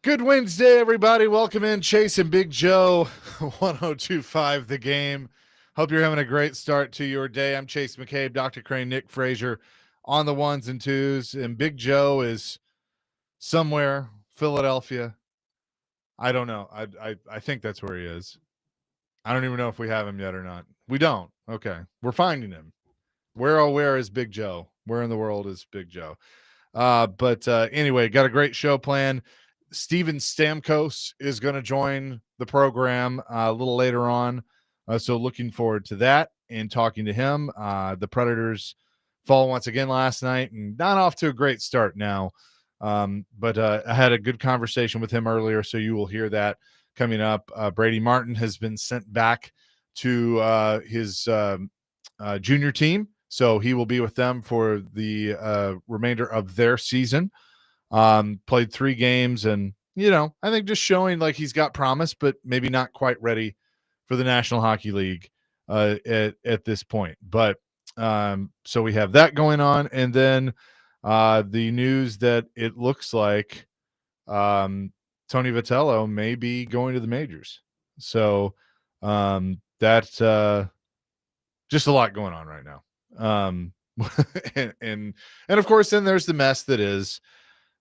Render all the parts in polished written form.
Good Wednesday, everybody. Welcome in Chase and Big Joe, 1025 The Game. Hope you're having a great start to your day. I'm Chase McCabe, Dr. Crane, Nick Frazier on the ones and twos, and Big Joe is somewhere, Philadelphia. I don't know. I think that's where he is. I don't even know if we have him yet or not. We don't. Okay. We're finding him. Where is Big Joe? Where in the world is Big Joe? But anyway, got a great show planned. Steven Stamkos is going to join the program a little later on. So looking forward to that and talking to him. The Predators fall once again last night and not off to a great start now. But I had a good conversation with him earlier, so you will hear that coming up. Brady Martin has been sent back to his junior team. So he will be with them for the remainder of their season. Played 3 games and, I think just showing like he's got promise, but maybe not quite ready for the National Hockey League at this point. But so we have that going on. And then the news that it looks like Tony Vitello may be going to the majors. So that's just a lot going on right now. And of course, then there's the mess that is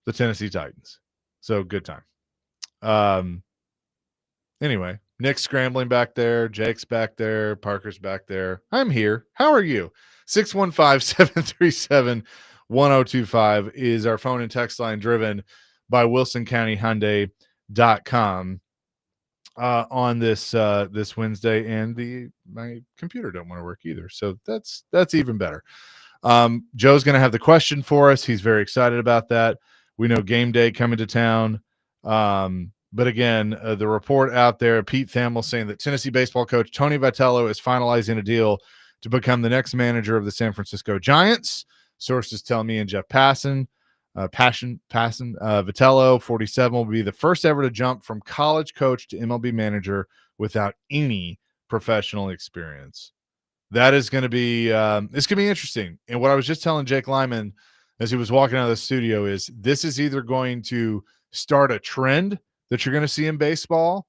the Tennessee Titans. So good time. Anyway, Nick's scrambling back there. Jake's back there. Parker's back there. I'm here. How are you? 615-737-1025 is our phone and text line, driven by WilsonCountyHyundai.com on this Wednesday. And my computer don't want to work either. So that's even better. Joe's going to have the question for us. He's very excited about that. We know game day coming to town. But again, the report out there, Pete Thamel saying that Tennessee baseball coach Tony Vitello is finalizing a deal to become the next manager of the San Francisco Giants. Sources tell me and Jeff Vitello, 47, will be the first ever to jump from college coach to MLB manager without any professional experience. That is going to be it's going to be interesting. And what I was just telling Jake Lyman as he was walking out of the studio is this is either going to start a trend that you're going to see in baseball,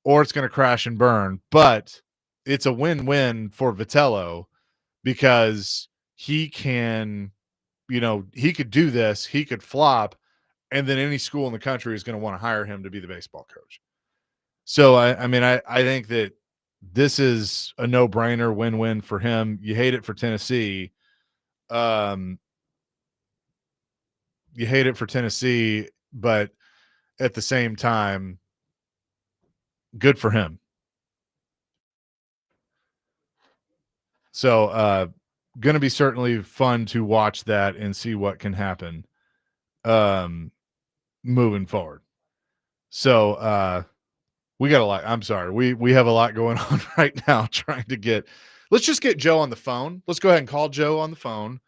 or it's going to crash and burn. But it's a win-win for Vitello because he can, he could do this, he could flop, and then any school in the country is going to want to hire him to be the baseball coach. So, I think that this is a no-brainer win-win for him. You hate it for Tennessee. But at the same time, good for him. So, going to be certainly fun to watch that and see what can happen moving forward. So, we got a lot. I'm sorry. We have a lot going on right now trying to get – let's just get Joe on the phone. Let's go ahead and call Joe on the phone,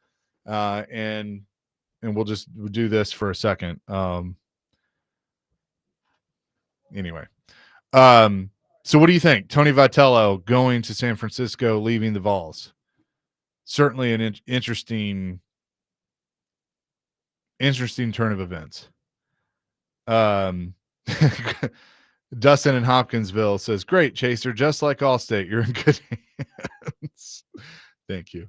and we'll do this for a second. Anyway. So what do you think? Tony Vitello going to San Francisco, leaving the Vols. Certainly an interesting turn of events. Dustin in Hopkinsville says, "Great, Chaser, just like Allstate. You're in good hands." Thank you.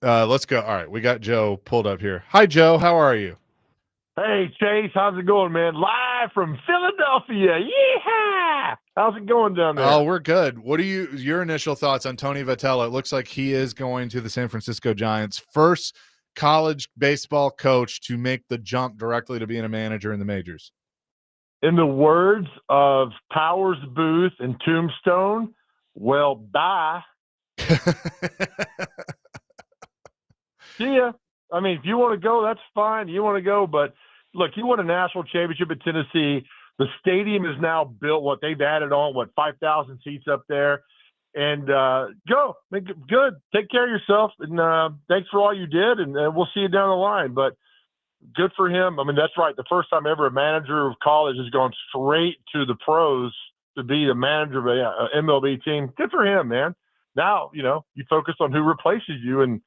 Let's go. All right, we got Joe pulled up here. Hi, Joe. How are you? Hey, Chase. How's it going, man? Live from Philadelphia. Yeehaw! How's it going down there? Oh, we're good. What are your initial thoughts on Tony Vitello? It looks like he is going to the San Francisco Giants. First college baseball coach to make the jump directly to being a manager in the majors. In the words of Powers Booth and Tombstone, well, bye. See ya. I mean, if you want to go, that's fine. You want to go, but look, he won a national championship at Tennessee. The stadium is now built. They've added on 5,000 seats up there, and go. Good. Take care of yourself, and thanks for all you did, and we'll see you down the line. But good for him. I mean, that's right. The first time ever a manager of college has gone straight to the pros to be the manager of an MLB team. Good for him, man. Now, you focus on who replaces you, and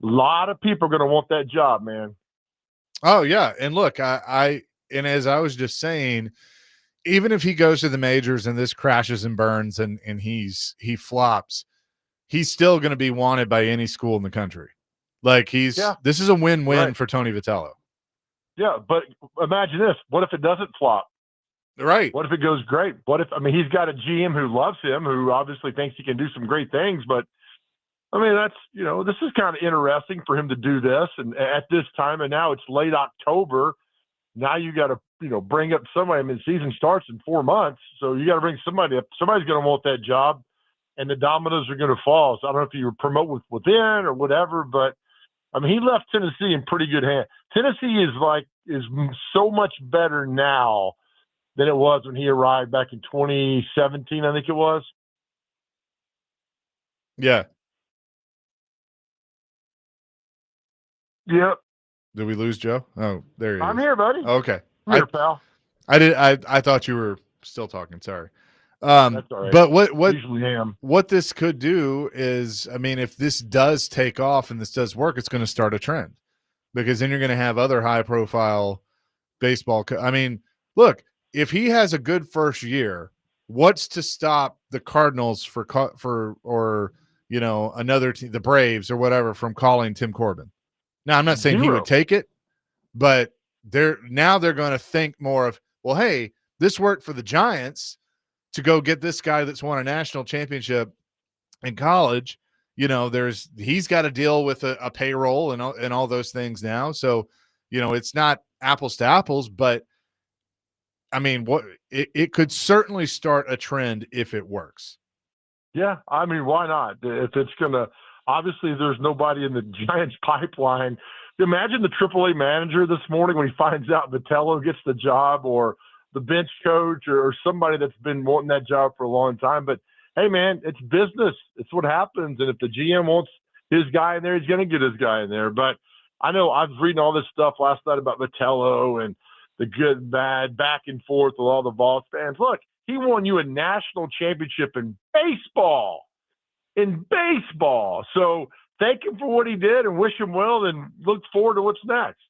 a lot of people are going to want that job, man. Oh yeah, and look, and as I was just saying, even if he goes to the majors and this crashes and burns and he flops, he's still going to be wanted by any school in the country. Like Yeah, this is a win-win right. for Tony Vitello. Yeah, but imagine this. What if it doesn't flop? Right. What if it goes great? What if, I mean, he's got a GM who loves him, who obviously thinks he can do some great things, but I mean, that's, this is kind of interesting for him to do this. And at this time, and now it's late October. Now you got to, bring up somebody. I mean, the season starts in 4 months. So you got to bring somebody up. Somebody's going to want that job and the dominoes are going to fall. So I don't know if you promote within or whatever, but I mean, he left Tennessee in pretty good hands. Tennessee is so much better now than it was when he arrived back in 2017, I think it was. Yeah. Yep. Did we lose Joe? Oh, there he is. I'm here, buddy. Okay. I'm here, pal. I thought you were still talking. Sorry. That's all right. But what usually am. What this could do is, I mean, if this does take off and this does work, it's going to start a trend, because then you're going to have other high profile baseball. I mean, look, if he has a good first year, what's to stop the Cardinals or another team, the Braves or whatever, from calling Tim Corbin? Now, I'm not saying he would take it, but they're going to think more of, well, hey, this worked for the Giants to go get this guy that's won a national championship in college. He's got to deal with a payroll and all those things now. So, it's not apples to apples, but I mean, it could certainly start a trend if it works. Yeah, I mean, why not? If it's gonna, obviously, there's nobody in the Giants pipeline. Imagine the AAA manager this morning when he finds out Vitello gets the job, or the bench coach, or somebody that's been wanting that job for a long time. But hey, man, it's business. It's what happens. And if the GM wants his guy in there, he's going to get his guy in there. But I know I was reading all this stuff last night about Vitello and the good and bad, back and forth with all the Vols fans. Look, he won you a national championship in baseball. So thank him for what he did and wish him well and look forward to what's next.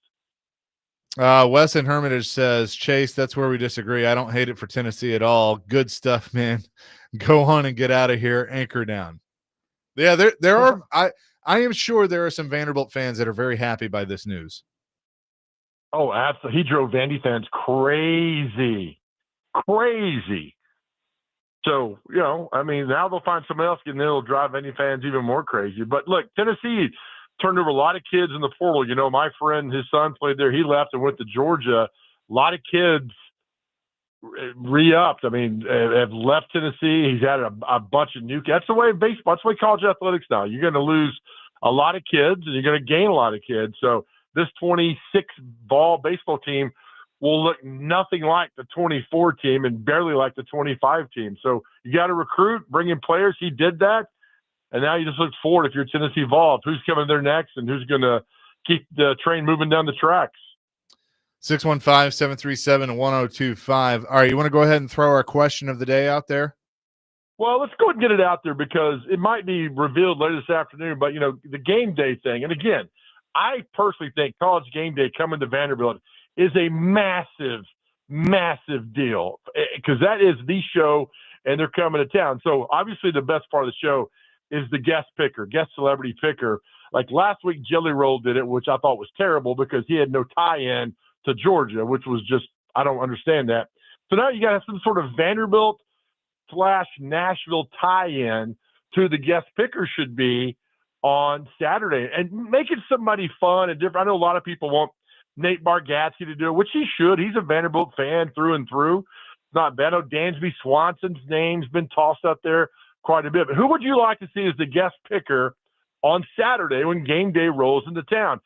Wes in Hermitage says, Chase, that's where we disagree. I don't hate it for Tennessee at all. Good stuff, man. Go on and get out of here. Anchor down. Yeah, there are. I am sure there are some Vanderbilt fans that are very happy by this news. Oh, absolutely. He drove Vandy fans crazy. So, I mean, now they'll find somebody else, and they'll drive Vandy fans even more crazy. But look, Tennessee turned over a lot of kids in the portal. My friend, his son played there. He left and went to Georgia. A lot of kids re-upped. I mean, have left Tennessee. He's had a bunch of new kids. That's the way of baseball. That's the way college athletics now. You're going to lose a lot of kids, and you're going to gain a lot of kids. So this 26 ball baseball team will look nothing like the 24 team and barely like the 25 team. So you got to recruit, bring in players. He did that. And now you just look forward, if you're Tennessee Vols, who's coming there next and who's going to keep the train moving down the tracks. 615-737-1025. All right, you want to go ahead and throw our question of the day out there? Well, let's go ahead and get it out there because it might be revealed later this afternoon. But, the game day thing. And, again, I personally think College Game Day coming to Vanderbilt is a massive, massive deal because that is the show, and they're coming to town. So, obviously, the best part of the show is the guest celebrity picker. Like last week, Jelly Roll did it, which I thought was terrible because he had no tie-in to Georgia, which was just, I don't understand that. So now you got to have some sort of Vanderbilt/Nashville tie-in to the guest picker should be on Saturday, and make it somebody fun and different. I know a lot of people want Nate Bargatze to do it, which he should. He's a Vanderbilt fan through and through. Not bad. I know Dansby Swanson's name's been tossed out there quite a bit. But who would you like to see as the guest picker on Saturday when game day rolls into town?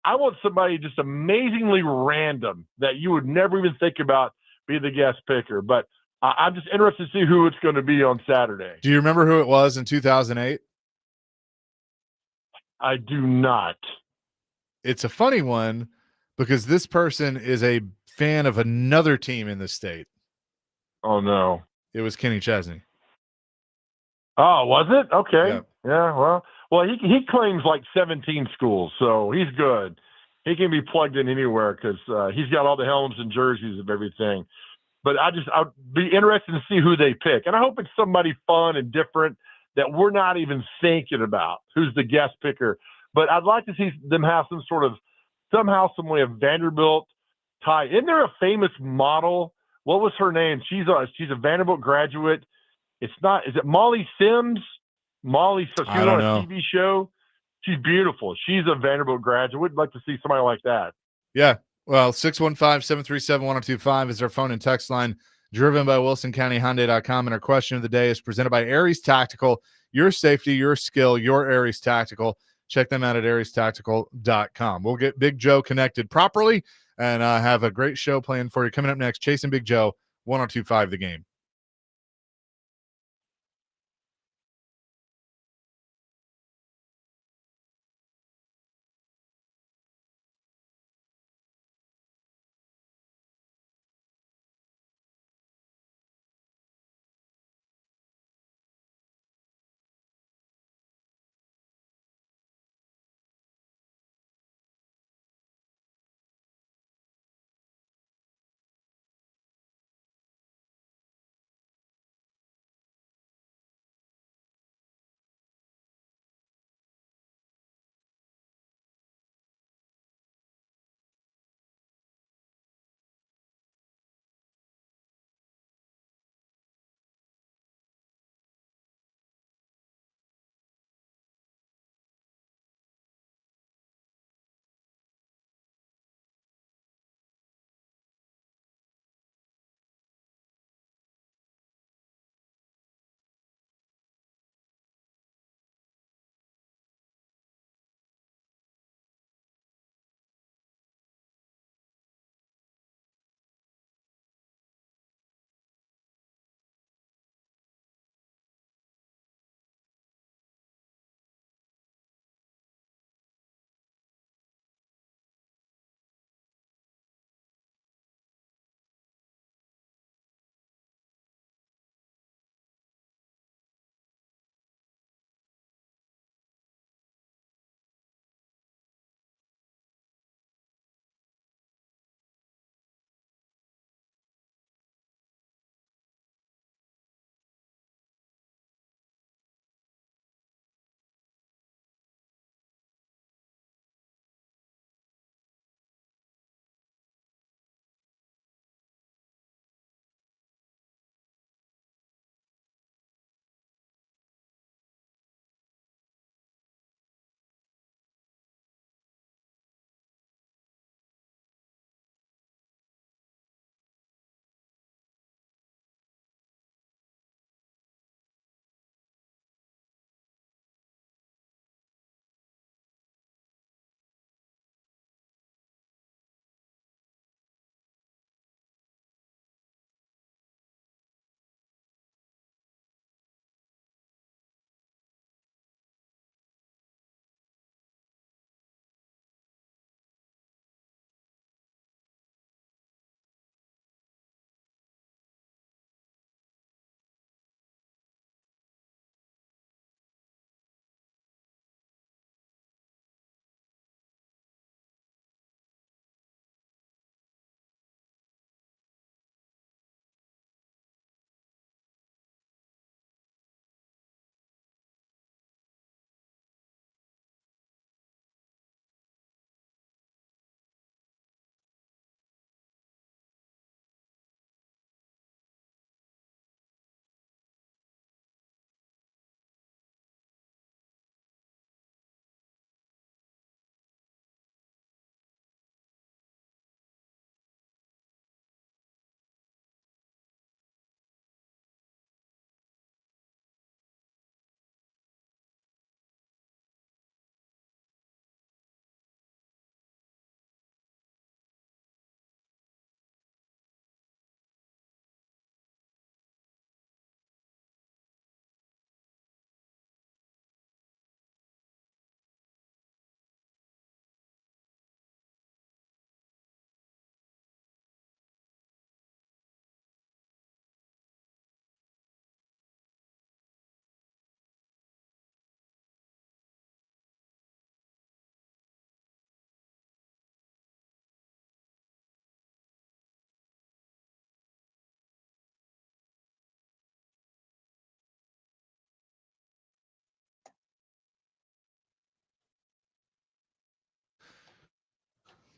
I want somebody just amazingly random that you would never even think about be the guest picker. But I'm just interested to see who it's going to be on Saturday. Do you remember who it was in 2008? I do not. It's a funny one because this person is a fan of another team in the state. Oh, no. It was Kenny Chesney. Oh, was it? Okay. Yep. Yeah, well, he claims like 17 schools, so he's good. He can be plugged in anywhere because he's got all the helms and jerseys of everything. But I'd be interested to see who they pick. And I hope it's somebody fun and different that we're not even thinking about who's the guest picker. But I'd like to see them have some way of Vanderbilt tie. Isn't there a famous model? What was her name? She's a Vanderbilt graduate. Is it Molly Sims? So she I was don't on a know. TV show. She's beautiful. She's a Vanderbilt graduate. I'd like to see somebody like that. Yeah. Well, 615-737-1025 is our phone and text line, driven by WilsonCountyHyundai.com. And our question of the day is presented by Aries Tactical. Your safety, your skill, your Aries Tactical. Check them out at ariestactical.com. We'll get Big Joe connected properly and have a great show planned for you. Coming up next, Chasing Big Joe, 1025 The Game.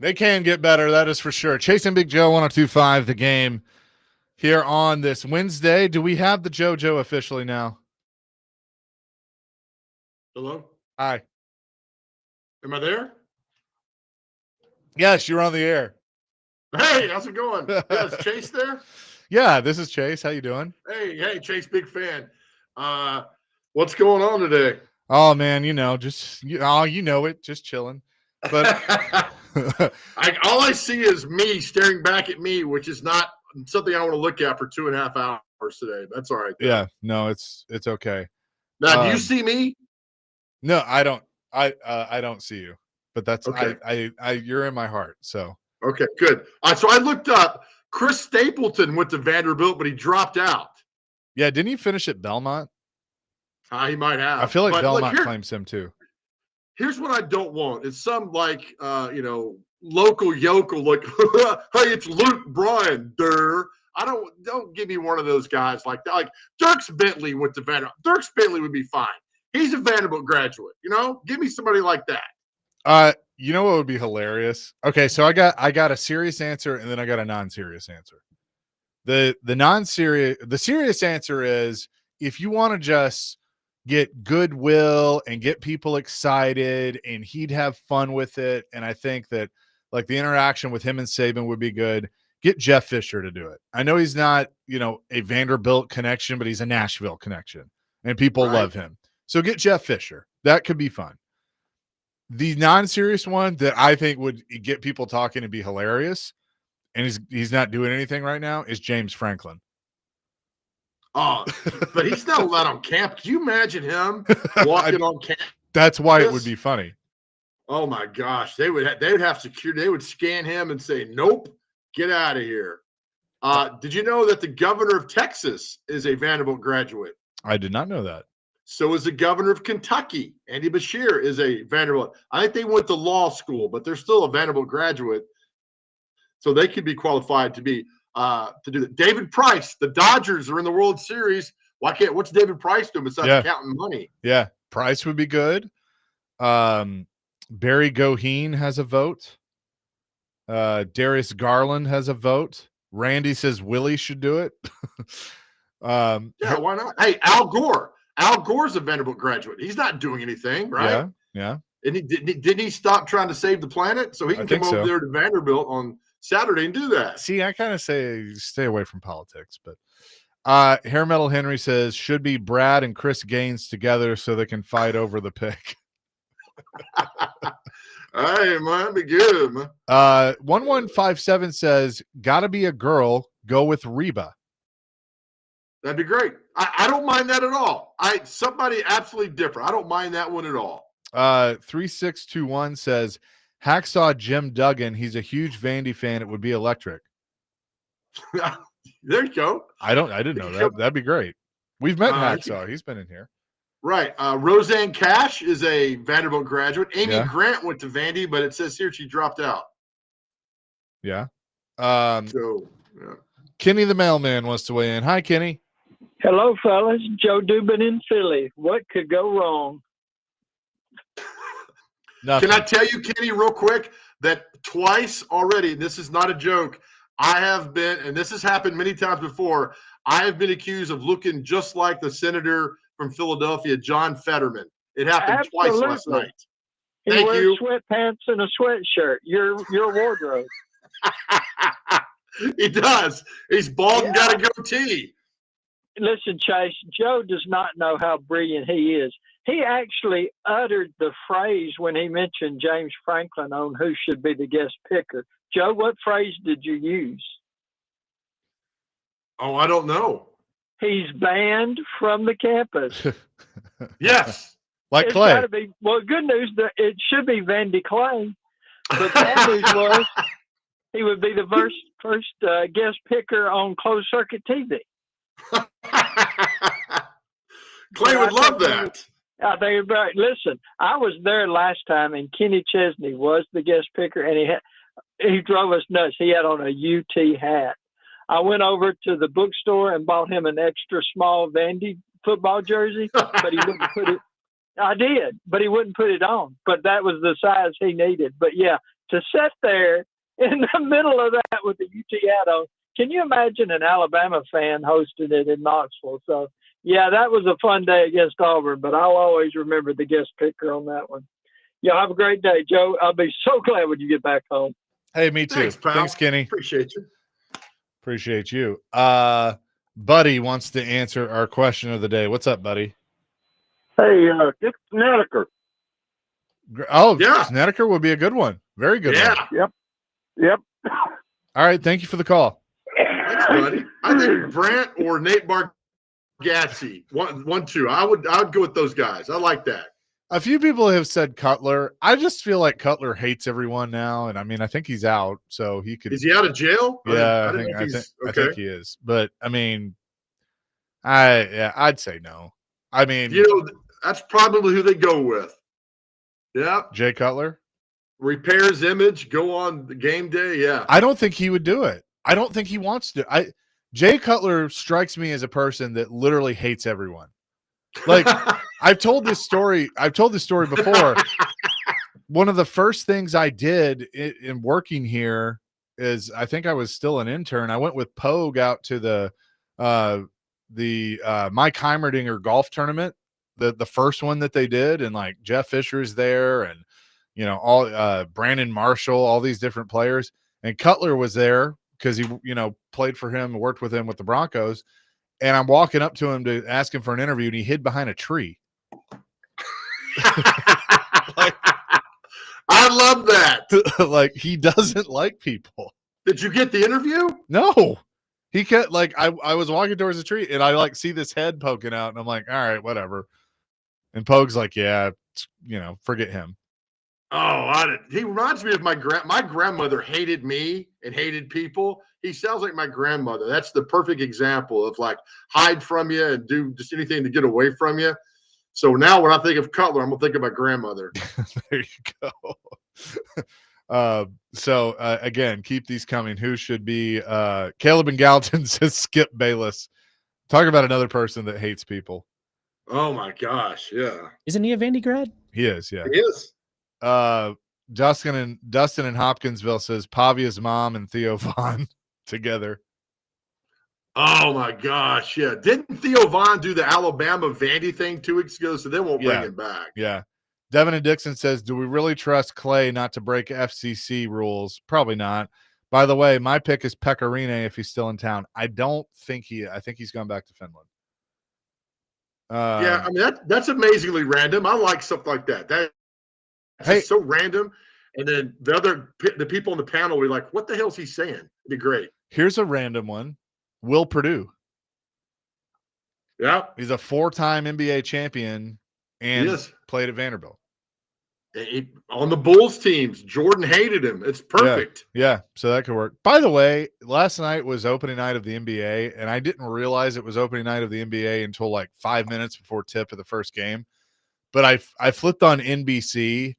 They can get better, that is for sure. Chasing Big Joe 102.5 the game here on this Wednesday. Do we have the JoJo officially now? Hello? Hi. Am I there? Yes, you're on the air. Hey, how's it going? Yeah, is Chase there? Yeah, this is Chase. How you doing? Hey, Chase, big fan. What's going on today? Oh man, you know it, just chilling. But all I see is me staring back at me, which is not something I want to look at for 2.5 hours today. That's all right. Though. Yeah, no, it's okay. Now, do you see me? No, I don't. I don't see you. But that's okay. I you're in my heart. So okay, good. So I looked up. Chris Stapleton went to Vanderbilt, but he dropped out. Yeah, didn't he finish at Belmont? He might have. I feel like Belmont claims him too. Here's what I don't want. It's some local yokel like, hey, it's Luke Bryan, I don't give me one of those guys like that. Like Dierks Bentley went to Vanderbilt. Dierks Bentley would be fine. He's a Vanderbilt graduate. Give me somebody like that. You know what would be hilarious? Okay, so I got a serious answer and then I got a non-serious answer. The serious answer is if you want to just get goodwill and get people excited and he'd have fun with it. And I think that like the interaction with him and Saban would be good. Get Jeff Fisher to do it. I know he's not, a Vanderbilt connection, but he's a Nashville connection and people love him. So get Jeff Fisher. That could be fun. The non-serious one that I think would get people talking and be hilarious, and he's not doing anything right now, is James Franklin. Oh, but he's not allowed on camp. Can you imagine him walking on camp? That's why it would be funny. Oh my gosh, they would have security. They would scan him and say, "Nope, get out of here." Did you know that the governor of Texas is a Vanderbilt graduate? I did not know that. So is the governor of Kentucky. Andy Beshear is a Vanderbilt. I think they went to law school, but they're still a Vanderbilt graduate, so they could be qualified to be. To do that. David Price, the Dodgers are in the World Series. What's David Price doing besides counting money? Yeah, Price would be good. Barry Goheen has a vote. Darius Garland has a vote. Randy says Willie should do it. Yeah, why not? Hey, Al Gore. Al Gore's a Vanderbilt graduate. He's not doing anything, right? Yeah. And didn't he stop trying to save the planet so he can come over there to Vanderbilt on Saturday and do that? See, I kind of say stay away from politics, but Hair Metal Henry says should be Brad and Chris Gaines together so they can fight over the pick. Hey, man, be good, man. 1157 says gotta be a girl, go with Reba. That'd be great. I don't mind that at all. Somebody absolutely different. I don't mind that one at all. 3621 says Hacksaw Jim Duggan. He's a huge Vandy fan. It would be electric. There you go. I didn't know that. That'd be great. We've met Hacksaw. He's been in here. Right. Roseanne Cash is a Vanderbilt graduate. Amy Grant went to Vandy, but it says here she dropped out. Yeah. Kenny the mailman wants to weigh in. Hi, Kenny. Hello, fellas. Joe Dubin in Philly. What could go wrong? Nothing. Can I tell you, Kenny, real quick, that twice already, this is not a joke, I have been, and this has happened many times before, I have been accused of looking just like the senator from Philadelphia, John Fetterman. It happened twice last night. He wears sweatpants and a sweatshirt. Your wardrobe. He does. He's bald and got a goatee. Listen, Chase, Joe does not know how brilliant he is. He actually uttered the phrase when he mentioned James Franklin on who should be the guest picker. Joe, what phrase did you use? Oh, I don't know. He's banned from the campus. Yes. Like it's Clay. Gotta be, well, good news, that it should be Vandy Clay. But bad news was he would be the first guest picker on closed circuit TV. Clay would love that. I think about. Listen, I was there last time, and Kenny Chesney was the guest picker, and he drove us nuts. He had on a UT hat. I went over to the bookstore and bought him an extra small Vandy football jersey, but he wouldn't put it. I did, but he wouldn't put it on. But that was the size he needed. But yeah, to sit there in the middle of that with the UT hat on, can you imagine an Alabama fan hosting it in Knoxville? So yeah, that was a fun day against Auburn, but I'll always remember the guest picker on that one. Yeah, have a great day, Joe. I'll be so glad when you get back home. Hey, me too. Thanks, pal. Thanks, Kenny. Appreciate you. Appreciate you. Buddy wants to answer our question of the day. What's up, buddy? Hey, get Snedeker. Oh, Yeah. Snedeker would be a good one. Very good one. Yep. All right. Thank you for the call. Thanks, buddy. I think Brant or Nate Bargatze, 1-2. I would go with those guys. I like that. A few people have said Cutler. I just feel like Cutler hates everyone now, and I mean, I think he's out, so he could. Is he out of jail? Yeah, I think he is. But I mean, I'd say no. I mean, that's probably who they go with. Yeah, Jay Cutler repairs image, go on the game day. Yeah, I don't think he would do it. I don't think he wants to. Jay Cutler strikes me as a person that literally hates everyone. Like I've told this story before. One of the first things I did in working here is I think I was still an intern. I went with Pogue out to the Mike Heimerdinger golf tournament, the first one that they did, and like Jeff Fisher's there, and all Brandon Marshall, all these different players, and Cutler was there because he played for him, worked with him with the Broncos. And I'm walking up to him to ask him for an interview, and he hid behind a tree. I love that. Like, he doesn't like people. Did you get the interview? No. He kept, like, I was walking towards the tree, and I, like, see this head poking out, and I'm like, all right, whatever. And Pogue's like, yeah, forget him. Oh, he reminds me of my grandmother hated me and hated people. He sounds like my grandmother. That's the perfect example of like hide from you and do just anything to get away from you. So now when I think of Cutler, I'm gonna think of my grandmother. There you go. So again, keep these coming. Who should be Caleb and Gallatin says Skip Bayless. Talk about another person that hates people. Oh my gosh, yeah. Isn't he a Vandy grad? He is, yeah. He is. Dustin in Hopkinsville says Pavia's mom and Theo Vaughn together. Oh my gosh, yeah. Didn't Theo Vaughn do the Alabama Vandy thing 2 weeks ago? So they won't bring him back. Yeah. Devin and Dixon says, do we really trust Clay not to break FCC rules? Probably not. By the way, my pick is Pecorine if he's still in town. I think he's gone back to Finland. Yeah, I mean that's amazingly random. I like stuff like that. That's so random. And then the people on the panel will be like, what the hell is he saying? It'd be great. Here's a random one. Will Purdue. Yeah. He's a 4-time NBA champion and played at Vanderbilt. On the Bulls teams, Jordan hated him. It's perfect. Yeah, so that could work. By the way, last night was opening night of the NBA, and I didn't realize it was opening night of the NBA until like 5 minutes before tip of the first game. But I flipped on NBC,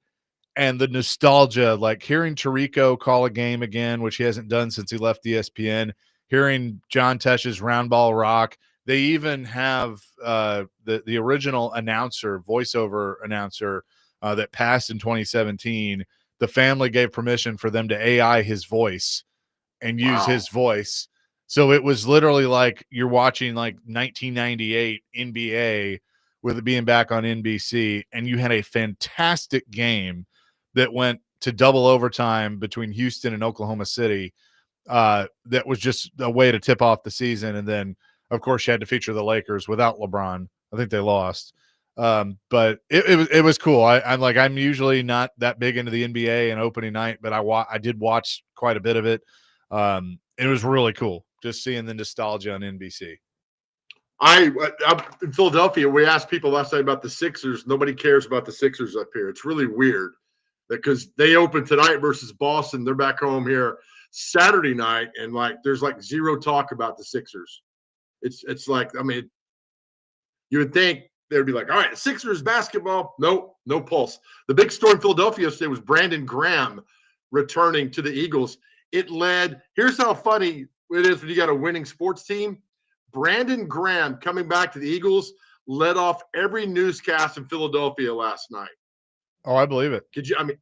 and the nostalgia, like hearing Tirico call a game again, which he hasn't done since he left ESPN, hearing John Tesh's Round Ball Rock. They even have the original voiceover announcer, that passed in 2017. The family gave permission for them to AI his voice and use his voice. So it was literally like you're watching like 1998 NBA with it being back on NBC, and you had a fantastic game that went to double overtime between Houston and Oklahoma City. That was just a way to tip off the season. And then, of course, you had to feature the Lakers without LeBron. I think they lost. But it was cool. I'm usually not that big into the NBA and opening night, but I did watch quite a bit of it. It was really cool just seeing the nostalgia on NBC. I'm in Philadelphia. We asked people last night about the Sixers. Nobody cares about the Sixers up here. It's really weird because they open tonight versus Boston. They're back home here Saturday night, and like there's like zero talk about the Sixers. It's like, I mean, you would think they'd be like, all right, Sixers basketball. Nope, no pulse. The big story in Philadelphia yesterday was Brandon Graham returning to the Eagles. Here's how funny it is when you got a winning sports team. Brandon Graham coming back to the Eagles led off every newscast in Philadelphia last night. Oh, I believe it.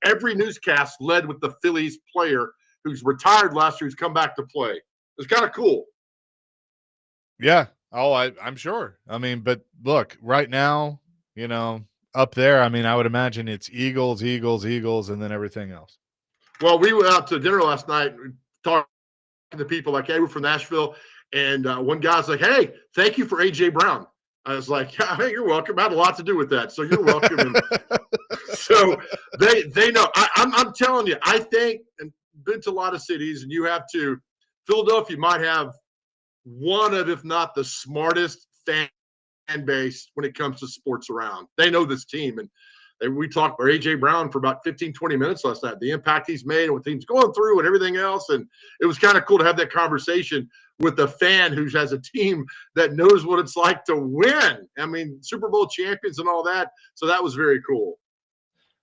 Every newscast led with the Phillies player who's retired last year, who's come back to play. It's kind of cool. Yeah. Oh, I'm sure. I mean, but look, right now, up there, I mean, I would imagine it's Eagles, Eagles, Eagles, and then everything else. Well, we went out to dinner last night and talking to people like, hey, we're from Nashville. And one guy's like, hey, thank you for A.J. Brown. I was like, yeah, hey, you're welcome. I had a lot to do with that. So you're welcome. And so they know. I'm telling you, I think, and been to a lot of cities, and you have to, Philadelphia might have one of, if not the smartest fan base when it comes to sports around. They know this team. And we talked about A.J. Brown for about 15, 20 minutes last night, the impact he's made and what team's going through and everything else. And it was kind of cool to have that conversation with a fan who has a team that knows what it's like to win. I mean, Super Bowl champions and all that. So that was very cool.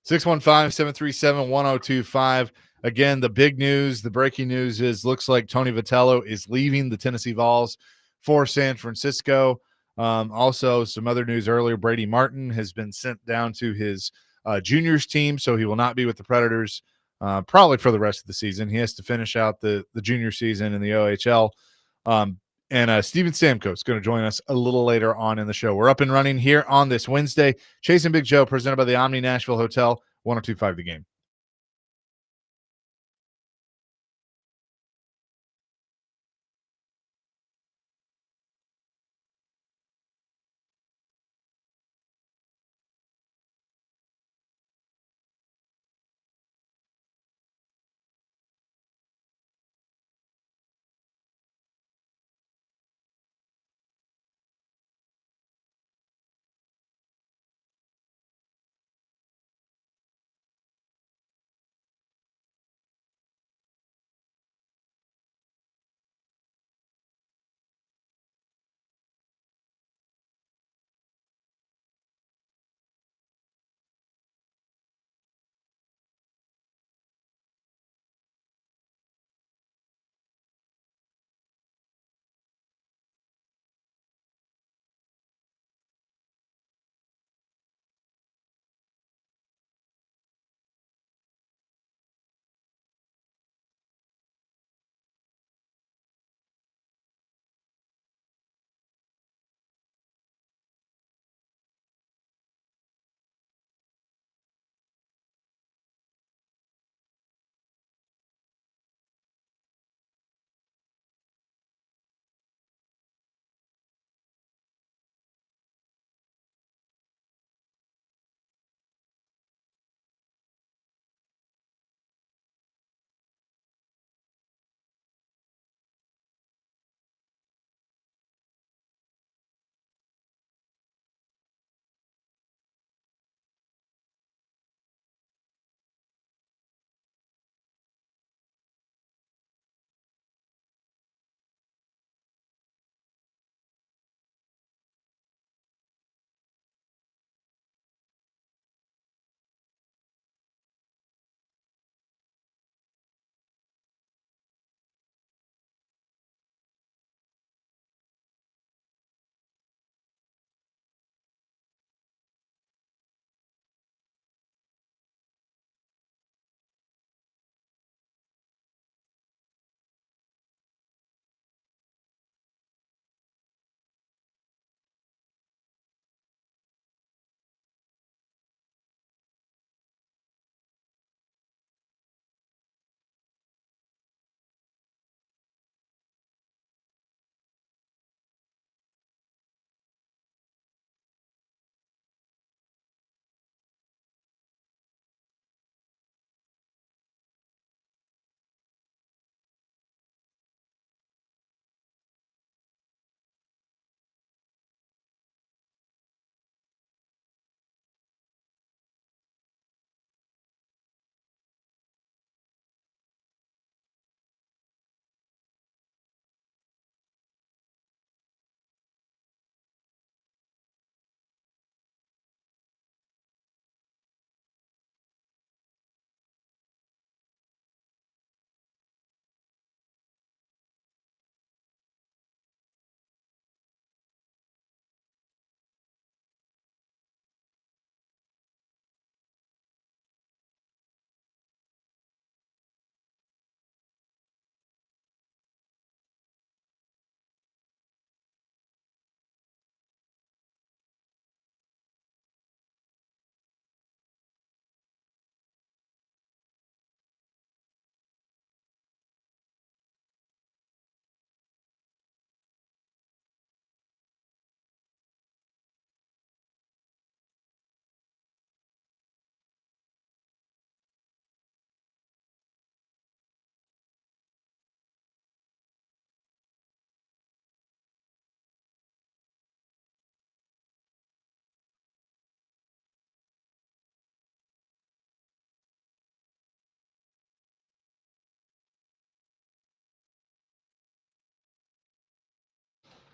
615-737-1025. Again, the big news, the breaking news is looks like Tony Vitello is leaving the Tennessee Vols for San Francisco. Also, some other news earlier, Brady Martin has been sent down to his juniors team, so he will not be with the Predators probably for the rest of the season. He has to finish out the junior season in the OHL. And Steven Stamkos is going to join us a little later on in the show. We're up and running here on this Wednesday. Chase and Big Joe, presented by the Omni Nashville Hotel, 1025 The Game.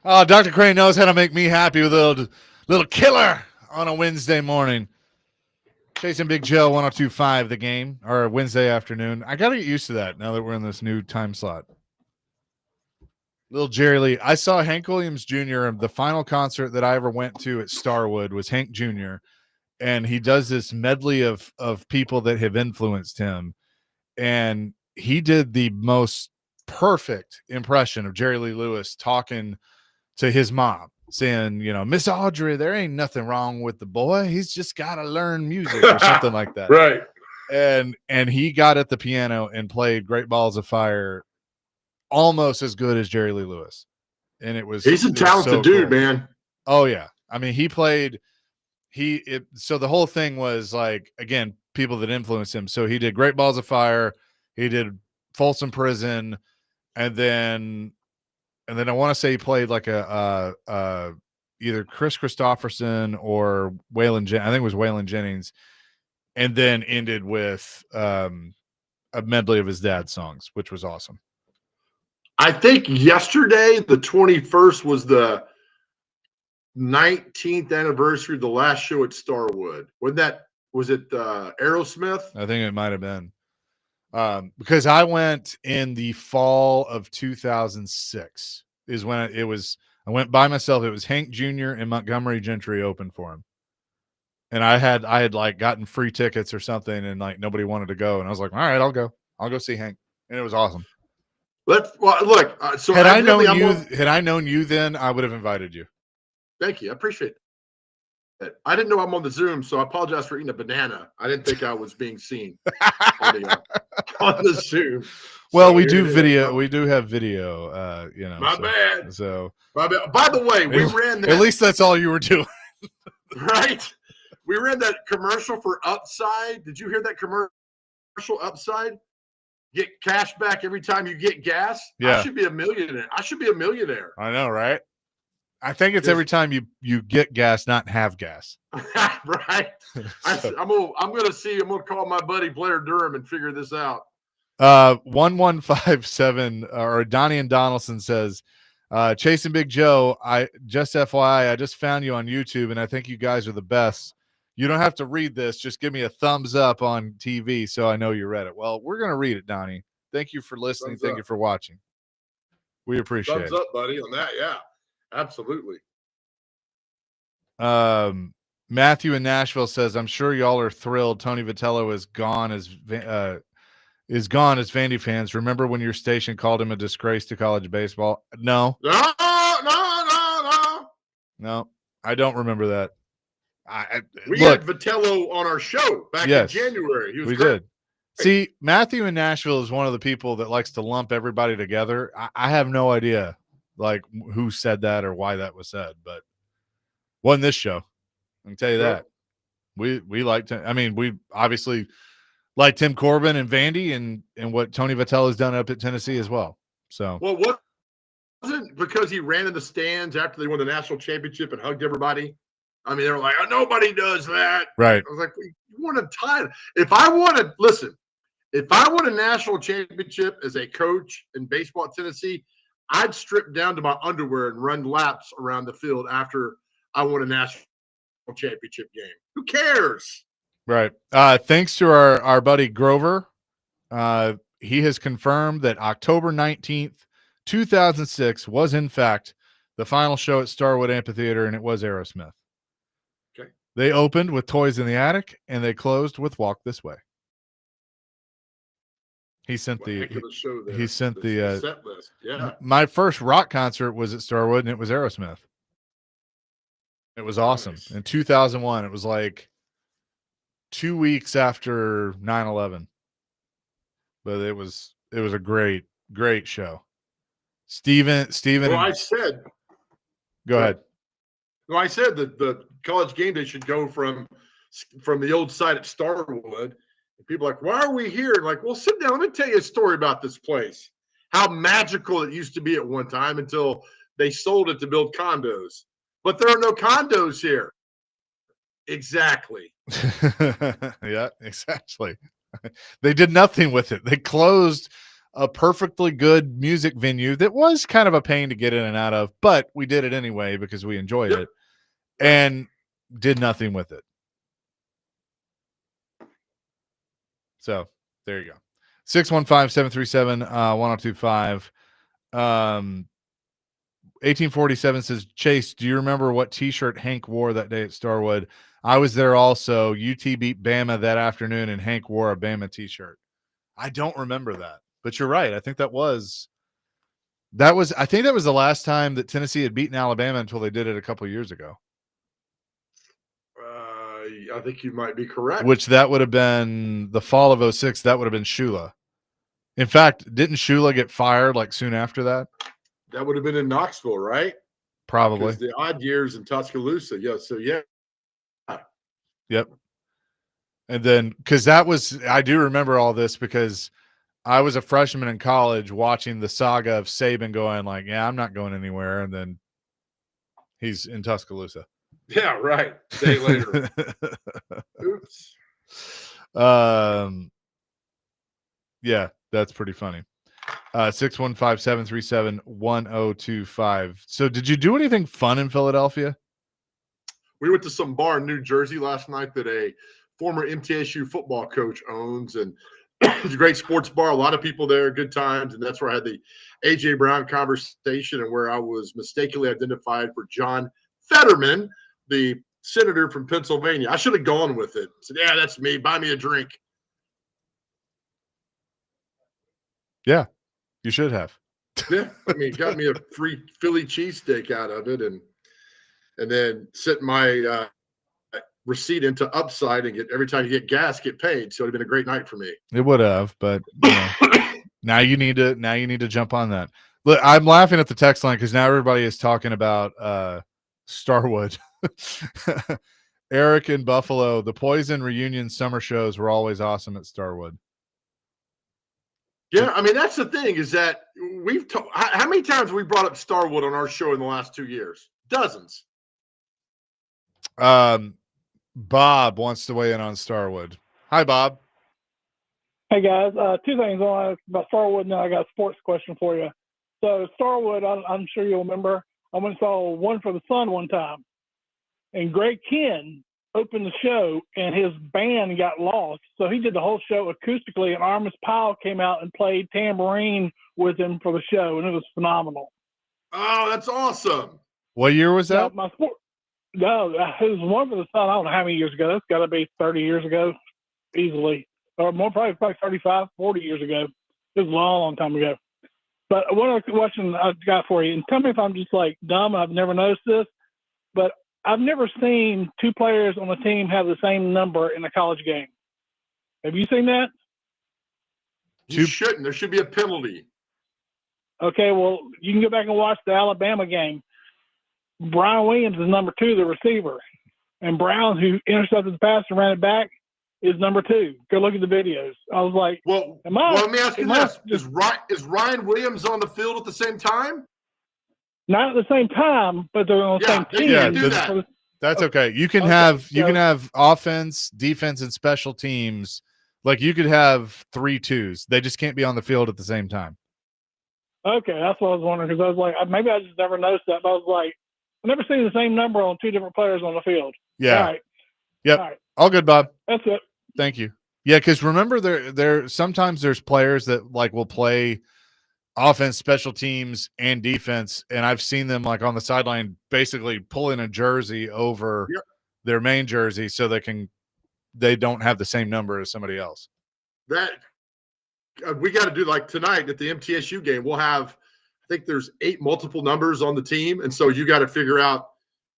Oh, Dr. Crane knows how to make me happy with a little killer on a Wednesday morning. Chasing Big Joe, 102.5 the game, or Wednesday afternoon. I got to get used to that now that we're in this new time slot. Little Jerry Lee. I saw Hank Williams Jr. The final concert that I ever went to at Starwood was Hank Jr. And he does this medley of people that have influenced him. And he did the most perfect impression of Jerry Lee Lewis talking to his mom, saying, Miss Audrey, there ain't nothing wrong with the boy. He's just got to learn music or something like that. Right. And he got at the piano and played Great Balls of Fire almost as good as Jerry Lee Lewis. And he's a talented dude, cool. man. Oh yeah. I mean, so the whole thing was like, again, people that influenced him. So he did Great Balls of Fire, he did Folsom Prison, and then I want to say he played like either Chris Christopherson or Waylon. I think it was Waylon Jennings, and then ended with a medley of his dad's songs, which was awesome. I think yesterday, the 21st, was the 19th anniversary of the last show at Starwood. Was it Aerosmith? I think it might have been. Because I went in the fall of 2006 is when I went by myself. It was Hank Jr. and Montgomery Gentry opened for him. And I had like gotten free tickets or something, and like nobody wanted to go. And I was like, all right, I'll go see Hank. And it was awesome. So had I known you then, I would have invited you. Thank you. I appreciate it. I didn't know I'm on the Zoom, so I apologize for eating a banana. I didn't think I was being seen on the Zoom. Well, we do video. We do have video. My bad. So, by the way, we ran that. At least that's all you were doing, right? We ran that commercial for Upside. Did you hear that commercial? Upside. Get cash back every time you get gas. Yeah. I should be a millionaire. I know, right? I think it's every time you get gas, not have gas. Right. I'm gonna call my buddy Blair Durham and figure this out. 1157 or Donnie and Donaldson says, Chasing Big Joe, I just FYI, I just found you on YouTube and I think you guys are the best. You don't have to read this. Just give me a thumbs up on TV so I know you read it. Well, we're going to read it, Donnie. Thank you for listening. Thank you for watching. We appreciate it. Thumbs up, buddy, on that. Yeah, absolutely. Matthew in Nashville says, I'm sure y'all are thrilled Tony Vitello is gone as Vandy fans. Remember when your station called him a disgrace to college baseball? No, I don't remember that. We had Vitello on our show back in January. We did. See, Matthew in Nashville is one of the people that likes to lump everybody together. I have no idea like who said that or why that was said, but wasn't this show. I can tell you that. We liked him. I mean, we obviously like Tim Corbin and Vandy and what Tony Vitello has done up at Tennessee as well. So, well, what wasn't because he ran in the stands after they won the national championship and hugged everybody. I mean, they were like, oh, nobody does that. Right. I was like, you want a title. If I won a national championship as a coach in baseball at Tennessee, I'd strip down to my underwear and run laps around the field after I won a national championship game. Who cares? Right. Thanks to our buddy Grover. He has confirmed that October 19th, 2006 was in fact the final show at Starwood Amphitheater, and it was Aerosmith. Okay. They opened with Toys in the Attic, and they closed with Walk This Way. He sent the set list. Yeah. My first rock concert was at Starwood, and it was Aerosmith. It was awesome. Nice. In 2001, it was like 2 weeks after 9/11. But it was a great show. Steven. Well, I said. Go ahead. No, I said that the college game day should go from the old site at Starwood. And people are like, why are we here? Like, well, sit down. Let me tell you a story about this place. How magical it used to be at one time until they sold it to build condos. But there are no condos here. Exactly. Yeah, exactly. They did nothing with it. They closed a perfectly good music venue that was kind of a pain to get in and out of, but we did it anyway because we enjoyed it and did nothing with it. So there you go. 615-737-1025. 1847 says, Chase, do you remember what t-shirt Hank wore that day at Starwood? I was there also. UT beat Bama that afternoon and Hank wore a Bama t-shirt. I don't remember that, but you're right. I think that was the last time that Tennessee had beaten Alabama until they did it a couple years ago. I think you might be correct. Which that would have been the fall of 06. That would have been Shula. In fact, didn't Shula get fired like soon after that? That would have been in Knoxville, right? Probably. Because the odd years in Tuscaloosa. Yeah. So, yeah. Yep. And then, because I do remember all this because I was a freshman in college watching the saga of Saban going like, yeah, I'm not going anywhere. And then he's in Tuscaloosa. Yeah, right. Day later. Oops. Yeah, that's pretty funny. 615-737-1025. So did you do anything fun in Philadelphia? We went to some bar in New Jersey last night that a former MTSU football coach owns, and it's a great sports bar. A lot of people there, good times, and that's where I had the A.J. Brown conversation and where I was mistakenly identified for John Fetterman, the senator from Pennsylvania. I should have gone with it. I said, yeah, that's me. Buy me a drink. Yeah, you should have. Yeah, I mean, got me a free Philly cheesesteak out of it, and then sent my receipt into Upside and get every time you get gas, get paid. So it'd have been a great night for me. It would have, but now you need to jump on that. Look, I'm laughing at the text line because now everybody is talking about Starwood. Eric in Buffalo, the Poison reunion summer shows were always awesome at Starwood. Yeah, I mean, that's the thing is that how many times have we brought up Starwood on our show in the last 2 years? Dozens. Bob wants to weigh in on Starwood. Hi, Bob. Hey, guys. Two things I want to ask about Starwood, and then I got a sports question for you. So Starwood, I'm sure you'll remember, I went and saw One for the Sun one time, and Greg Kinn opened the show, and his band got lost. So he did the whole show acoustically, and Armis Powell came out and played tambourine with him for the show, and it was phenomenal. Oh, that's awesome. What year was that? It was One for the Sun. I don't know how many years ago. That's got to be 30 years ago, easily. Or more, probably 35, 40 years ago. It was a long, long time ago. But one other question I've got for you, and tell me if I'm just like dumb, I've never noticed this, but I've never seen two players on a team have the same number in a college game. Have you seen that? You shouldn't. There should be a penalty. Okay, well, you can go back and watch the Alabama game. Brian Williams is number 2, the receiver. And Brown, who intercepted the pass and ran it back, is number 2. Go look at the videos. I was like, well, let me ask you this. Is Ryan Williams on the field at the same time? Not at the same time, but they're on the same team. Yeah, that's okay. You can have offense, defense, and special teams. Like you could have 3 twos. They just can't be on the field at the same time. Okay, that's what I was wondering because I was like, maybe I just never noticed that. But I was like, I've never seen the same number on 2 different players on the field. Yeah. All right. Yep. All right. All good, Bob. That's it. Thank you. Yeah, because remember, there sometimes there's players that like will play offense, special teams, and defense, and I've seen them like on the sideline basically pulling a jersey over their main jersey so they don't have the same number as somebody else. That we got to do like tonight at the MTSU game. We'll have, I think there's 8 multiple numbers on the team, and so you got to figure out,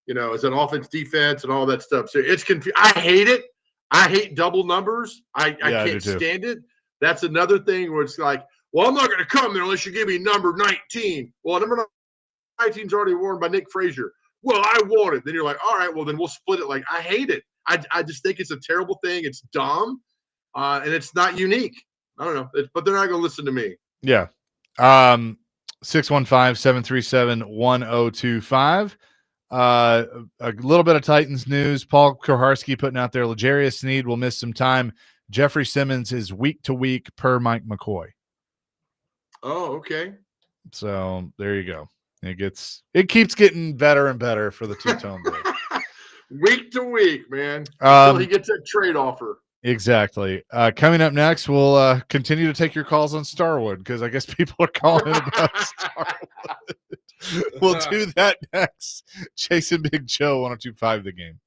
is it offense, defense, and all that stuff. So it's confusing. I hate it. I hate double numbers. I can't stand it. That's another thing where it's like, well, I'm not going to come there unless you give me number 19. Well, number 19 is already worn by Nick Frazier. Well, I want it. Then you're like, all right, well, then we'll split it. Like, I hate it. I just think it's a terrible thing. It's dumb, and it's not unique. I don't know, but they're not going to listen to me. Yeah. 615-737-1025. A little bit of Titans news. Paul Koharski putting out there, L'Jarius Sneed will miss some time. Jeffrey Simmons is week to week per Mike McCoy. Oh, okay. So there you go. It keeps getting better and better for the two-tone blue. Week to week, man, until he Um, gets that trade offer. exactly. Coming up next, we'll continue to take your calls on Starwood because I guess people are calling in about Starwood. We'll do that next. Chasing Big Joe, 102.5 The Game.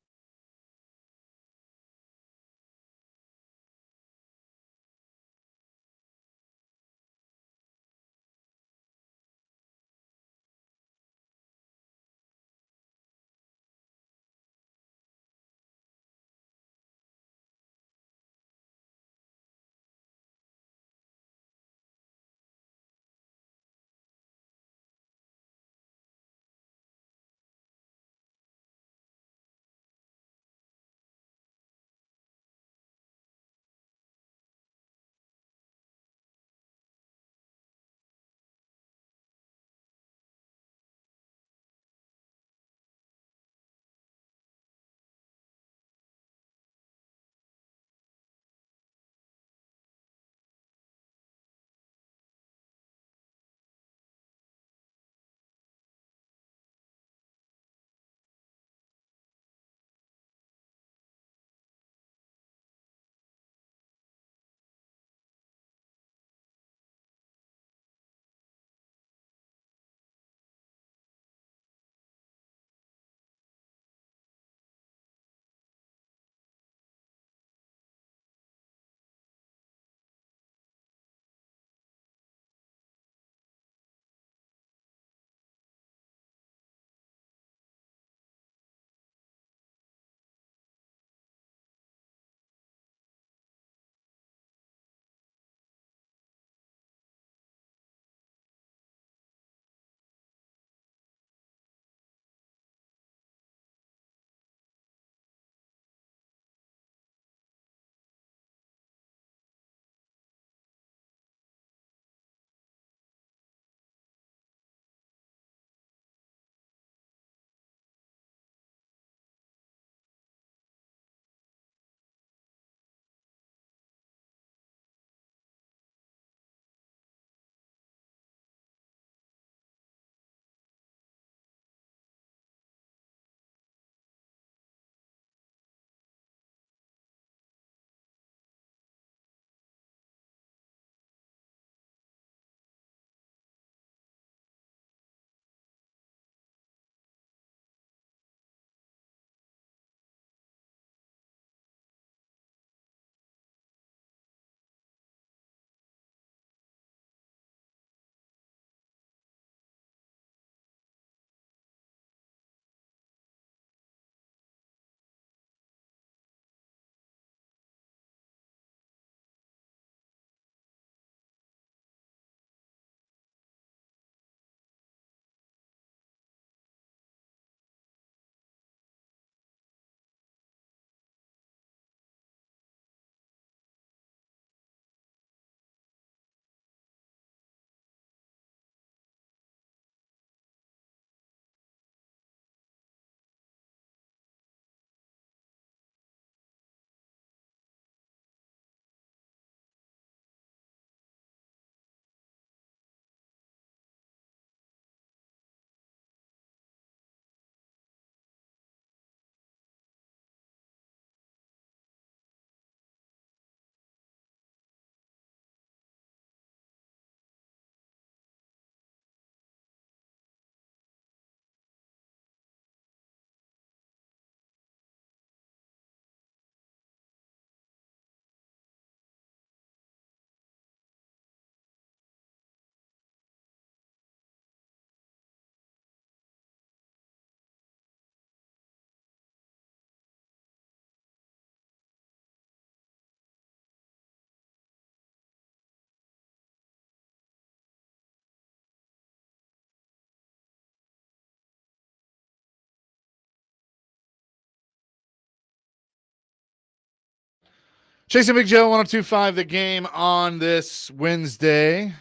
Chasing Big Joe, 102.5 The Game on this Wednesday.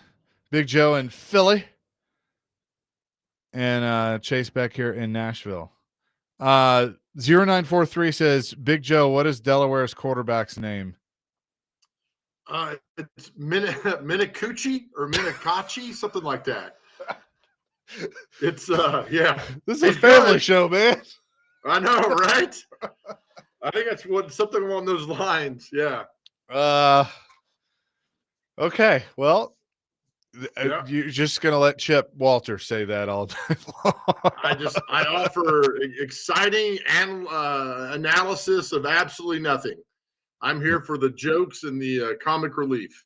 Big Joe in Philly and Chase back here in Nashville. 0943 says, Big Joe, what is Delaware's quarterback's name? It's Minicucci or Minicachi, something like that. It's yeah. This is a He's family good. show, man. I know, right? I think that's something along those lines. Yeah. Okay. Well, Yeah. you're just gonna let Chip Walter say that all day long. I offer exciting analysis of absolutely nothing. I'm here for the jokes and the comic relief.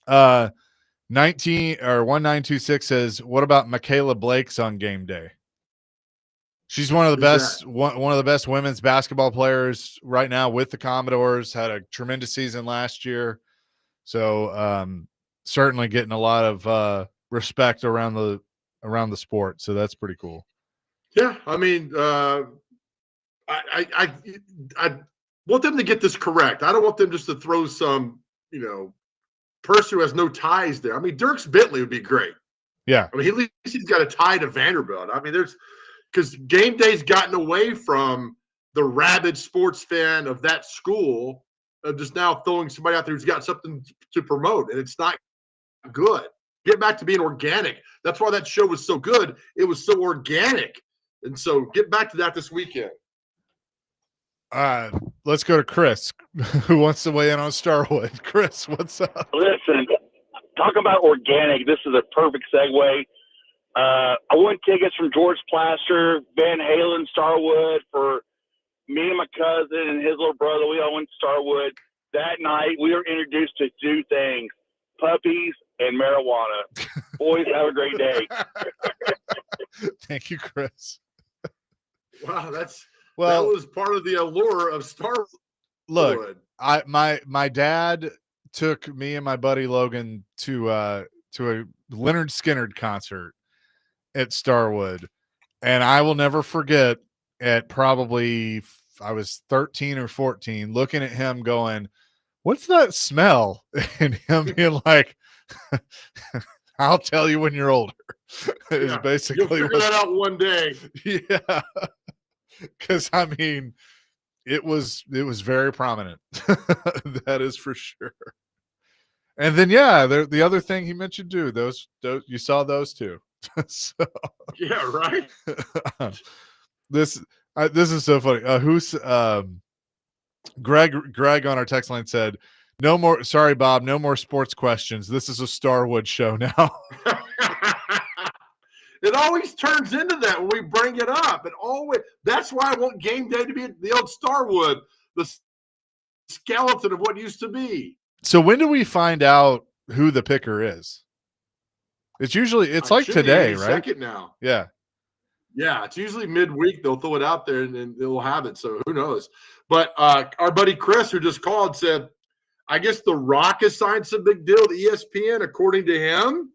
1926 says, "What about Michaela Blake's on game day?" She's one of the Who's best one of the best women's basketball players right now with the Commodores. Had a tremendous season last year, so certainly getting a lot of respect around the sport. So that's pretty cool. Yeah, I mean, I want them to get this correct. I don't want them just to throw some, person who has no ties there. I mean, Dirks Bentley would be great. Yeah. I mean, at least he's got a tie to Vanderbilt. I mean, because game day's gotten away from the rabid sports fan of that school of just now throwing somebody out there who's got something to promote, and it's not good. Get back to being organic. That's why that show was so good. It was so organic. And so get back to that this weekend. Let's go to Chris, who wants to weigh in on Starwood. Chris, what's up? Listen, talk about organic. This is a perfect segue. I won tickets from George Plaster, Van Halen, Starwood for me and my cousin and his little brother. We all went to Starwood. That night, we were introduced to two things, puppies and marijuana. Boys, have a great day. Thank you, Chris. Wow, that was part of the allure of Starwood. Look, my dad took me and my buddy Logan to a Leonard Skinner concert at Starwood, and I will never forget, at probably I was 13 or 14, looking at him going, "What's that smell?" And him being like, "I'll tell you when you're older." Is basically you'll figure that out one day. Yeah, because I mean, it was very prominent. That is for sure. And then the other thing he mentioned too, those you saw those two. So, yeah, right. This is so funny. Who's Greg on our text line said, "No more. Sorry, Bob. No more sports questions. This is a Starwood show now." It always turns into that when we bring it up. That's why I want game day to be the old Starwood, the skeleton of what used to be. So when do we find out who the picker is? It's like today, right? Second now. Yeah. Yeah, it's usually midweek. They'll throw it out there and they'll have it. So who knows? But our buddy Chris, who just called, said, I guess The Rock has signed some big deal with ESPN, according to him.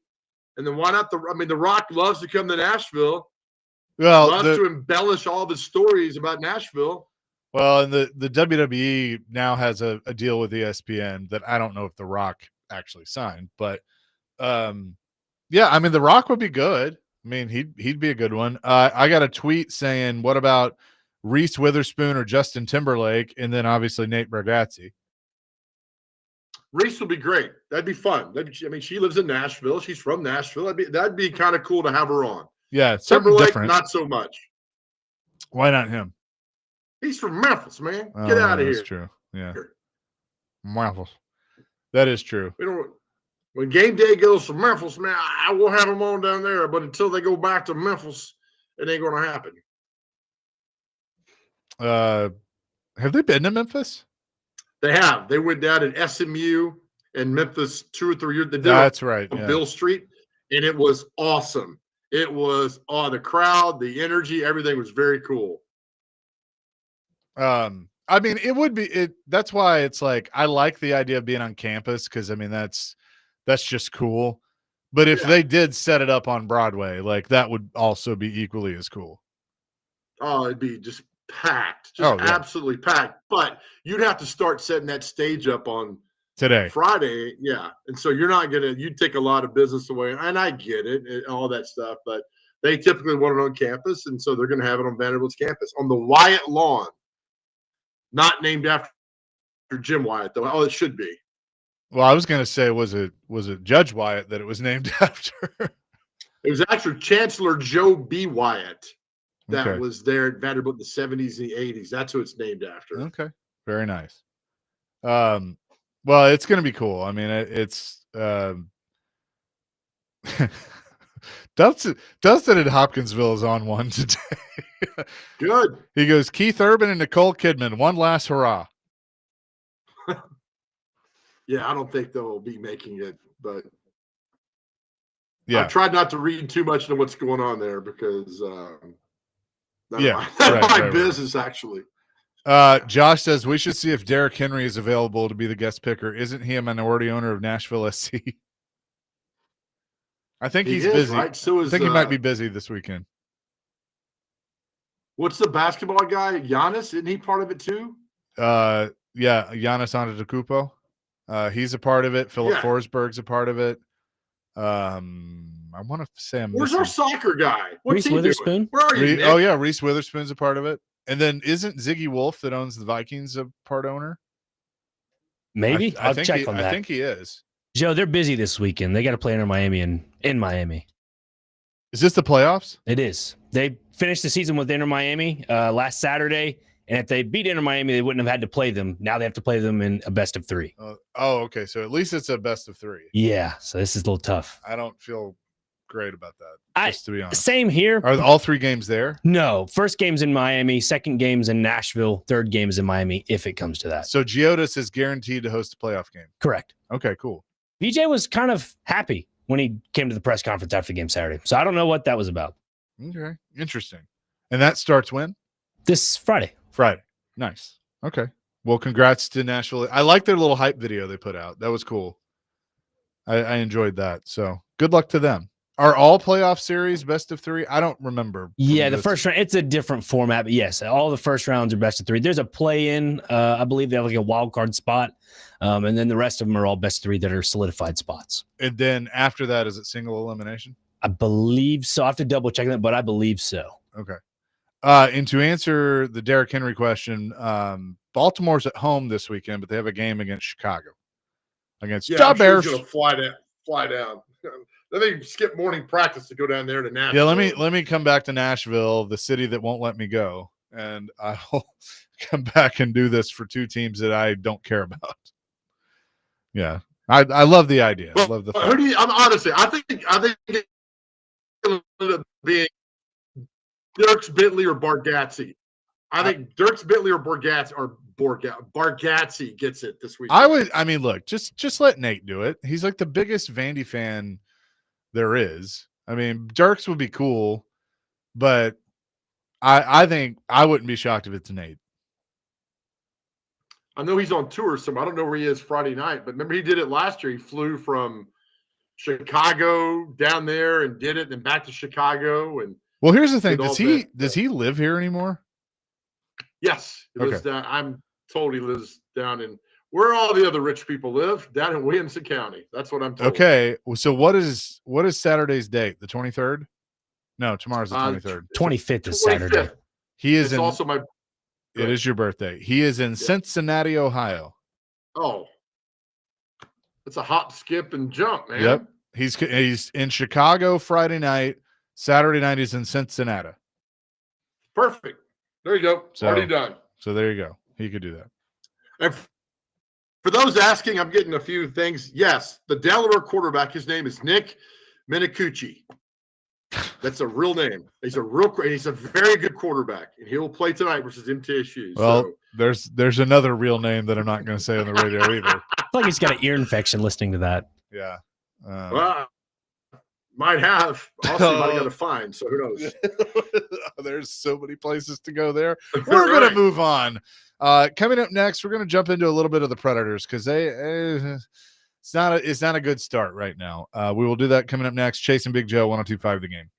And then why not The Rock loves to come to Nashville. Well, loves to embellish all of his stories about Nashville. Well, and the WWE now has a deal with ESPN that I don't know if The Rock actually signed, but yeah, I mean, The Rock would be good. I mean, he'd be a good one. I got a tweet saying, "What about Reese Witherspoon or Justin Timberlake?" And then obviously Nate Bargatze. Reese would be great. That'd be fun. She lives in Nashville. She's from Nashville. That'd be kind of cool to have her on. Yeah, Timberlake, different. not so much. Why not him? He's from Memphis, man. Get out of here. That's true. Yeah, Memphis. That is true. When game day goes to Memphis, man, I will have them on down there. But until they go back to Memphis, it ain't going to happen. Have they been to Memphis? They have. They went down in SMU and Memphis 2 or 3 years. That's right. On Bill Street, and it was awesome. It was the crowd, the energy, everything was very cool. I mean, it would be that's why it's like I like the idea of being on campus, because I mean that's just cool. But if they did set it up on Broadway, like that would also be equally as cool. Oh, it'd be just packed, absolutely packed. But you'd have to start setting that stage up on today, Friday, and so you'd take a lot of business away, and I get it, and all that stuff, but they typically want it on campus, and so they're going to have it on Vanderbilt's campus on the Wyatt lawn, not named after Jim Wyatt, though. Oh, it should be. Well, I was going to say, was it Judge Wyatt that it was named after? It was actually Chancellor Joe B. Wyatt that Okay. was there at Vanderbilt in the 70s and the 80s. That's who it's named after. Okay. Very nice. Well, it's going to be cool. I mean, it's Dustin in Hopkinsville is on one today. Good. He goes, Keith Urban and Nicole Kidman, one last hurrah. Yeah, I don't think they'll be making it, but Yeah. I tried not to read too much into what's going on there because Yeah, my right. business actually. Josh says we should see if Derrick Henry is available to be the guest picker. Isn't he a minority owner of Nashville SC? I think he's busy. Right? So I think he might be busy this weekend. What's the basketball guy? Giannis? Isn't he part of it too? Yeah, Giannis Antetokounmpo. He's a part of it. Philip Forsberg's a part of it. I want to say Where's our soccer guy? What's Reese he Witherspoon? doing? Where are you, Nick? Oh yeah, Reese Witherspoon's a part of it. And then isn't Ziggy Wolf that owns the Vikings a part owner? Maybe. I'll check on that. I think he is. Joe, they're busy this weekend. They got to play in Miami and in Miami. Is this the playoffs? It is. They finished the season with Inter Miami last Saturday, and if they beat Inter Miami, they wouldn't have had to play them. Now they have to play them in a best of 3. Okay. So at least it's a best of 3. Yeah, so this is a little tough. I don't feel great about that, just to be honest. Same here. Are all 3 games there? No. First game's in Miami, second game's in Nashville, third game is in Miami if it comes to that. So Giotis is guaranteed to host a playoff game. Correct. Okay, cool. BJ was kind of happy when he came to the press conference after the game Saturday. So I don't know what that was about. Okay, interesting. And that starts when? This Friday. Friday. Nice. Okay. Well, congrats to Nashville. I like their little hype video they put out. That was cool. I enjoyed that. So good luck to them. Are all playoff series best of 3? I don't remember. Yeah, the first round, it's a different format, but yes, all the first rounds are best of 3. There's a play-in. I believe they have like a wild card spot, and then the rest of them are all best of 3 that are solidified spots. And then after that, is it single elimination? I believe so. I have to double check that, but I believe so. Okay. And to answer the Derrick Henry question, Baltimore's at home this weekend, but they have a game against Chicago. Against I'm Bears. sure he's gonna fly down. Let me skip morning practice to go down there to Nashville. Yeah, let me come back to Nashville, the city that won't let me go, and I'll come back and do this for 2 teams that I don't care about. Yeah, I love the idea. I love the thought. Who do you? I'm honestly, I think it's going to be Dirks Bentley or Bargatze. I think Dirks Bentley or Bargatze gets it this week. I mean, look, just let Nate do it. He's like the biggest Vandy fan there is. I mean, Dirks would be cool, but I think I wouldn't be shocked if it's Nate. I know he's on tour, so I don't know where he is Friday night, but remember he did it last year. He flew from Chicago down there and did it, and then back to Chicago. And well, here's the thing: does he live here anymore? Yes, he lives down. I'm told he lives down in where all the other rich people live, down in Williamson County. That's what I'm told. Okay, so what is Saturday's date? The 23rd? No, tomorrow's the 23rd. 25th is Saturday. He is also my. It is your birthday. He is in Cincinnati, Ohio. Oh, it's a hop, skip, and jump, man. Yep. He's in Chicago Friday night. Saturday night he's in Cincinnati. Perfect. There you go. Already done. So there you go. He could do that. And for those asking, I'm getting a few things. Yes, the Delaware quarterback, his name is Nick Minicucci. That's a real name. He's a very good quarterback, and he'll play tonight versus MTSU. Well, there's another real name that I'm not going to say on the radio either. I feel like he's got an ear infection listening to that. Yeah. Well, might have. Also, might have got a fine, so who knows? There's so many places to go there. We're going to move on. Coming up next, we're going to jump into a little bit of the Predators because it's not a good start right now. We will do that coming up next. Chase and Big Joe, 102.5 The Game.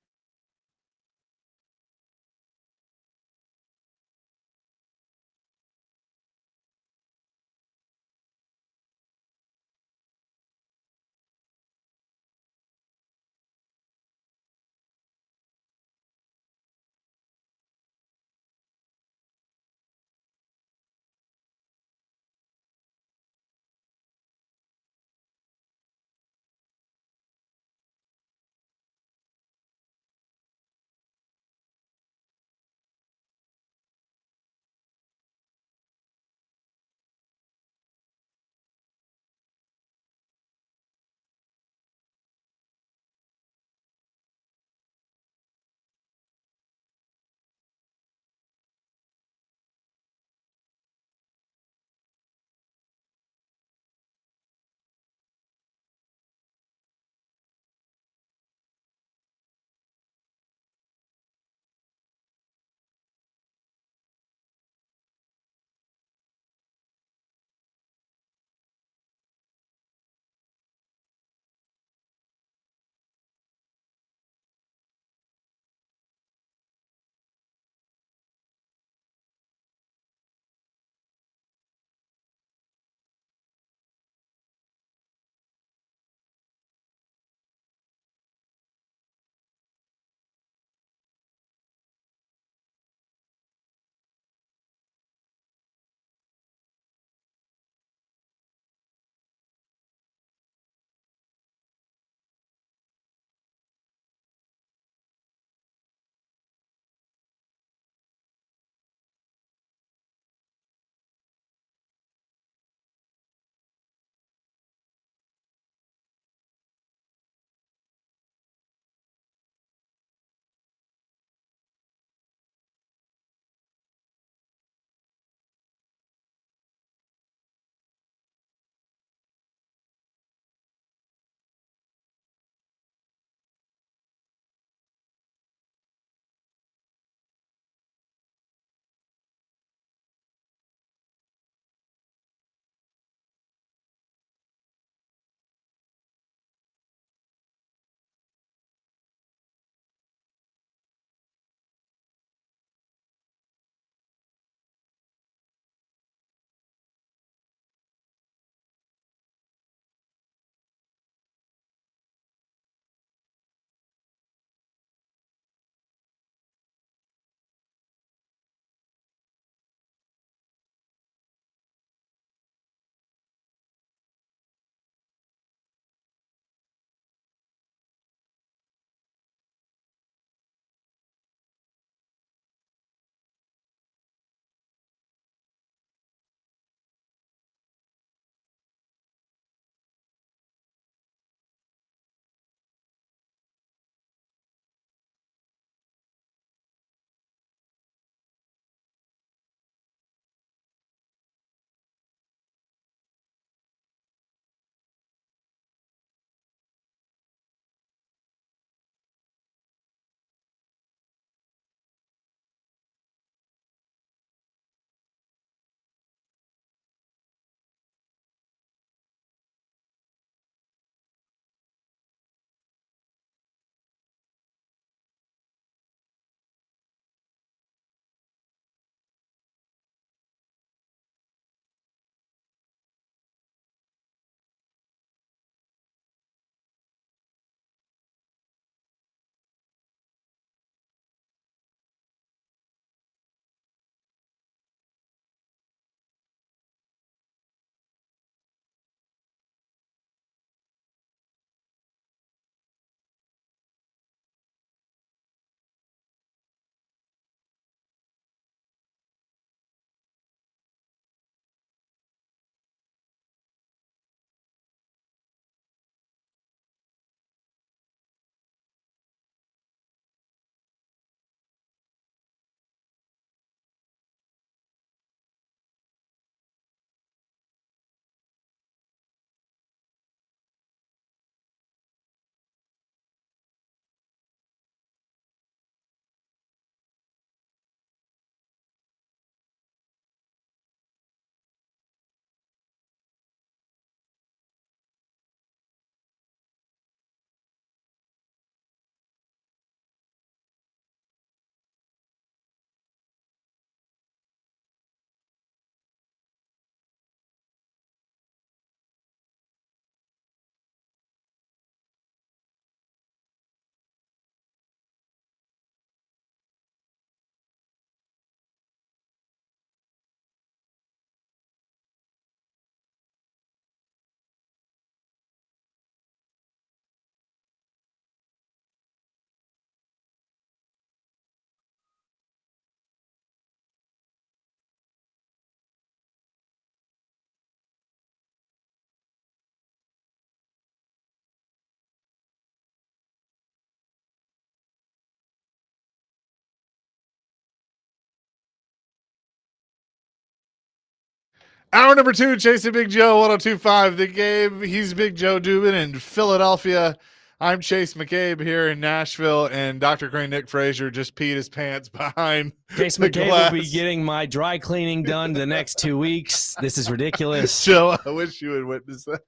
Hour number 2, Chasing Big Joe, 102.5 The Game. He's Big Joe Dubin in Philadelphia. I'm Chase McCabe here in Nashville, and Dr. Crane Nick Frazier just peed his pants behind Chase the McCabe glass. will be getting my dry cleaning done the next 2 weeks. This is ridiculous. Joe, I wish you would witness that.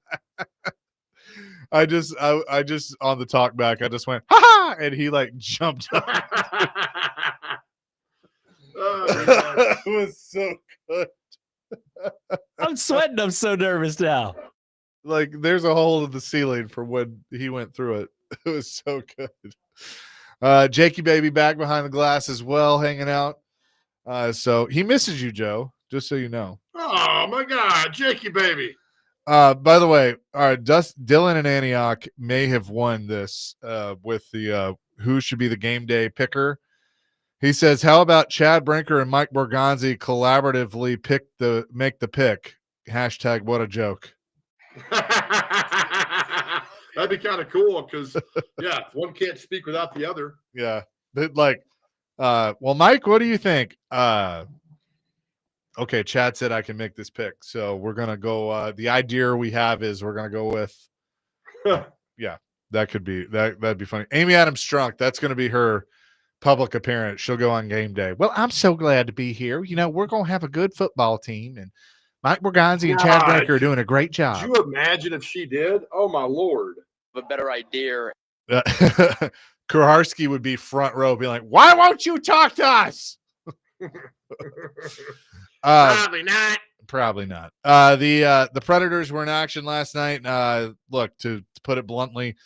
I just on the talk back, I just went, ha ha, and he like jumped up. Oh, It was so good. I'm sweating. I'm so nervous now. Like there's a hole in the ceiling from when he went through it. It was so good. Jakey baby back behind the glass as well, hanging out. So he misses you, Joe, just so you know. oh my God, Jakey baby. By the way, Dylan and Antioch may have won this with the who should be the game day picker. He says, how about Chad Brinker and Mike Borgonzi collaboratively make the pick? Hashtag what a joke. That'd be kind of cool because, yeah, one can't speak without the other. Yeah. But well, Mike, what do you think? Okay, Chad said I can make this pick. So we're going to go. The idea we have is we're going to go with, yeah, that'd be funny. Amy Adams Strunk, that's going to be her public appearance. She'll go on game day. Well, I'm so glad to be here. You know, we're going to have a good football team, and Mike Borgonzi and Chad Brinker are doing a great job. Could you imagine if she did? Oh, my Lord. A better idea. Kuharski would be front row, being like, why won't you talk to us? Probably not. Probably not. The Predators were in action last night. Look, to put it bluntly,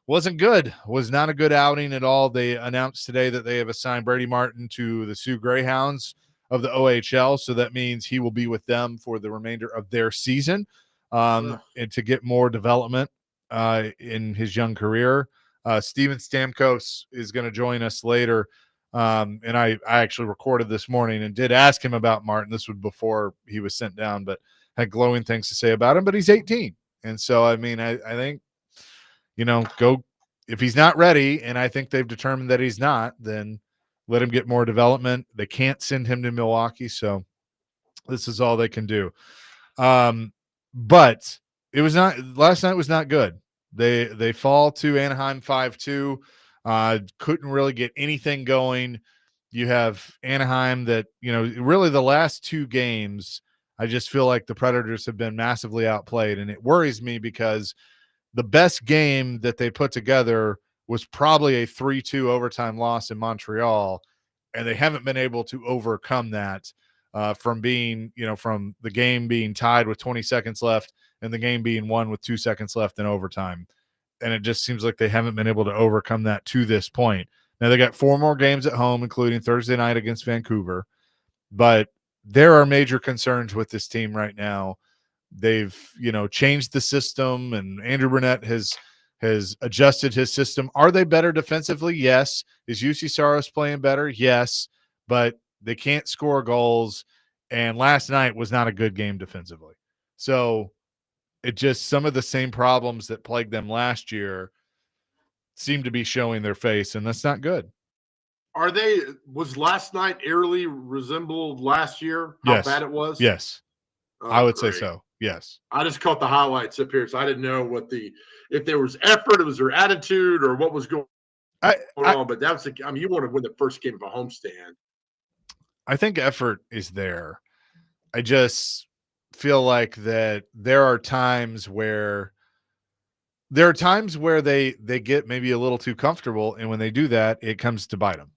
wasn't good. Was not a good outing at all. They announced today that they have assigned Brady Martin to the Sioux Greyhounds of the OHL, so that means he will be with them for the remainder of their season, and to get more development in his young career. Steven Stamkos is going to join us later. And I actually recorded this morning and did ask him about Martin. This was before he was sent down, but had glowing things to say about him. But he's 18. And so, I mean, I think, you know, go if he's not ready, and I think they've determined that he's not, then let him get more development. They can't send him to Milwaukee, so this is all they can do. But it was not last night was not good. They fall to Anaheim 5-2. Couldn't really get anything going. You have Anaheim that, you know, really the last 2 games, I just feel like the Predators have been massively outplayed, and it worries me because the best game that they put together was probably a 3-2 overtime loss in Montreal, and they haven't been able to overcome that from being, you know, from the game being tied with 20 seconds left and the game being won with 2 seconds left in overtime. And it just seems like they haven't been able to overcome that to this point. Now they got 4 more games at home, including Thursday night against Vancouver, but there are major concerns with this team right now. They've, you know, changed the system, and Andrew Burnett has adjusted his system. Are they better defensively? Yes. Is UC Saros playing better? Yes, but they can't score goals, and last night was not a good game defensively. So it just, some of the same problems that plagued them last year seem to be showing their face, and that's not good. Was last night eerily resembled last year? How bad it was? Yes. Oh, I would great. say so. Yes. I just caught the highlights up here, so I didn't know if there was effort, it was their attitude, or what was going on. But that was, you want to win the first game of a homestand. I think effort is there. I just feel like that there are times where they get maybe a little too comfortable, and when they do that, it comes to bite them.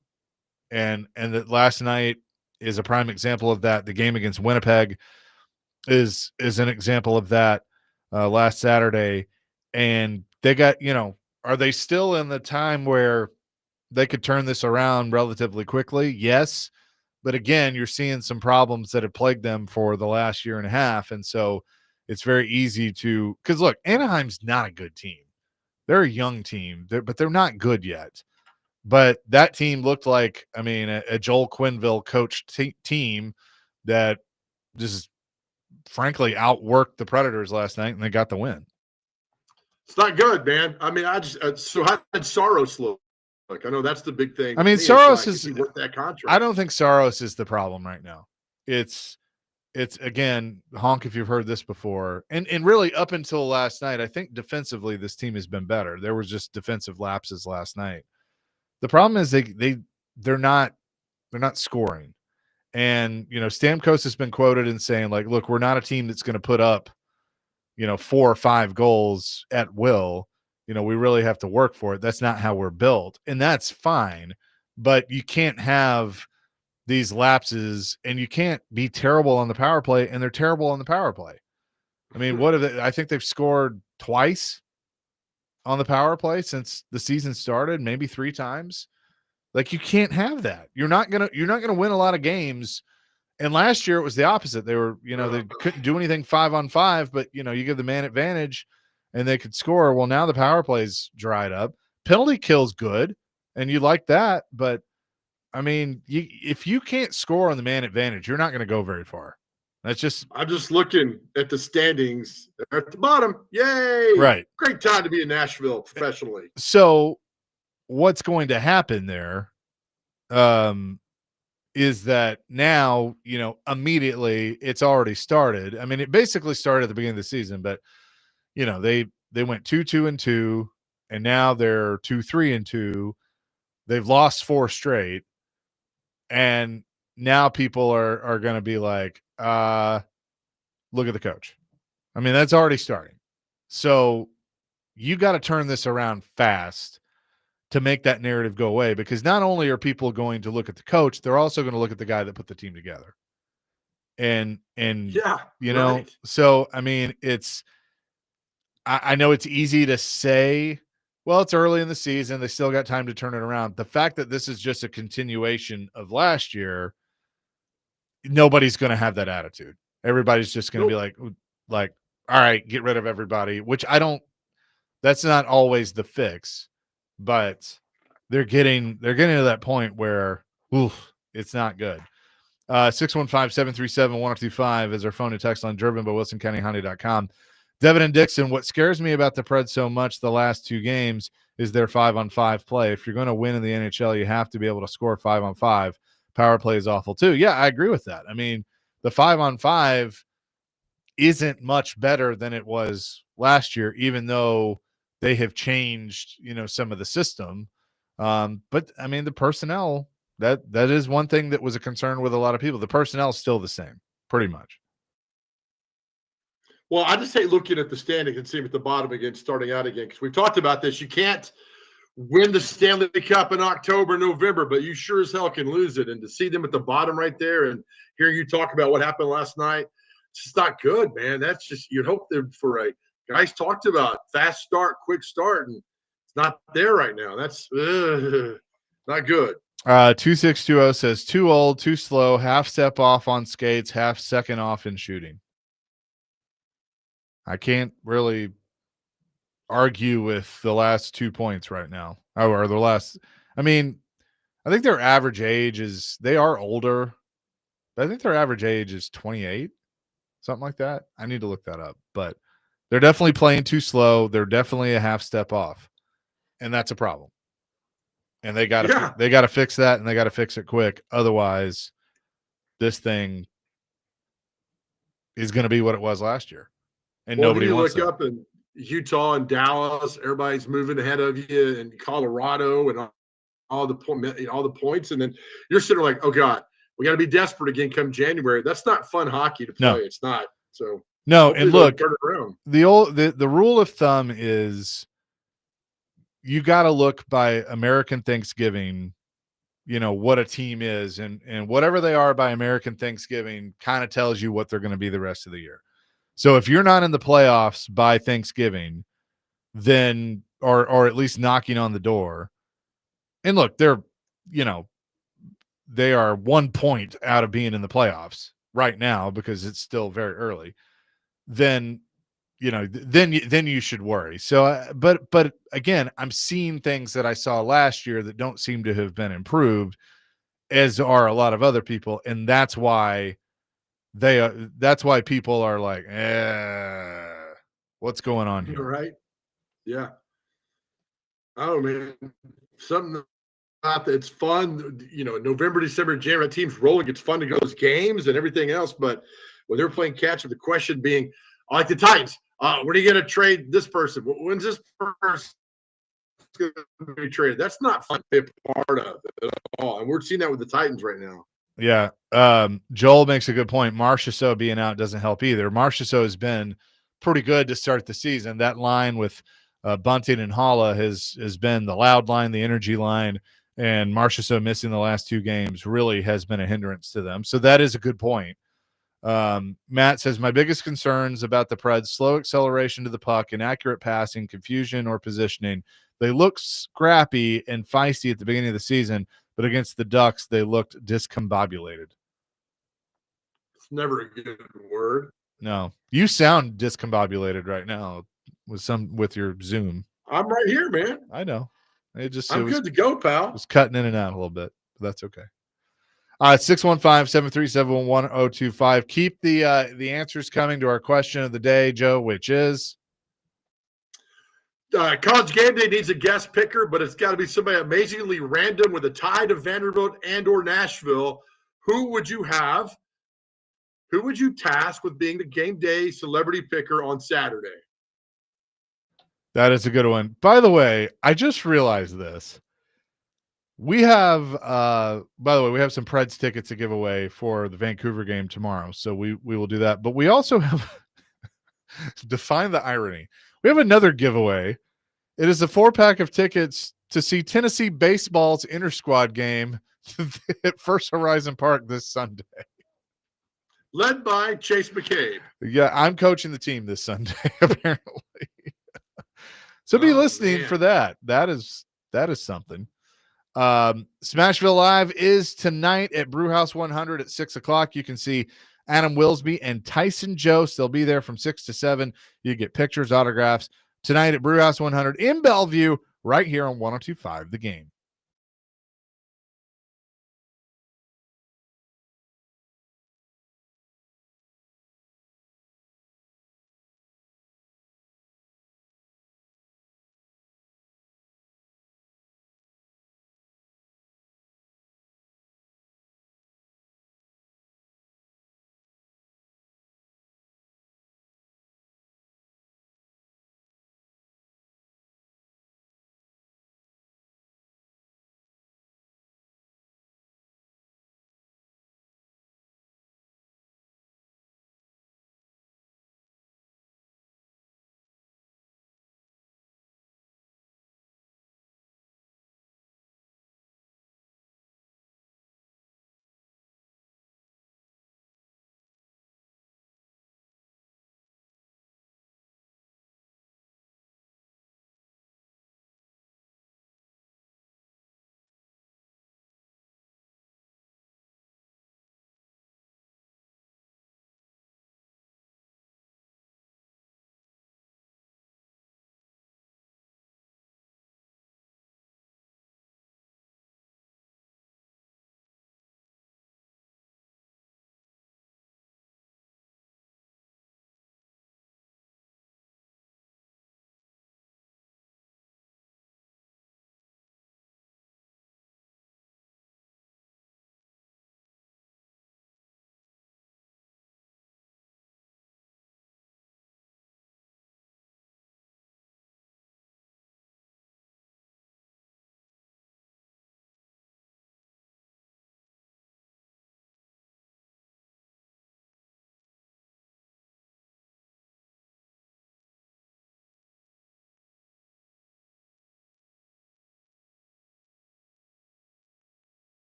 And that last night is a prime example of that. The game against Winnipeg is an example of that last Saturday. And they got, you know, are they still in the time where they could turn this around relatively quickly? Yes. But again, you're seeing some problems that have plagued them for the last year and a half. And so it's very easy to, because look, Anaheim's not a good team. They're a young team, but they're not good yet. But that team looked like, I mean, a Joel Quenneville coached team that just frankly outworked the Predators last night, and they got the win. It's not good, man. I mean, I just so how did Saros look? Like, I know that's the big thing. I mean, Saros is worth that contract. I don't think Saros is the problem right now. It's it's again, honk if you've heard this before. And really up until last night, I think defensively this team has been better. There was just defensive lapses last night. The problem is they're not scoring. And Stamkos has been quoted in saying, like, look, we're not a team that's going to put up 4 or 5 goals at will. We really have to work for it. That's not how we're built. And that's fine. But you can't have these lapses, and you can't be terrible on the power play, and they're terrible on the power play. I mean, what have they, I think they've scored twice on the power play since the season started, maybe 3 times. Like, you can't have that. You're not gonna win a lot of games. And last year it was the opposite. They were, they couldn't do anything 5-on-5, but you give the man advantage and they could score. Well, now the power play's dried up. Penalty kill's good, and you like that, but I mean, if you can't score on the man advantage, you're not going to go very far. That's just. I'm just looking at the standings. They're at the bottom. Yay! Right. Great time to be in Nashville professionally. So, what's going to happen there? Is that now, immediately it's already started. I mean, it basically started at the beginning of the season, but they went 2-2-2, and now they're 2-3-2. They've lost 4 straight. And now people are going to be like, look at the coach. I mean, that's already starting. So you got to turn this around fast to make that narrative go away, because not only are people going to look at the coach, they're also going to look at the guy that put the team together. And yeah, right. So, I mean, I know it's easy to say, well, it's early in the season, they still got time to turn it around. The fact that this is just a continuation of last year, nobody's going to have that attitude. Everybody's just going to be like, all right, get rid of everybody, which that's not always the fix, but they're getting to that point where, it's not good. 615-737-1025 is our phone and text line, driven by WilsonCountyHonda.com. Devin and Dixon, what scares me about the Preds so much the last 2 games is their 5-on-5 play. If you're going to win in the NHL, you have to be able to score 5-on-5. Power play is awful too. Yeah, I agree with that. I mean, the 5-on-5 isn't much better than it was last year, even though they have changed, some of the system. But I mean, the personnel, that is one thing that was a concern with a lot of people. The personnel is still the same, pretty much. Well, I just hate looking at the standings and seeing at the bottom again, starting out again, because we've talked about this. You can't win the Stanley Cup in October, November, but you sure as hell can lose it. And to see them at the bottom right there and hearing you talk about what happened last night, it's just not good, man. That's just, you'd hope that for a guys talked about fast start, quick start, and it's not there right now. That's not good. 2620 says too old, too slow, half step off on skates, half second off in shooting. I can't really argue with the last 2 points right now. Or the last, I mean, I think their average age they are older, but I think their average age is 28, something like that. I need to look that up, but they're definitely playing too slow. They're definitely a half step off, and that's a problem. And they got to fix that, and they got to fix it quick. Otherwise, this thing is going to be what it was last year. And nobody wants to look up in Utah and Dallas, everybody's moving ahead of you, and Colorado and all the points, and then you're sitting like, oh God, we got to be desperate again come January. That's not fun hockey to play. No. It's not. So no, and look, the rule of thumb is you got to look by American Thanksgiving, what a team is, and whatever they are by American Thanksgiving kind of tells you what they're going to be the rest of the year. So if you're not in the playoffs by Thanksgiving, then or at least knocking on the door, and look, they are 1 point out of being in the playoffs right now because it's still very early. Then you should worry. So, but again, I'm seeing things that I saw last year that don't seem to have been improved, as are a lot of other people, and that's why people are like, what's going on here? Right? Yeah. Oh man, something about that. It's fun, November, December, January, teams rolling. It's fun to go to those games and everything else, but when they're playing catch up, the question being, like the Titans, when are you going to trade this person? When's this person going to be traded? That's not fun to be a part of at all. And we're seeing that with the Titans right now. Yeah. Joel makes a good point. Marchessault being out doesn't help either. Marchessault has been pretty good to start the season. That line with Bunting and Holla has been the loud line, the energy line, and Marchessault missing the last 2 games really has been a hindrance to them. So that is a good point. Matt says, my biggest concerns about the Preds, slow acceleration to the puck, inaccurate passing, confusion, or positioning. They look scrappy and feisty at the beginning of the season, but against the Ducks, they looked discombobulated. It's never a good word. No, you sound discombobulated right now with your Zoom. I'm right here, man. I know. I'm good to go, pal. Was cutting in and out a little bit, but that's okay. 615-737-1025. Keep the answers coming to our question of the day, Joe, which is College Game Day needs a guest picker, but it's got to be somebody amazingly random with a tie to Vanderbilt and or Nashville. Who would you have? Who would you task with being the game day celebrity picker on Saturday? That is a good one. By the way, I just realized this. We have by the way, we have some Preds tickets to give away for the Vancouver game tomorrow. So we will do that. But we also have define the irony. We have another giveaway. It is a 4-pack of tickets to see Tennessee baseball's inter-squad game at First Horizon Park this Sunday. Led by Chase McCabe. Yeah, I'm coaching the team this Sunday, apparently. So be listening for that. That is something. Smashville Live is tonight at Brewhouse 100 at 6 o'clock. You can see Adam Wilsby and Tyson Jost. They'll be there from 6 to 7. You get pictures, autographs tonight at Brewhouse 100 in Bellevue, right here on 102.5 The Game.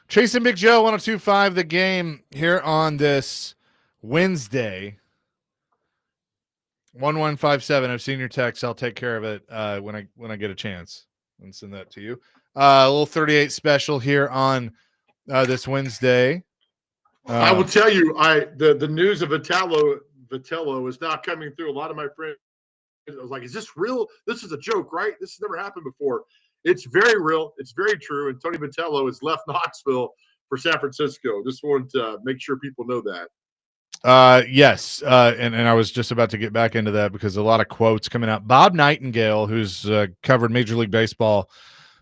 Chasing Big Joe, 102.5 The Game here on this Wednesday. 1157. I've seen your text. I'll take care of it when I get a chance and send that to you. A little 38 special here on this Wednesday. I will tell you, the news of Vitello is now coming through. A lot of my friends, I was like, "Is this real? This is a joke, right? This has never happened before." It's very real. It's very true. And Tony Vitello has left Knoxville for San Francisco. Just wanted to make sure people know that. Yes. And I was just about to get back into that because a lot of quotes coming out. Bob Nightingale, who's covered Major League Baseball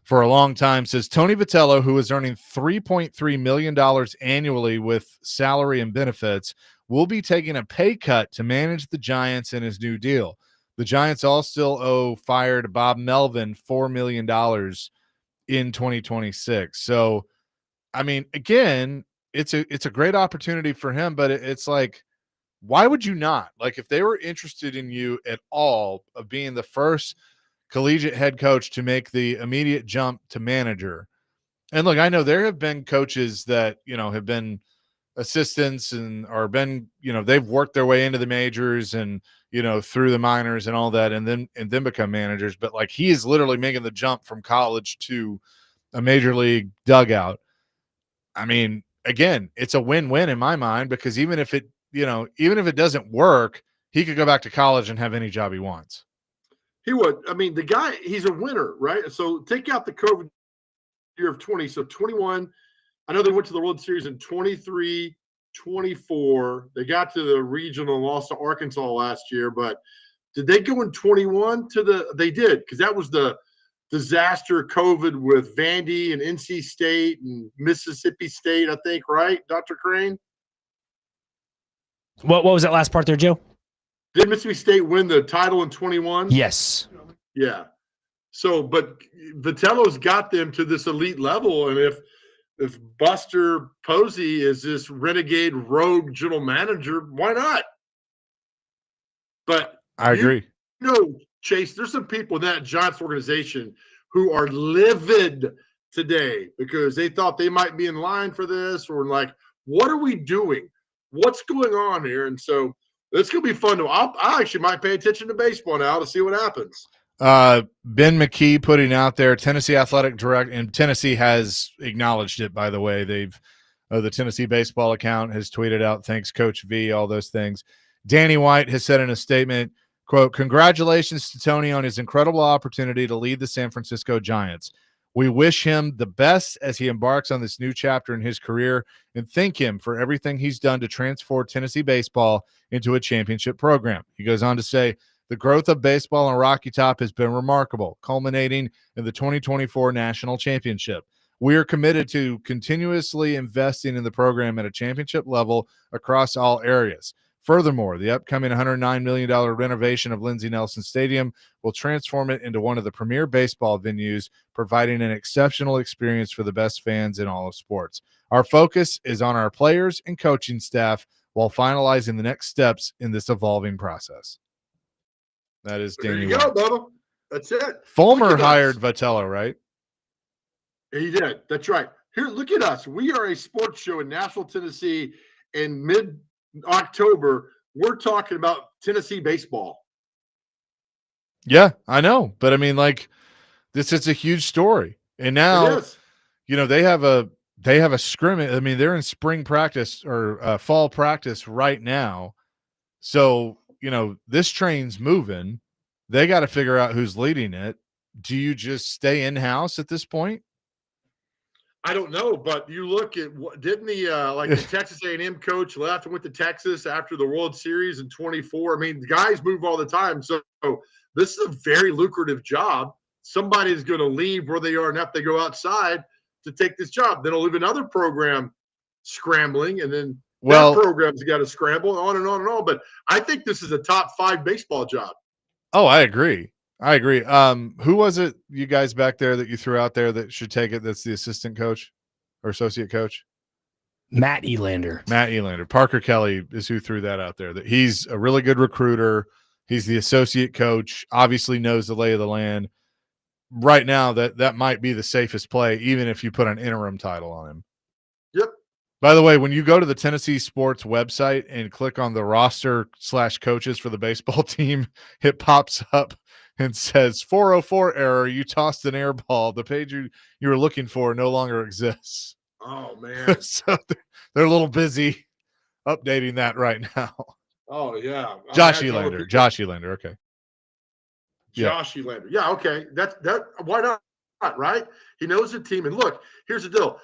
for a long time, says Tony Vitello, who is earning $3.3 million annually with salary and benefits, will be taking a pay cut to manage the Giants in his new deal. The Giants all still owe fired Bob Melvin $4 million in 2026. So, I mean, again, it's a great opportunity for him, but it's like, why would you not? Like, if they were interested in you at all of being the first collegiate head coach to make the immediate jump to manager. And look, I know there have been coaches that, have been assistants or been, they've worked their way into the majors and, through the minors and all that, and then become managers. But like, he is literally making the jump from college to a major league dugout. I mean, again, it's a win-win in my mind, because even if it doesn't work, he could go back to college and have any job he wants. He would. I mean, the guy, he's a winner, right? So take out the COVID year of 20. So 21, I know they went to the World Series in 23, 24. They got to the regional and lost to Arkansas last year, but did they go in 21 they did, because that was the disaster COVID with Vandy and NC State and Mississippi State, I think, right, Dr. Crane? What was that last part there, Joe? Did Mississippi State win the title in 21? Yes. Yeah. So, but Vitello's got them to this elite level, and if Buster Posey is this renegade rogue general manager, why not? But I agree. Chase, there's some people in that Giants organization who are livid today because they thought they might be in line for this, or like, what are we doing? What's going on here? And so it's going to be fun. I actually might pay attention to baseball now to see what happens. Ben McKee putting out there, Tennessee athletic director, and Tennessee has acknowledged it, by the way. The Tennessee baseball account has tweeted out, thanks Coach V, all those things. Danny White has said in a statement, quote, "Congratulations to Tony on his incredible opportunity to lead the San Francisco Giants. We wish him the best as he embarks on this new chapter in his career and thank him for everything he's done to transform Tennessee baseball into a championship program." He goes on to say, "The growth of baseball in Rocky Top has been remarkable, culminating in the 2024 National Championship. We are committed to continuously investing in the program at a championship level across all areas. Furthermore, the upcoming $109 million renovation of Lindsey Nelson Stadium will transform it into one of the premier baseball venues, providing an exceptional experience for the best fans in all of sports. Our focus is on our players and coaching staff while finalizing the next steps in this evolving process." That is Danny There you White. go, Bubba. That's it. Fulmer hired Vitello, right? He did. That's right. Here, look at us. We are a sports show in Nashville, Tennessee, in mid-October. We're talking about Tennessee baseball. Yeah, I know. But I mean, like, this is a huge story. And now, It is. they have a scrimmage. I mean, they're in spring practice or fall practice right now. So, this train's moving. They got to figure out who's leading it. Do you just stay in-house at this point? I don't know, but you look at didn't the Texas A&M coach left and went to Texas after the World Series in 24? I mean, the guys move all the time. So this is a very lucrative job. Somebody's going to leave where they are and have to go outside to take this job. Then they'll leave another program scrambling, and then that program's got to scramble, on and on and on. But I think this is a top 5 baseball job. Oh, I agree. Who was it, you guys back there, that you threw out there that should take it? That's the assistant coach or associate coach? Matt Elander. Parker Kelly is who threw that out there, that he's a really good recruiter. He's the associate coach, obviously knows the lay of the land. Right now, that might be the safest play, even if you put an interim title on him. By the way, when you go to the Tennessee Sports website and click on the roster/coaches for the baseball team, it pops up and says 404 error. You tossed an air ball. The page you were looking for no longer exists. Oh man. So they're a little busy updating that right now. Oh yeah. Josh Imagine all the Elander. people- Josh Elander. Okay. Yeah. Josh Elander. Yeah, okay. That why not? Right? He knows the team. And look, here's the deal.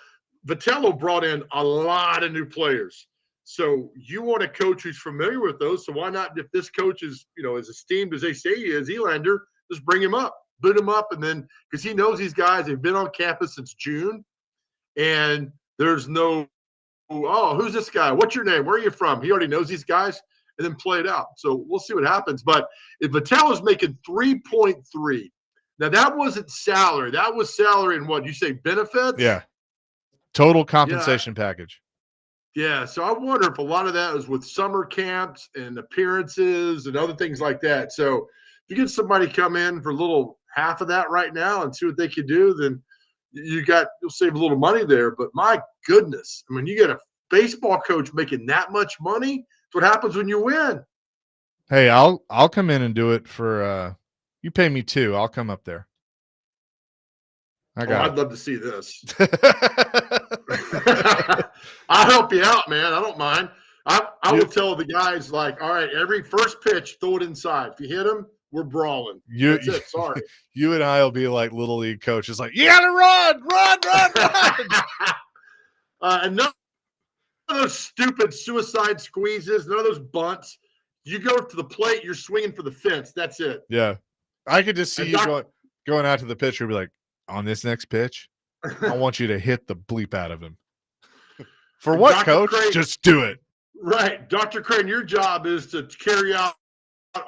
Vitello brought in a lot of new players. So you want a coach who's familiar with those. So why not, if this coach is, as esteemed as they say he is, Elander, just bring him up, boot him up, and then because he knows these guys, they've been on campus since June, and there's no, oh, who's this guy? What's your name? Where are you from? He already knows these guys, and then play it out. So we'll see what happens. But if Vitello's making 3.3, now that wasn't salary. That was salary and what you say benefits? Yeah. Total compensation package. Yeah, so I wonder if a lot of that was with summer camps and appearances and other things like that. So if you get somebody come in for a little half of that right now and see what they can do, then you'll save a little money there. But my goodness, I mean, you get a baseball coach making that much money. It's what happens when you win. Hey, I'll come in and do it for you pay me $2. I'll come up there. I'd love to see this. I'll help you out, man. I don't mind. I will tell the guys, like, all right, every first pitch, throw it inside. If you hit them, we're brawling. That's it. Sorry. You and I will be like little league coaches, like, you gotta run. And none of those stupid suicide squeezes, none of those bunts. You go to the plate, you're swinging for the fence. That's it. Yeah. I could just see you going out to the pitcher and be like, on this next pitch, I want you to hit the bleep out of him. For what, Dr. Coach? Craig, just do it. Right. Dr. Crane, your job is to carry out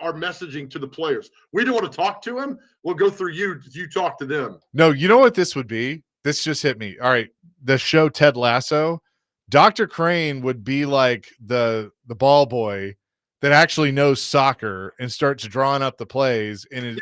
our messaging to the players. We don't want to talk to them. We'll go through you. You talk to them. No, you know what this would be? This just hit me. All right. The show Ted Lasso, Dr. Crane would be like the ball boy that actually knows soccer and starts drawing up the plays and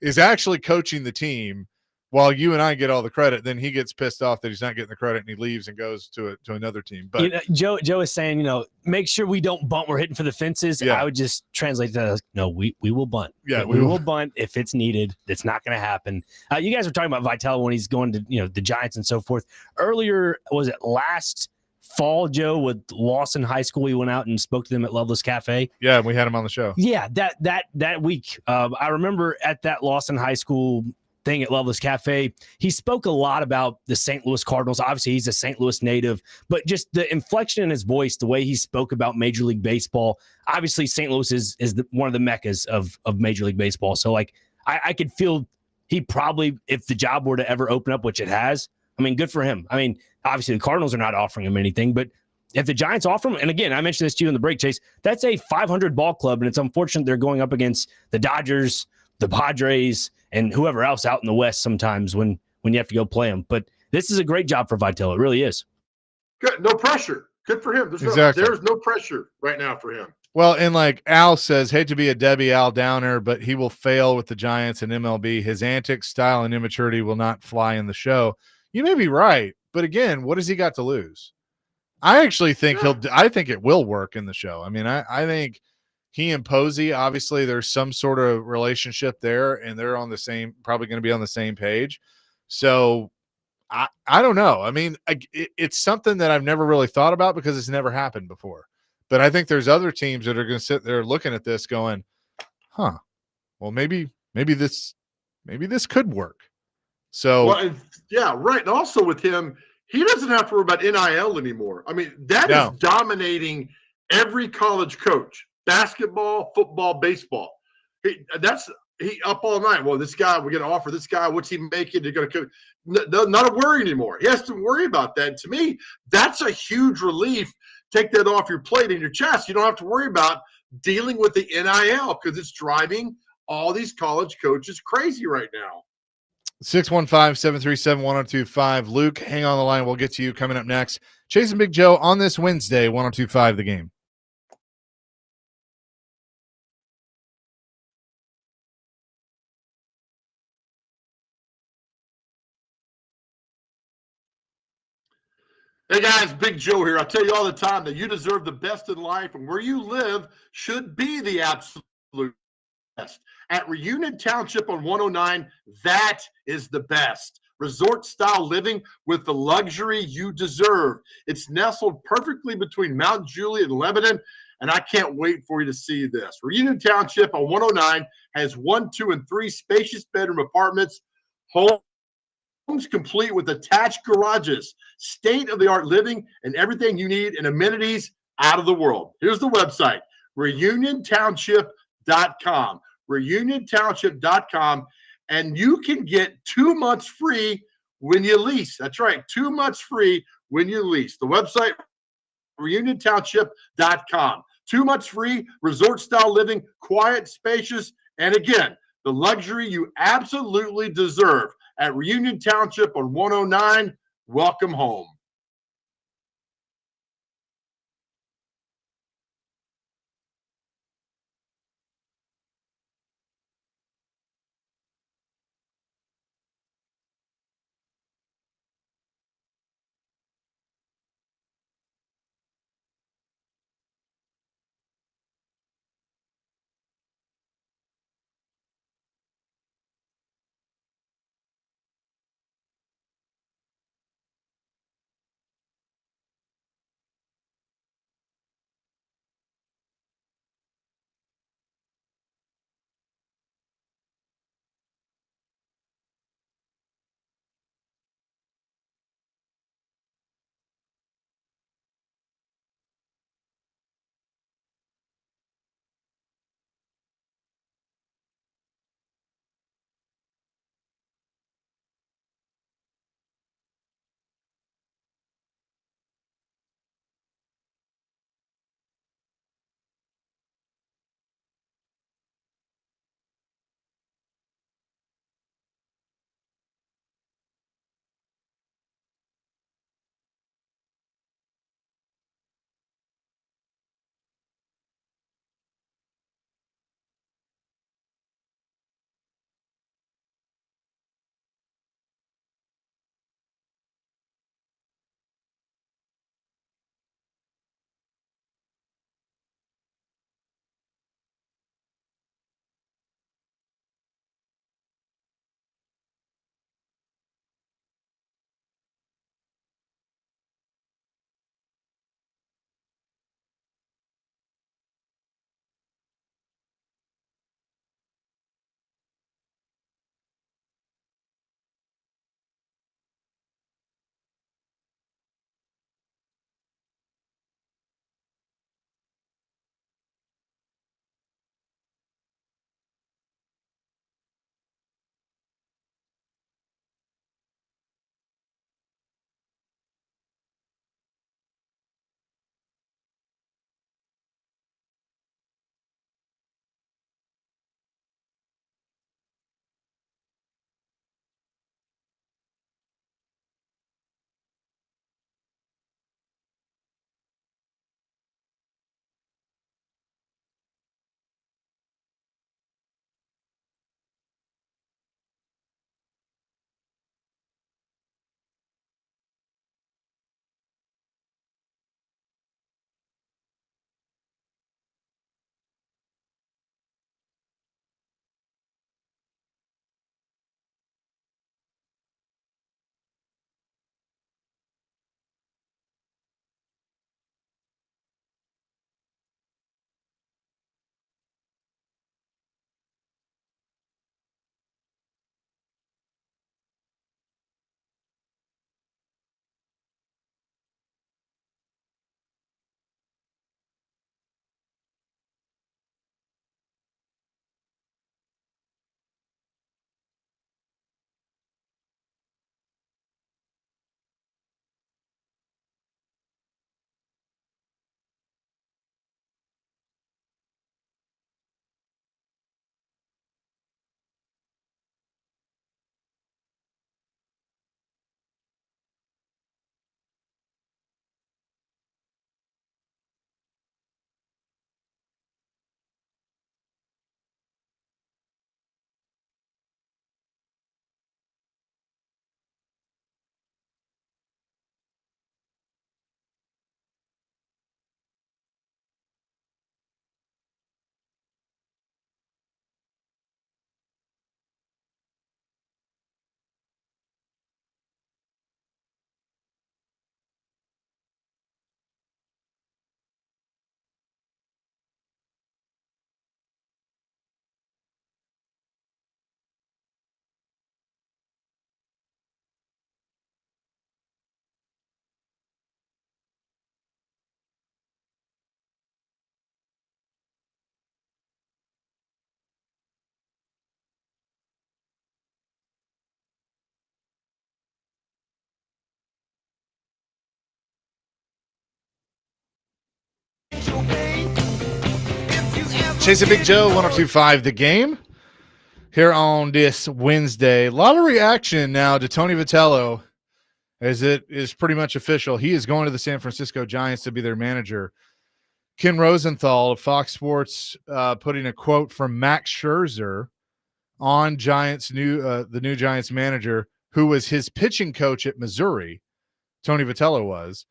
is actually coaching the team while you and I get all the credit. Then he gets pissed off that he's not getting the credit and he leaves and goes to another team. But Joe is saying, make sure we don't bunt. We're hitting for the fences. Yeah. I would just translate that as, no, we will bunt. Yeah, we will bunt if it's needed. It's not going to happen. You guys were talking about Vitello when he's going to the Giants and so forth. Earlier, was it last fall, Joe, with Lawson High School? He went out and spoke to them at Loveless Cafe. Yeah, we had him on the show. Yeah, that week. I remember at that Lawson High School thing at Loveless Cafe, he spoke a lot about the St. Louis Cardinals. Obviously, he's a St. Louis native, but just the inflection in his voice, the way he spoke about Major League Baseball. Obviously, St. Louis is one of the meccas of Major League Baseball. So, like, I could feel he probably, if the job were to ever open up, which it has, I mean, good for him. I mean, obviously, the Cardinals are not offering him anything, but if the Giants offer him, and again, I mentioned this to you in the break, Chase, that's a 500 ball club, and it's unfortunate they're going up against the Dodgers, the Padres, and whoever else out in the West sometimes when you have to go play them. But this is a great job for Vitello. It really is. Good. No pressure. Good for him. There's no pressure right now for him. Well, and like Al says, hate to be a Debbie Al Downer, but he will fail with the Giants and MLB. His antics, style, and immaturity will not fly in the show. You may be right, but again, what has he got to lose? I actually think I think it will work in the show. I mean, I think he and Posey, obviously there's some sort of relationship there, and they're probably going to be on the same page. So I don't know. I mean, it's something that I've never really thought about because it's never happened before. But I think there's other teams that are going to sit there looking at this going, well, maybe this could work. So, right. And also with him, he doesn't have to worry about NIL anymore. I mean, that is dominating every college coach, basketball, football, baseball. He up all night. Well, this guy, we're going to offer this guy. What's he making? They're going to not a worry anymore. He has to worry about that. And to me, that's a huge relief. Take that off your plate and your chest. You don't have to worry about dealing with the NIL because it's driving all these college coaches crazy right now. 615-737-1025. Luke, hang on the line. We'll get to you coming up next. Chase and Big Joe on this Wednesday, 1025 The Game. Hey guys, Big Joe here. I tell you all the time that you deserve the best in life, and where you live should be the absolute best. At Reunion Township on 109, that is the best. Resort style living with the luxury you deserve. It's nestled perfectly between Mount Juliet and Lebanon, and I can't wait for you to see this. Reunion Township on 109 has 1, 2, and 3 spacious bedroom apartments, homes complete with attached garages, state-of-the-art living, and everything you need and amenities out of the world. Here's the website, reuniontownship.com. reuniontownship.com, and you can get 2 months free when you lease. That's right, 2 months free when you lease. The website, reuniontownship.com. 2 months free, resort style living, quiet, spacious, and again, the luxury you absolutely deserve at Reunion Township on 109. Welcome home. Chasing Big Joe, 102.5 The Game. Here on this Wednesday. A lot of reaction now to Tony Vitello, as it is pretty much official. He is going to the San Francisco Giants to be their manager. Ken Rosenthal of Fox Sports putting a quote from Max Scherzer on the new Giants manager, who was his pitching coach at Missouri. Tony Vitello was.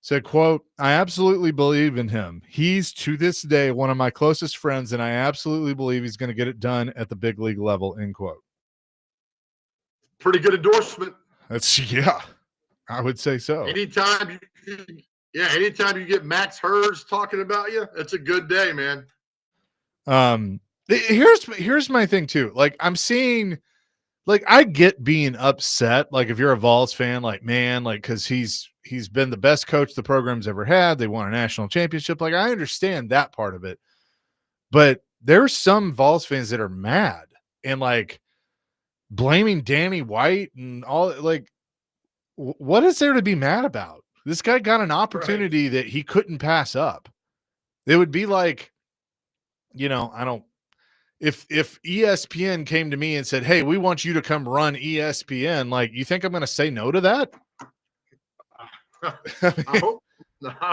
Said, quote, "I absolutely believe in him. He's, to this day, one of my closest friends, and I absolutely believe he's going to get it done at the big league level," end quote. Pretty good endorsement. Yeah, I would say so. Anytime you get Max Hers talking about you, it's a good day, man. Here's my thing too. Like, I'm seeing, like, I get being upset. Like, if you're a Vols fan, like, man, like, because he's been the best coach the program's ever had. They won a national championship. Like, I understand that part of it. But there's some Vols fans that are mad and, like, blaming Danny White and all. Like, what is there to be mad about? This guy got an opportunity that he couldn't pass up. It would be like, if ESPN came to me and said, "Hey, we want you to come run ESPN," like, you think I'm going to say no to that? I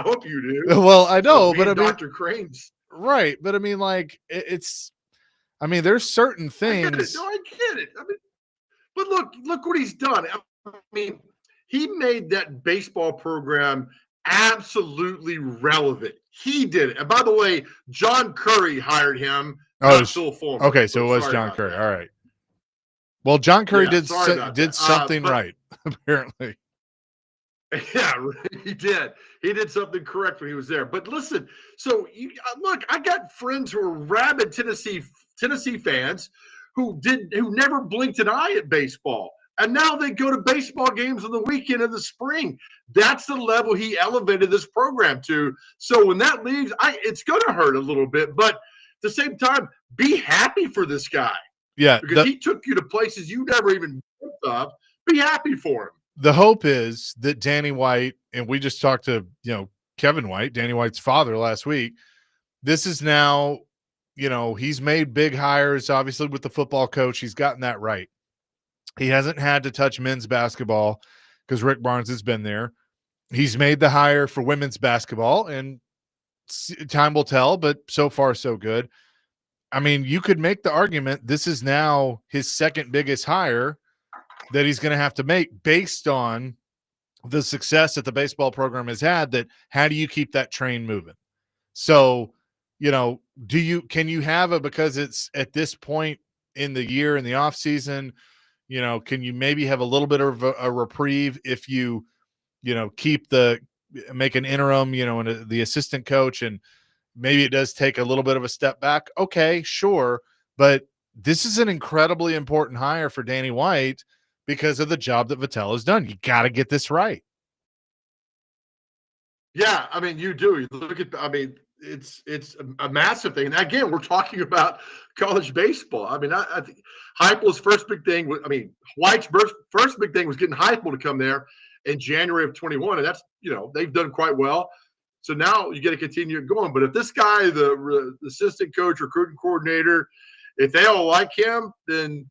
hope you do. Well, I know, but I mean, Dr. Crane's right. But I mean, like, there's certain things. I get it. I mean, but look what he's done. I mean, he made that baseball program absolutely relevant. He did it. And by the way, John Curry hired him. Oh, okay, so it was John Curry. All right. Well, John Curry did something right, apparently. Yeah, he did. He did something correct when he was there. But listen, so look, I got friends who are rabid Tennessee fans who never blinked an eye at baseball, and now they go to baseball games on the weekend in the spring. That's the level he elevated this program to. So when that leaves, it's going to hurt a little bit, but at the same time, be happy for this guy. Yeah, because he took you to places you never even thought of. Be happy for him. The hope is that Danny White, and we just talked to, Kevin White, Danny White's father, last week. This is now, he's made big hires, obviously, with the football coach. He's gotten that right. He hasn't had to touch men's basketball because Rick Barnes has been there. He's made the hire for women's basketball, and time will tell, but so far so good. I mean, you could make the argument this is now his second biggest hire that he's going to have to make based on the success that the baseball program has had. That how do you keep that train moving? So, can you have it, because it's at this point in the year, in the off season, can you maybe have a little bit of a reprieve if you, make an interim, and the assistant coach, and maybe it does take a little bit of a step back. Okay, sure. But this is an incredibly important hire for Danny White because of the job that Vitello has done. You got to get this right. Yeah, I mean, you do. You look at, I mean, it's a massive thing. And again, we're talking about college baseball. I mean, I think Heupel's first big thing was, White's first big thing was getting Heupel to come there in January of 21. And that's, they've done quite well. So now you got to continue it going. But if this guy, the assistant coach, recruiting coordinator, if they all like him, then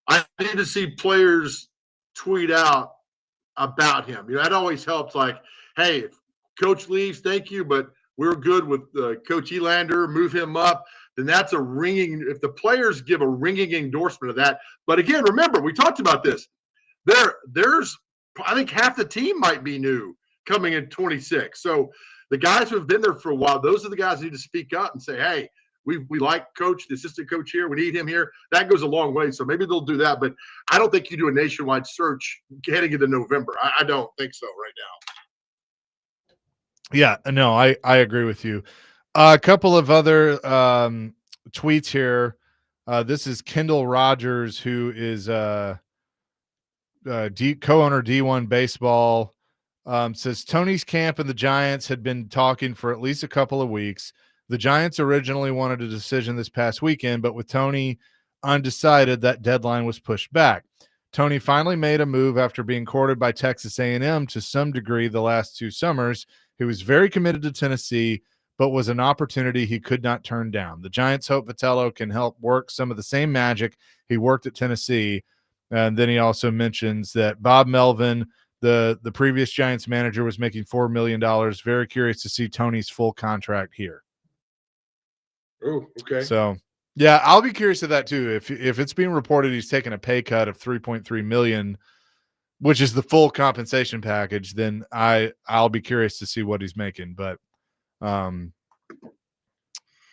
I need to see players tweet out about him. That always helps. Like, hey, if coach leaves, thank you, but we're good with Coach Elander, move him up. Then that's a ringing – if the players give a ringing endorsement of that. But again, remember, we talked about this. There's – I think half the team might be new coming in 26. So the guys who have been there for a while, those are the guys who need to speak up and say, hey, we like coach, the assistant coach here. We need him here. That goes a long way. So maybe they'll do that. But I don't think you do a nationwide search heading into November. I don't think so right now. Yeah, no, I agree with you. A couple of other tweets here. This is Kendall Rogers, who is co-owner D1 Baseball. Says Tony's camp and the Giants had been talking for at least a couple of weeks. The Giants originally wanted a decision this past weekend, but with Tony undecided, that deadline was pushed back. Tony finally made a move after being courted by Texas A&M to some degree the last two summers, He was very committed to Tennessee, but was an opportunity he could not turn down. The Giants hope Vitello can help work some of the same magic he worked at Tennessee. And then he also mentions that Bob Melvin, the previous Giants manager, was making $4 million. Very curious to see Tony's full contract here. Oh, okay. So, yeah, I'll be curious of that too. If it's being reported he's taking a pay cut of $3.3 million, which is the full compensation package, then I'll be curious to see what he's making. But,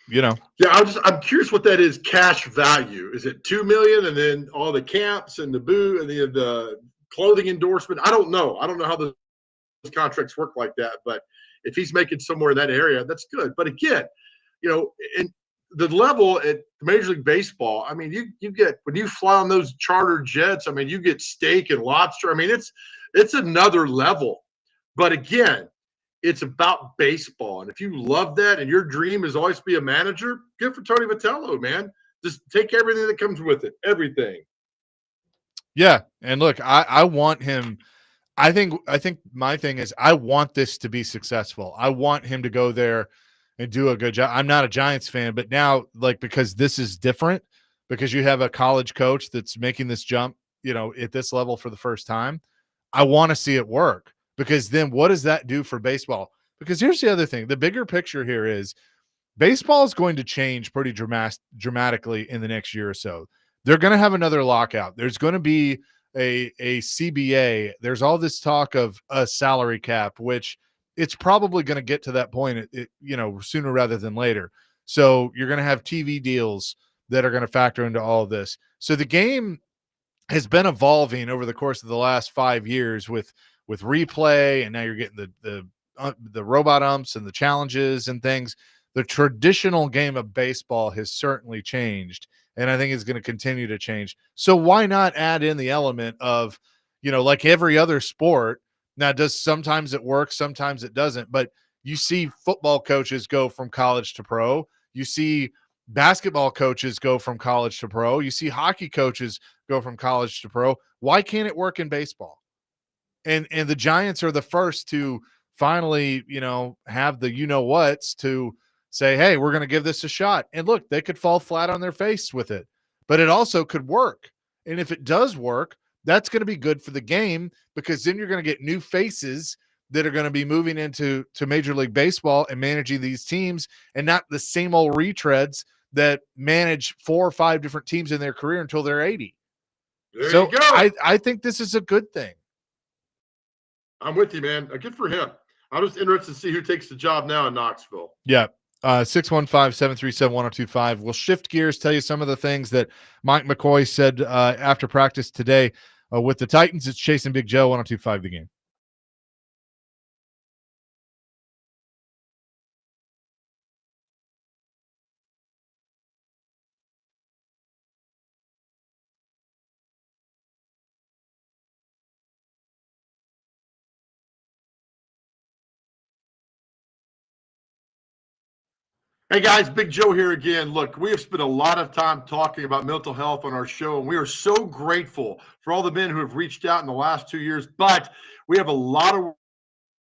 yeah, I'm curious what that is. Cash value, is it $2 million, and then all the camps and the boot and the clothing endorsement? I don't know how those contracts work like that. But if he's making somewhere in that area, that's good. But again, in the level at Major League Baseball, I mean, you get, when you fly on those charter jets, I mean, you get steak and lobster. I mean, it's another level. But again, it's about baseball. And if you love that and your dream is always to be a manager, good for Tony Vitello, man. Just take everything that comes with it, everything. Yeah, and look, I want him. I think my thing is I want this to be successful. I want him to go there and do a good job. I'm not a Giants fan, but now, like, because this is different, because you have a college coach that's making this jump, at this level for the first time, I want to see it work, because then what does that do for baseball? Because here's the other thing. The bigger picture here is baseball is going to change pretty dramatically in the next year or so. They're going to have another lockout. There's going to be a CBA. There's all this talk of a salary cap, which it's probably going to get to that point, sooner rather than later. So you're going to have TV deals that are going to factor into all of this. So the game has been evolving over the course of the last 5 years with replay, and now you're getting the robot umps and the challenges and things. The traditional game of baseball has certainly changed, and I think it's going to continue to change. So why not add in the element of, like every other sport? Now, sometimes it works, sometimes it doesn't, but you see football coaches go from college to pro. You see basketball coaches go from college to pro. You see hockey coaches go from college to pro. Why can't it work in baseball? And the Giants are the first to finally, have the whats to say, hey, we're going to give this a shot. And look, they could fall flat on their face with it, but it also could work. And if it does work, that's going to be good for the game, because then you're going to get new faces that are going to be moving into Major League Baseball and managing these teams, and not the same old retreads that manage 4 or 5 different teams in their career until they're 80. There So you go. I think this is a good thing. I'm with you, man. Good for him. I'm just interested to see who takes the job now in Knoxville. Yeah. 615-737-1025. We'll shift gears, tell you some of the things that Mike McCoy said after practice today with the Titans. It's Chase and Big Joe, 1025 The Game. Hey guys, Big Joe here again. Look, we have spent a lot of time talking about mental health on our show, and we are so grateful for all the men who have reached out in the last 2 years, but we have a lot of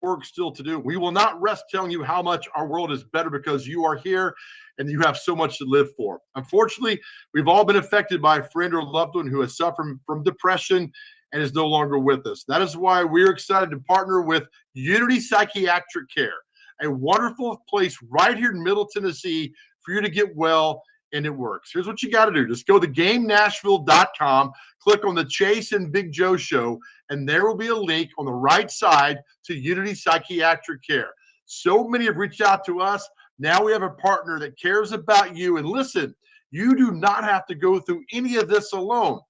work still to do. We will not rest telling you how much our world is better, because you are here and you have so much to live for. Unfortunately, we've all been affected by a friend or loved one who has suffered from depression and is no longer with us. That is why we're excited to partner with Unity Psychiatric Care, a wonderful place right here in Middle Tennessee for you to get well, and it works. Here's what you got to do. Just go to GameNashville.com, click on the Chase and Big Joe Show, and there will be a link on the right side to Unity Psychiatric Care. So many have reached out to us. Now we have a partner that cares about you. And listen, you do not have to go through any of this alone.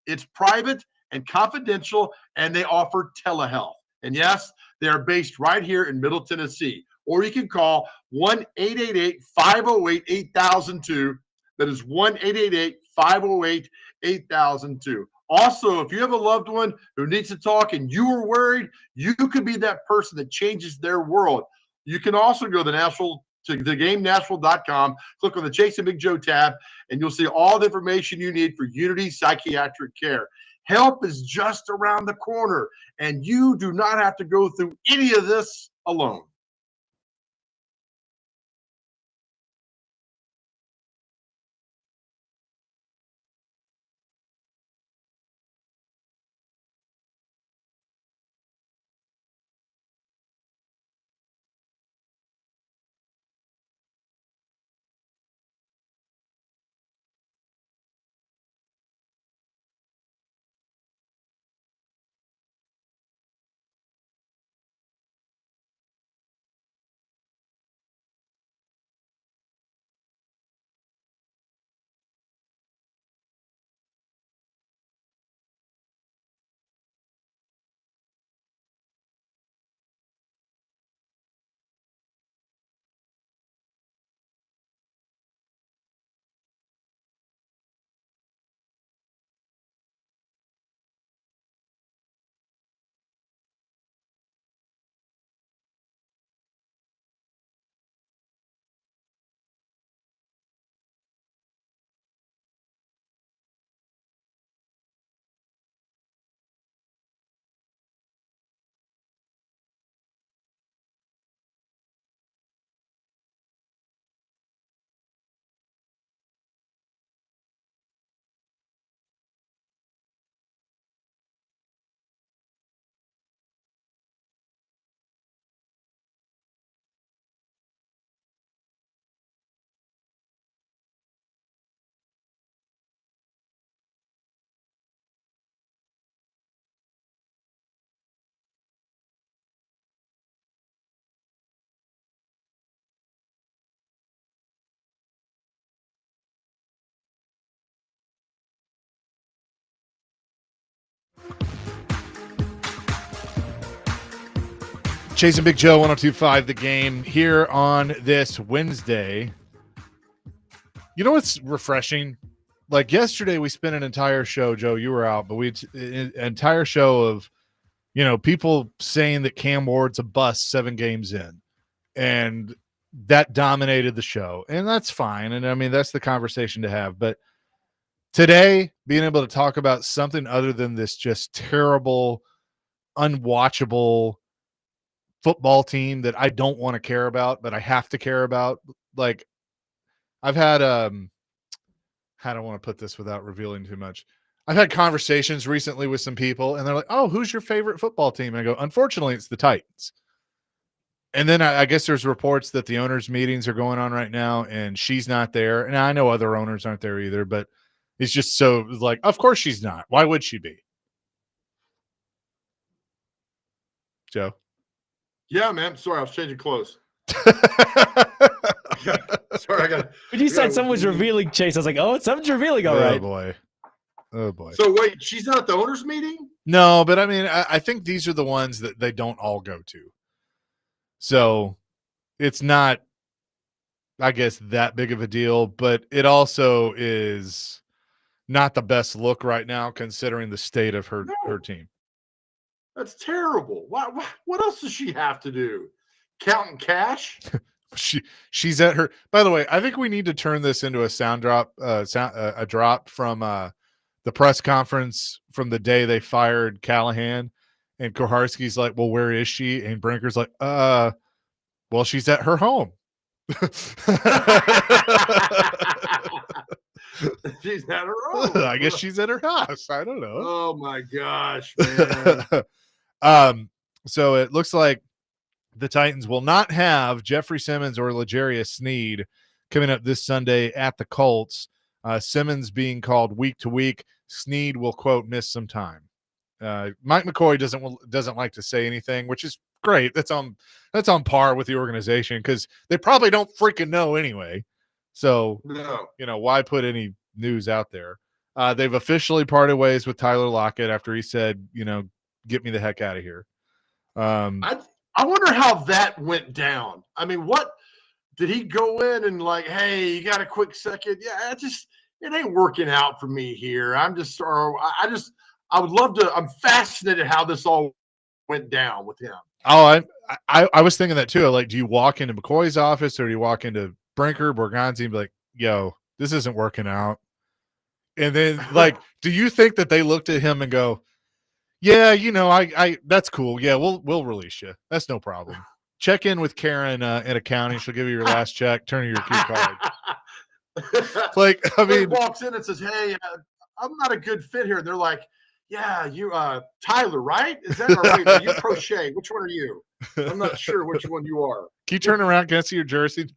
It's private and confidential, and they offer telehealth. And yes, they are based right here in Middle Tennessee. Or you can call 1-888-508-8002. That is 1-888-508-8002. Also, if you have a loved one who needs to talk and you are worried, you could be that person that changes their world. You can also go to GameNashville.com, click on the Chase and Big Joe tab, and you'll see all the information you need for Unity Psychiatric Care. Help is just around the corner, and you do not have to go through any of this alone. Chasing Big Joe, 102.5 The Game here on this Wednesday. You know what's refreshing? Like yesterday, we spent an entire show, Joe, you were out, but an entire show of, people saying that Cam Ward's a bust 7 games in. And that dominated the show. And that's fine. And I mean, that's the conversation to have. But today, being able to talk about something other than this just terrible, unwatchable football team that I don't want to care about, but I have to care about. Like I've had how do I want to put this without revealing too much? I've had conversations recently with some people and they're like, "Oh, who's your favorite football team?" And I go, "Unfortunately, it's the Titans." And then I guess there's reports that the owners' meetings are going on right now and she's not there. And I know other owners aren't there either, but it's just so like, of course she's not. Why would she be? Joe? Yeah, man. Sorry, I was changing clothes. Sorry, I got. When you said someone was revealing, Chase, I was like, "Oh, something's revealing, all right." Oh boy. So wait, she's not at the owners' meeting? No, but I mean, I think these are the ones that they don't all go to. So it's not, I guess, that big of a deal, but it also is not the best look right now considering the state of her team. That's terrible. What else does she have to do? Counting cash? She's at her. By the way, I think we need to turn this into a sound drop, a drop from the press conference from the day they fired Callahan, and Koharski's like, "Well, where is she?" And Brinker's like, well, she's at her home." She's at her home. I guess she's at her house. I don't know. Oh my gosh, man. So it looks like the Titans will not have Jeffrey Simmons or L'Jarius Sneed coming up this Sunday at the Colts. Simmons being called week to week. Sneed will, quote, miss some time. Mike McCoy doesn't like to say anything, which is great. That's on par with the organization because they probably don't freaking know anyway. So, why put any news out there? They've officially parted ways with Tyler Lockett after he said, get me the heck out of here. I wonder how that went down. I mean, what did he go in and like, hey, you got a quick second? Yeah, it ain't working out for me here. I would love to. I'm fascinated how this all went down with him. Oh, I was thinking that too. Like, do you walk into McCoy's office or do you walk into Brinker, Borgonzi, and be like, "Yo, this isn't working out"? And then, like, do you think that they looked at him and go, "Yeah, I that's cool. Yeah, we'll release you. That's no problem." check in with Karen in accounting. She'll give you your last check, turn you your key card. Like, I mean, walks in and says, "Hey, I'm not a good fit here." And they're like, "Yeah, you, Tyler, right? Is that all right? Are you crochet? Which one are you? I'm not sure which one you are." Can you turn around? Can I see your jersey?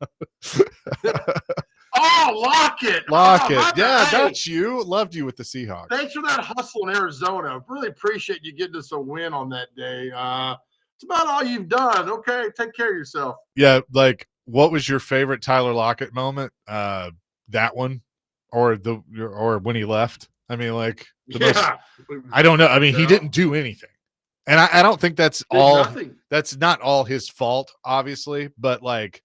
Oh, Lockett. Lockett. Yeah, hey, that's you. Loved you with the Seahawks. thanks for that hustle in Arizona. Really appreciate you getting us a win on that day. It's about all you've done. Okay, take care of yourself. Yeah, like, what was your favorite Tyler Lockett moment? That one, or when he left? I mean, like, I don't know. I mean, he didn't do anything, and I don't think that's all. Nothing. That's not all his fault, obviously, but like,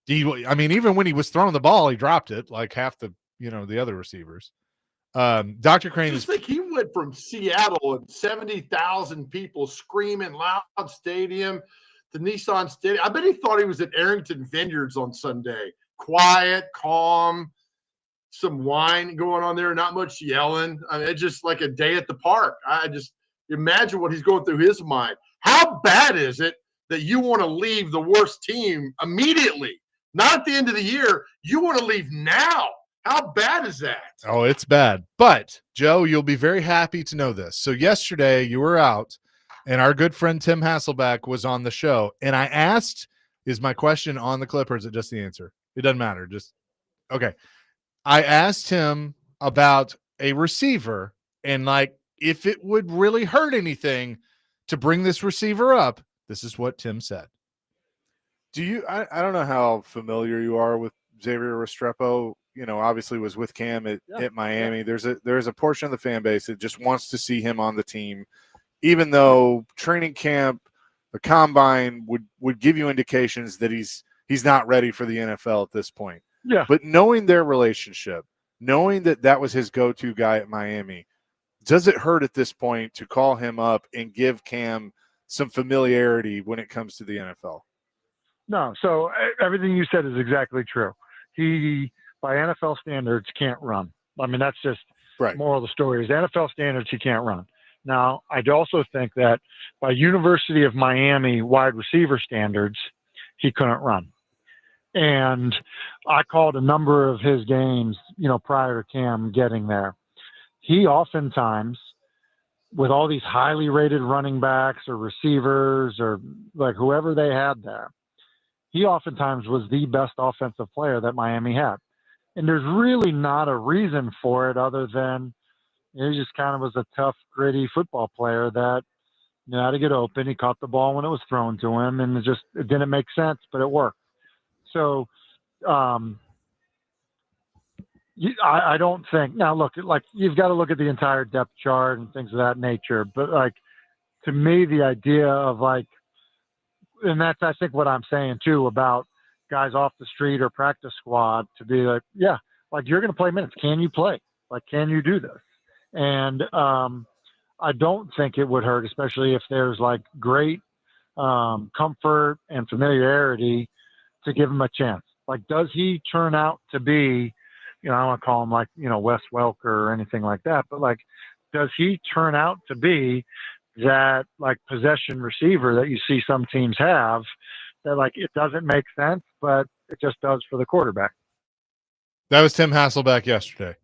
I mean, even when he was throwing the ball, he dropped it like half the the other receivers. Dr. Crane Just think he went from Seattle and 70,000 people screaming, loud stadium, to Nissan Stadium. I bet he thought he was at Arrington Vineyards on Sunday. Quiet, calm, some wine going on there, not much yelling. I mean, it's just like a day at the park. I just imagine what he's going through his mind. How bad is it that you want to leave the worst team immediately? Not at the end of the year. You want to leave now. How bad is that? Oh, it's bad. But, Joe, you'll be very happy to know this. So yesterday you were out, and our good friend Tim Hasselback was on the show, and I asked, is my question on the clip or is it just the answer? It doesn't matter. Just okay. I asked him about a receiver and, like, if it would really hurt anything to bring this receiver up. This is what Tim said. Do you I don't know how familiar you are with Xavier Restrepo. Obviously was with Cam at Miami. Yeah. There's a portion of the fan base that just wants to see him on the team, even though training camp, the combine would give you indications that he's not ready for the NFL at this point. Yeah. But knowing their relationship, knowing that was his go-to guy at Miami, does it hurt at this point to call him up and give Cam some familiarity when it comes to the NFL? No. So everything you said is exactly true. He, by NFL standards, can't run. I mean, that's just right. Moral of the story is NFL standards, he can't run. Now, I also think that by University of Miami wide receiver standards, he couldn't run. And I called a number of his games, prior to Cam getting there. He oftentimes, with all these highly rated running backs or receivers or like whoever they had there, he oftentimes was the best offensive player that Miami had. And there's really not a reason for it other than he just kind of was a tough, gritty football player that knew how to get open. He caught the ball when it was thrown to him, and it didn't make sense, but it worked. So I don't think – now, look, like you've got to look at the entire depth chart and things of that nature. But, like, to me, the idea of, like – and that's, I think, what I'm saying, too, about guys off the street or practice squad to be like, yeah, like you're going to play minutes. Can you play? Like, can you do this? And I don't think it would hurt, especially if there's, like, great comfort and familiarity to give him a chance. Like, does he turn out to be, I don't want to call him like, Wes Welker or anything like that, but like, does he turn out to be that like possession receiver that you see some teams have that like, it doesn't make sense, but it just does for the quarterback? That was Tim Hasselback yesterday.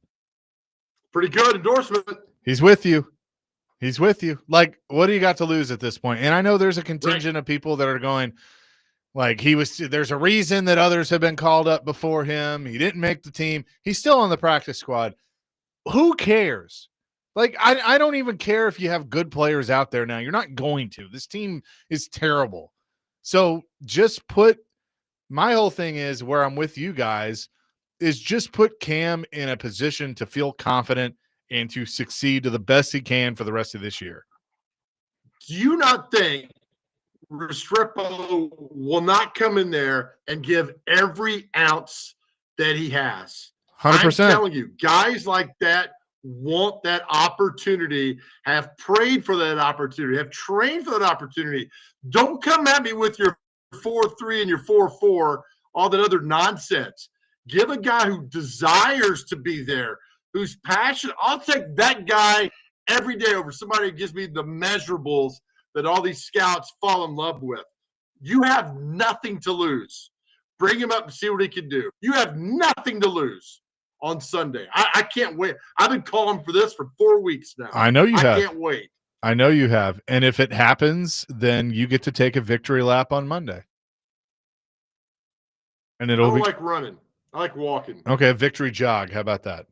Pretty good endorsement. He's with you. He's with you. Like, what do you got to lose at this point? And I know there's a contingent of people that are going, like, there's a reason that others have been called up before him. He didn't make the team. He's still on the practice squad. Who cares? Like, I don't even care if you have good players out there now. You're not going to. This team is terrible. So just my whole thing is where I'm with you guys is just put Cam in a position to feel confident and to succeed to the best he can for the rest of this year. Do you not think Restrepo will not come in there and give every ounce that he has? 100%. I'm telling you, guys like that want that opportunity, have prayed for that opportunity, have trained for that opportunity. Don't come at me with your 4-3 and your 4-4, all that other nonsense. Give a guy who desires to be there, who's passionate. I'll take that guy every day over somebody who gives me the measurables that all these scouts fall in love with. You have nothing to lose. Bring him up and see what he can do. You have nothing to lose on Sunday. I can't wait. I've been calling for this for 4 weeks now. I know you have. I can't wait. I know you have. And if it happens, then you get to take a victory lap on Monday. And I it'll don't be like running. I like walking. okay. Victory jog. How about that?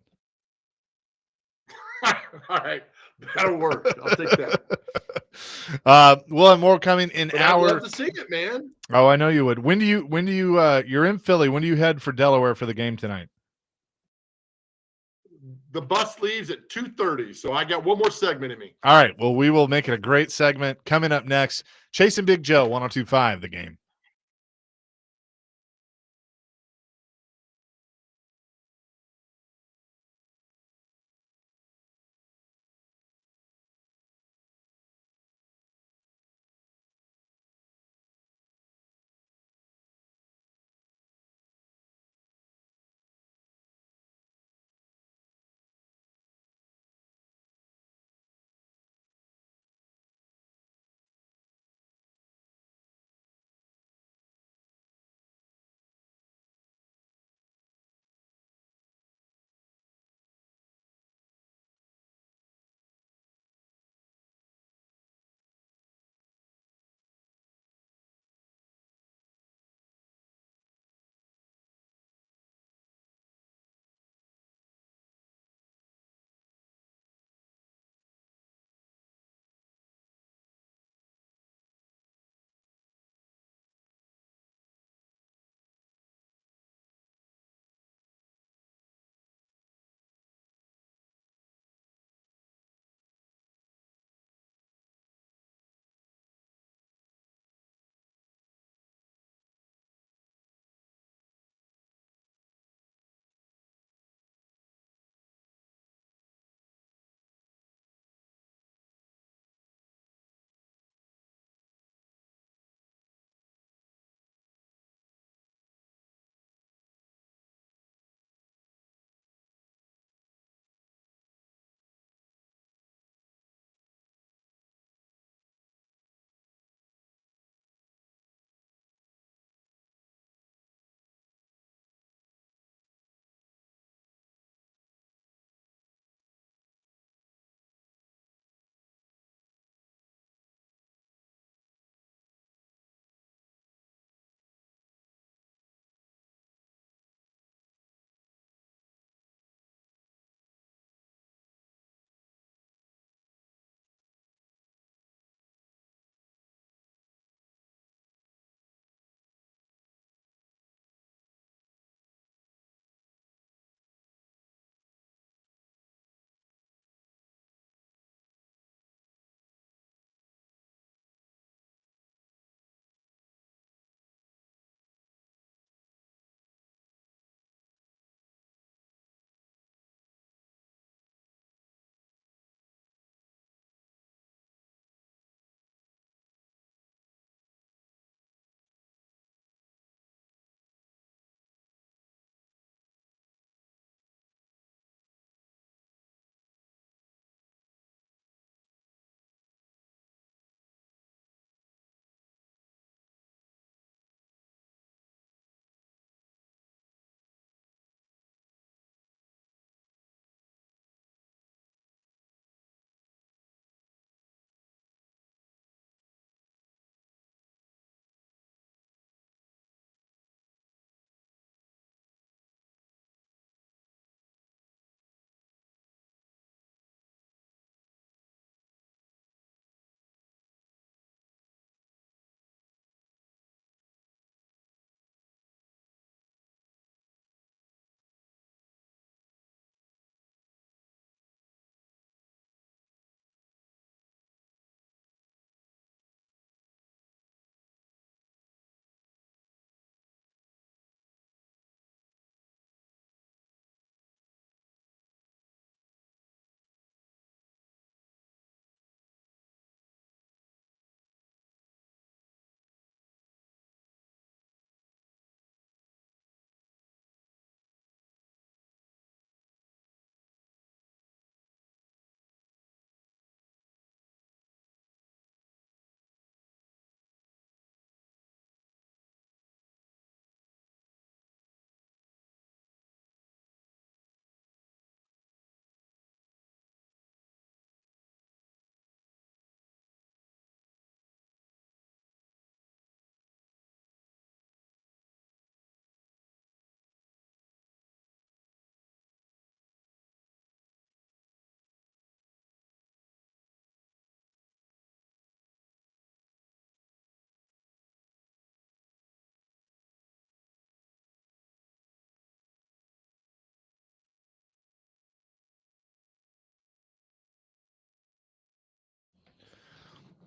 All right. That'll work. I'll take that. We'll have more coming in But I'd our. love to see it, man. Oh, I know you would. When do you you're in Philly? When do you head for Delaware for the game tonight? The bus leaves at 2:30, so I got one more segment in me. All right. Well, we will make it a great segment coming up next. Chasing Big Joe, 102.5 The Game.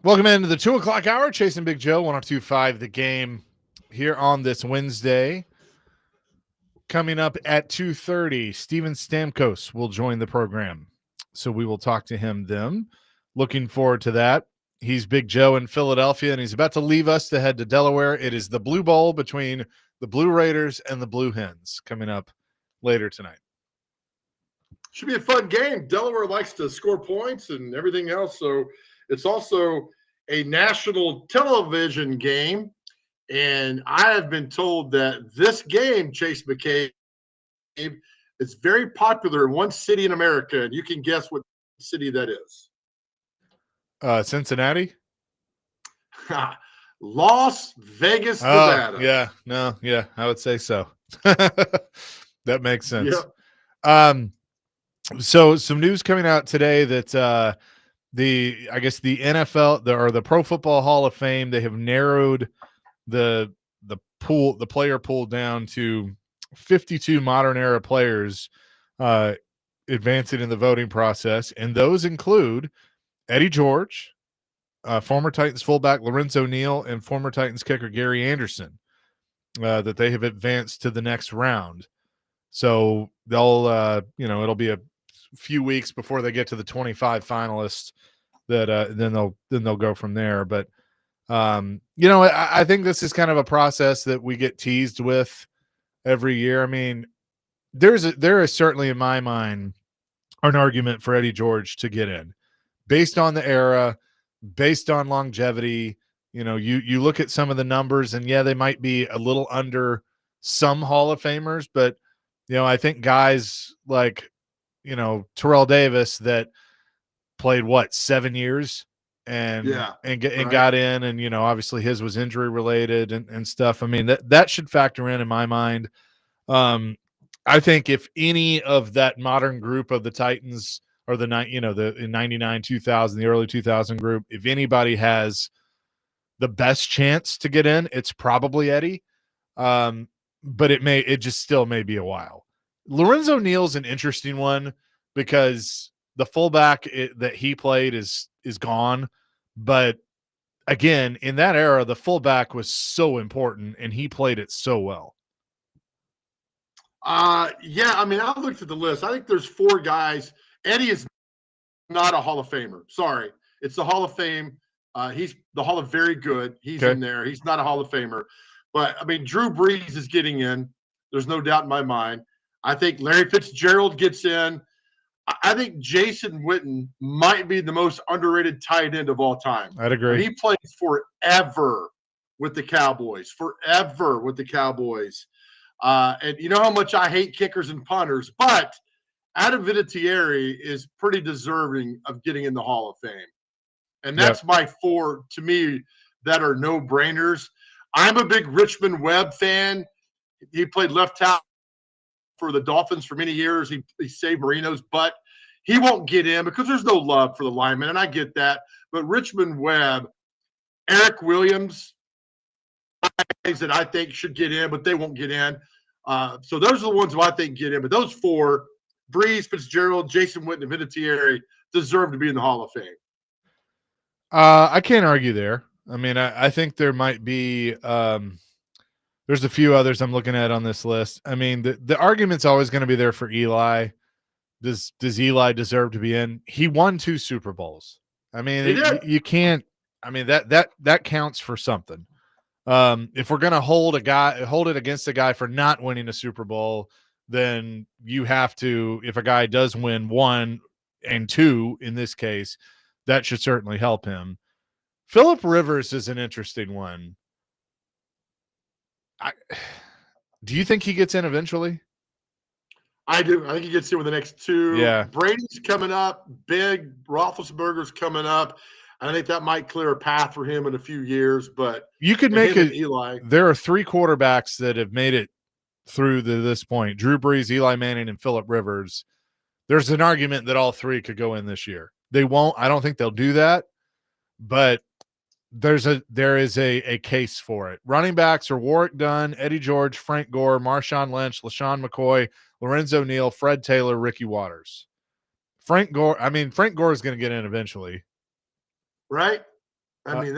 Welcome into the 2 o'clock hour. Chasing Big Joe, 102.5 The Game here on this Wednesday. Coming up at 2:30, Steven Stamkos will join the program. So we will talk to him then. Looking forward to that. He's Big Joe in Philadelphia, and he's about to leave us to head to Delaware. It is the Blue Bowl between the Blue Raiders and the Blue Hens coming up later tonight. Should be a fun game. Delaware likes to score points and everything else. So it's also a national television game. And I have been told that this game, Chase McCabe, is very popular in one city in America. And you can guess what city that is. Cincinnati? Las Vegas, Nevada. Yeah, I would say so. That makes sense. Yeah. So some news coming out today that the NFL or the Pro Football Hall of Fame, they have narrowed the player pool down to 52 modern era players advancing in the voting process, and those include Eddie George, former Titans fullback Lorenzo Neal, and former Titans kicker Gary Anderson, that they have advanced to the next round. So they'll it'll be a few weeks before they get to the 25 finalists that then they'll go from there. But I think this is kind of a process that we get teased with every year. I mean, there is certainly in my mind an argument for Eddie George to get in based on the era, based on longevity. You look at some of the numbers, and yeah, they might be a little under some Hall of Famers, but I think guys like Terrell Davis that played 7 years and got in, and obviously his was injury related and stuff. I mean, that should factor in my mind. I think if any of that modern group of the Titans or the 99, 2000, the early 2000 group, if anybody has the best chance to get in, it's probably Eddie. But it just still may be a while. Lorenzo Neal's an interesting one because the fullback that he played is gone. But again, in that era, the fullback was so important, and he played it so well. Yeah, I mean, I looked at the list. I think there's 4 guys. Eddie is not a Hall of Famer. Sorry. It's the Hall of Fame. He's the Hall of Very Good. He's in there. He's not a Hall of Famer. But, I mean, Drew Brees is getting in. There's no doubt in my mind. I think Larry Fitzgerald gets in. I think Jason Witten might be the most underrated tight end of all time. I'd agree. And he played forever with the Cowboys. And you know how much I hate kickers and punters, but Adam Vinatieri is pretty deserving of getting in the Hall of Fame. And that's my 4, to me, that are no-brainers. I'm a big Richmond Webb fan. He played left tackle for the Dolphins for many years. He saved Marino's butt. He won't get in because there's no love for the linemen, and I get that. But Richmond Webb, Eric Williams, guys that I think should get in, but they won't get in. So those are the ones who I think get in. But those 4, Brees, Fitzgerald, Jason Witten, and Vinatieri, deserve to be in the Hall of Fame. I can't argue there. I mean, I think there might be there's a few others I'm looking at on this list. I mean, the argument's always going to be there for Eli. Does Eli deserve to be in? He won 2 Super Bowls. I mean, you can't. I mean, that counts for something. If we're going to hold it against a guy for not winning a Super Bowl, then you have to, if a guy does win 1 and 2 in this case, that should certainly help him. Phillip Rivers is an interesting one. Do you think he gets in eventually? I do. I think he gets in with the next 2. Yeah. Brady's coming up. Big Roethlisberger's coming up. I think that might clear a path for him in a few years. But you could make it. Eli. There are 3 quarterbacks that have made it through to this point: Drew Brees, Eli Manning, and Phillip Rivers. There's an argument that all 3 could go in this year. They won't. I don't think they'll do that. But there is a case for it. Running backs are Warwick Dunn, Eddie George, Frank Gore, Marshawn Lynch, LaShawn McCoy, Lorenzo Neal, Fred Taylor, Ricky Watters. Frank Gore is going to get in eventually. Right? I mean,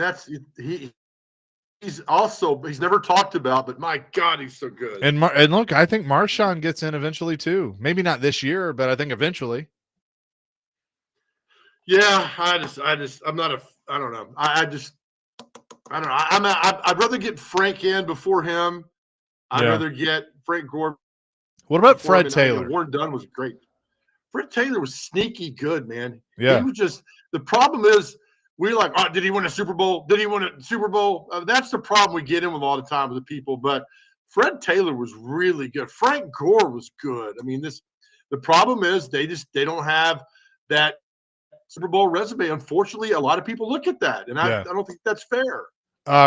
he's never talked about, but my God, he's so good. And look, I think Marshawn gets in eventually too. Maybe not this year, but I think eventually. Yeah, I'm not I don't know. I don't know. I'd rather get Frank in before him. I'd rather get Frank Gore. What about before him. Fred Taylor? Warren Dunn was great. Fred Taylor was sneaky good, man. Yeah. He was just, the problem is we're like, oh, did he win a Super Bowl? Did he win a Super Bowl? That's the problem we get in with all the time with the people. But Fred Taylor was really good. Frank Gore was good. I mean, the problem is they don't have that Super Bowl resume. Unfortunately, a lot of people look at that, and I don't think that's fair.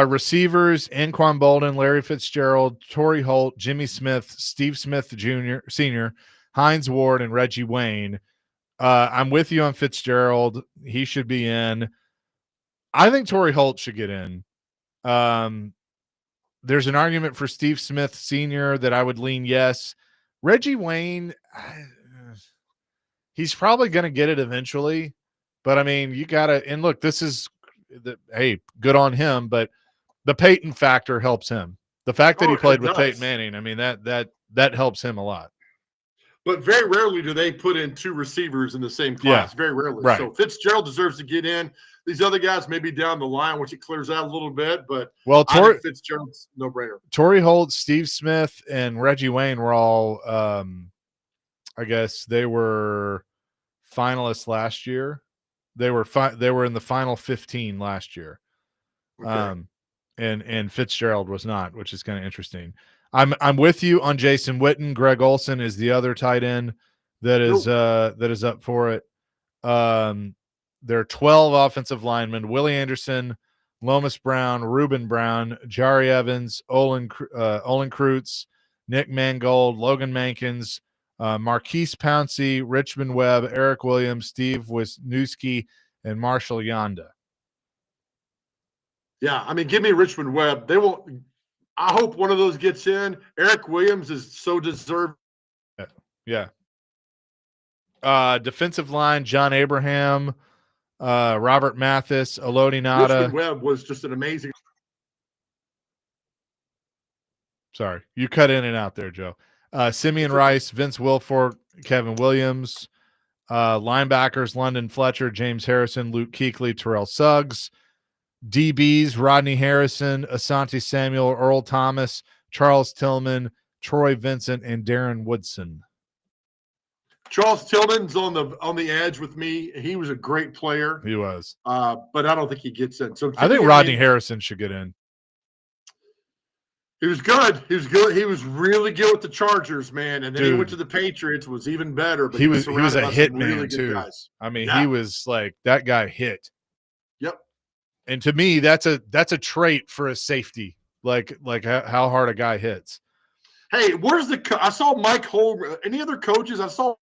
Receivers: Anquan Bolden, Larry Fitzgerald, Torrey Holt, Jimmy Smith, Steve Smith Jr., Sr., Hines Ward, and Reggie Wayne. I'm with you on Fitzgerald. He should be in. I think Torrey Holt should get in. There's an argument for Steve Smith Sr. that I would lean yes. Reggie Wayne, he's probably going to get it eventually. But, I mean, you got to – and, look, this is hey, good on him, but the Peyton factor helps him. The fact that he played with Peyton Manning, I mean, that helps him a lot. But very rarely do they put in two receivers in the same class. Yeah, very rarely. Right. So Fitzgerald deserves to get in. These other guys may be down the line, which it clears out a little bit. But I think Fitzgerald's no-brainer. Torrey Holt, Steve Smith, and Reggie Wayne were all, I guess, they were finalists last year. They were in the final 15 last year. Okay. And Fitzgerald was not, which is kind of interesting. I'm with you on Jason Witten. Greg Olson is the other tight end that is up for it. There are 12 offensive linemen: Willie Anderson, Lomas Brown, Reuben Brown, Jari Evans, Olin Kreutz, Nick Mangold, Logan Mankins, Marquise Pouncey, Richmond Webb, Eric Williams, Steve Wisniewski, and Marshall Yonda. Yeah, I mean, give me Richmond Webb. They won't. I hope one of those gets in. Eric Williams is so deserved. Yeah. Defensive line: John Abraham, Robert Mathis, Elodie Nada. Richmond Webb was just an amazing. Sorry, you cut in and out there, Joe. Simeon Rice, Vince Wilfork, Kevin Williams. Linebackers: London Fletcher, James Harrison, Luke Kuechly, Terrell Suggs. DBs: Rodney Harrison, Asante Samuel, Earl Thomas, Charles Tillman, Troy Vincent, and Darren Woodson. Charles Tillman's on the edge with me. He was a great player. He was. But I don't think he gets in. So I think Rodney Harrison should get in. He was good. He was good. He was really good with the Chargers, man. And then he went to the Patriots, was even better. But he was a hit man really too. Guys. I mean, he was like, that guy hit. Yep. And to me, that's a trait for a safety, like how hard a guy hits. Hey, where's I saw Mike Holmgren. Any other coaches? I saw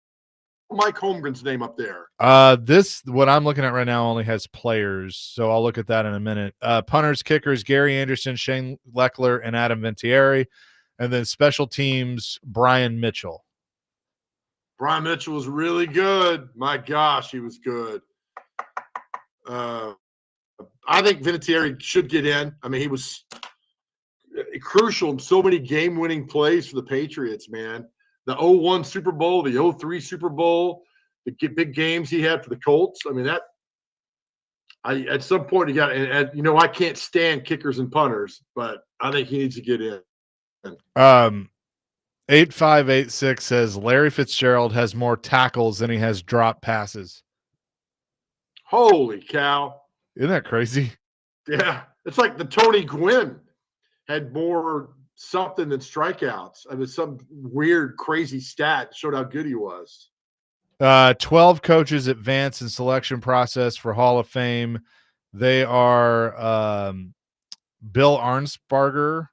Mike Holmgren's name up there. What I'm looking at right now only has players, so I'll look at that in a minute. Punters, kickers: Gary Anderson, Shane Leckler, and Adam Vintieri. And then special teams: Brian Mitchell. Brian Mitchell was really good. My gosh, he was good. I think Vinatieri should get in. I mean, he was crucial in so many game-winning plays for the Patriots, man. The 0-1 Super Bowl, the 0-3 Super Bowl, the big games he had for the Colts. I mean, at some point you got – and I can't stand kickers and punters, but I think he needs to get in. 8586 says Larry Fitzgerald has more tackles than he has drop passes. Holy cow. Isn't that crazy? Yeah. It's like the Tony Gwynn had more something than strikeouts. I mean, some weird, crazy stat showed how good he was. 12 coaches advance in selection process for Hall of Fame. They are Bill Arnsparger.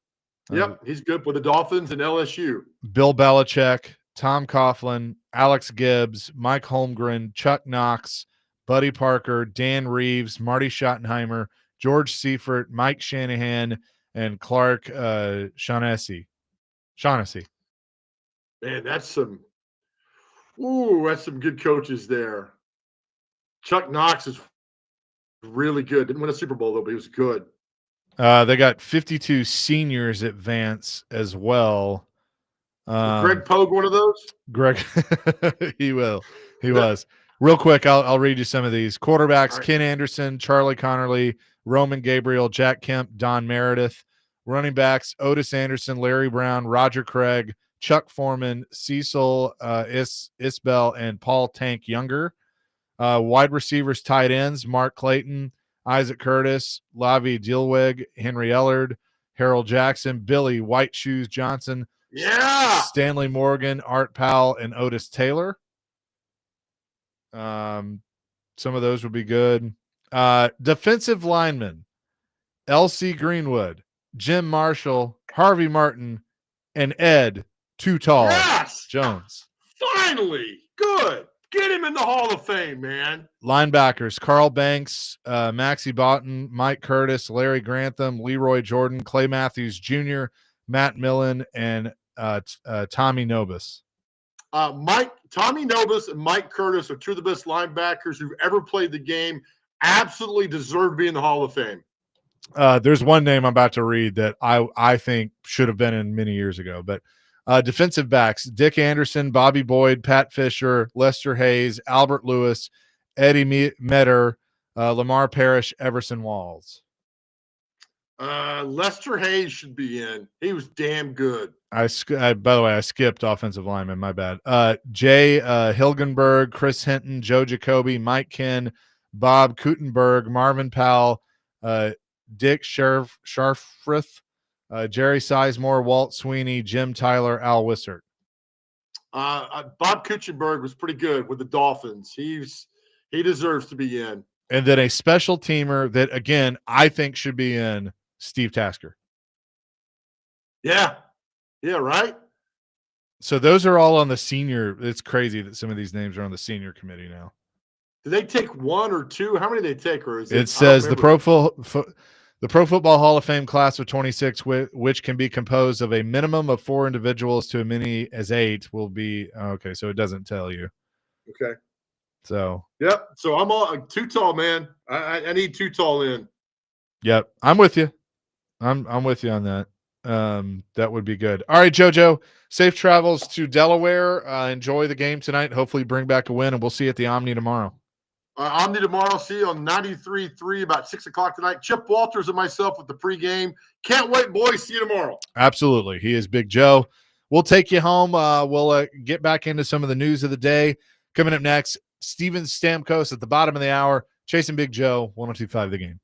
Yep, he's good with the Dolphins and LSU. Bill Belichick, Tom Coughlin, Alex Gibbs, Mike Holmgren, Chuck Knox, Buddy Parker, Dan Reeves, Marty Schottenheimer, George Seifert, Mike Shanahan, and Clark Shaughnessy. Man, that's some good coaches there. Chuck Knox is Really good. Didn't win a Super Bowl though, but he was good. They got 52 seniors advance as well. Greg Pogue, one of those. Greg, he was. Real quick, I'll read you some of these quarterbacks: Right. Ken Anderson, Charlie Connerly, Roman Gabriel, Jack Kemp, Don Meredith. Running backs: Otis Anderson, Larry Brown, Roger Craig, Chuck Foreman, Cecil Isbell, and Paul Tank Younger. Wide receivers, tight ends: Mark Clayton, Isaac Curtis, Lavi Dilweg, Henry Ellard, Harold Jackson, Billy White Shoes Johnson, Yeah. Stanley Morgan, Art Powell, and Otis Taylor. Some of those would be good. Defensive linemen: L.C. Greenwood, Jim Marshall, Harvey Martin, and Ed Too Tall Yes. Jones. Finally. Good. Get him in the Hall of Fame, man. Linebackers: Carl Banks, Maxie Boughton, Mike Curtis, Larry Grantham, Leroy Jordan, Clay Matthews Jr., Matt Millen, and Tommy Nobis. Tommy Nobis and Mike Curtis are two of the best linebackers who've ever played the game. Absolutely deserve to be in the Hall of Fame. There's one name I'm about to read that I think should have been in many years ago, but defensive backs: Dick Anderson, Bobby Boyd, Pat Fisher, Lester Hayes, Albert Lewis, Eddie Metter, Lamar Parrish, Everson Walls. Lester Hayes should be in. He was damn good. By the way, I skipped offensive lineman. My bad. Jay Hilgenberg, Chris Hinton, Joe Jacoby, Mike Ken, Bob Kutenberg, Marvin Powell, Dick Sharfrith, Jerry Sizemore, Walt Sweeney, Jim Tyler, Al Wissert. Bob Kuchenberg was pretty good with the Dolphins. He deserves to be in. And then a special teamer that, again, I think should be in, Steve Tasker. Yeah. Yeah, right? So those are all on the senior. It's crazy that some of these names are on the senior committee now. Do they take one or two? How many do they take? Or is It says the Pro Football Hall of Fame class of 26, which can be composed of a minimum of 4 individuals to as many as 8, will be okay. So it doesn't tell you. Okay. So yep. So I'm all Too Tall, man. I need Too Tall in. Yep, I'm with you. I'm with you on that. That would be good. All right, JoJo. Safe travels to Delaware. Enjoy the game tonight. Hopefully, bring back a win, and we'll see you at the Omni tomorrow. Omni tomorrow. See you on 93.3 about 6 o'clock tonight. Chip Walters and myself with the pregame. Can't wait, boys. See you tomorrow. Absolutely. He is Big Joe. We'll take you home. We'll get back into some of the news of the day. Coming up next, Steven Stamkos at the bottom of the hour. Chasing Big Joe, 102.5 The Game.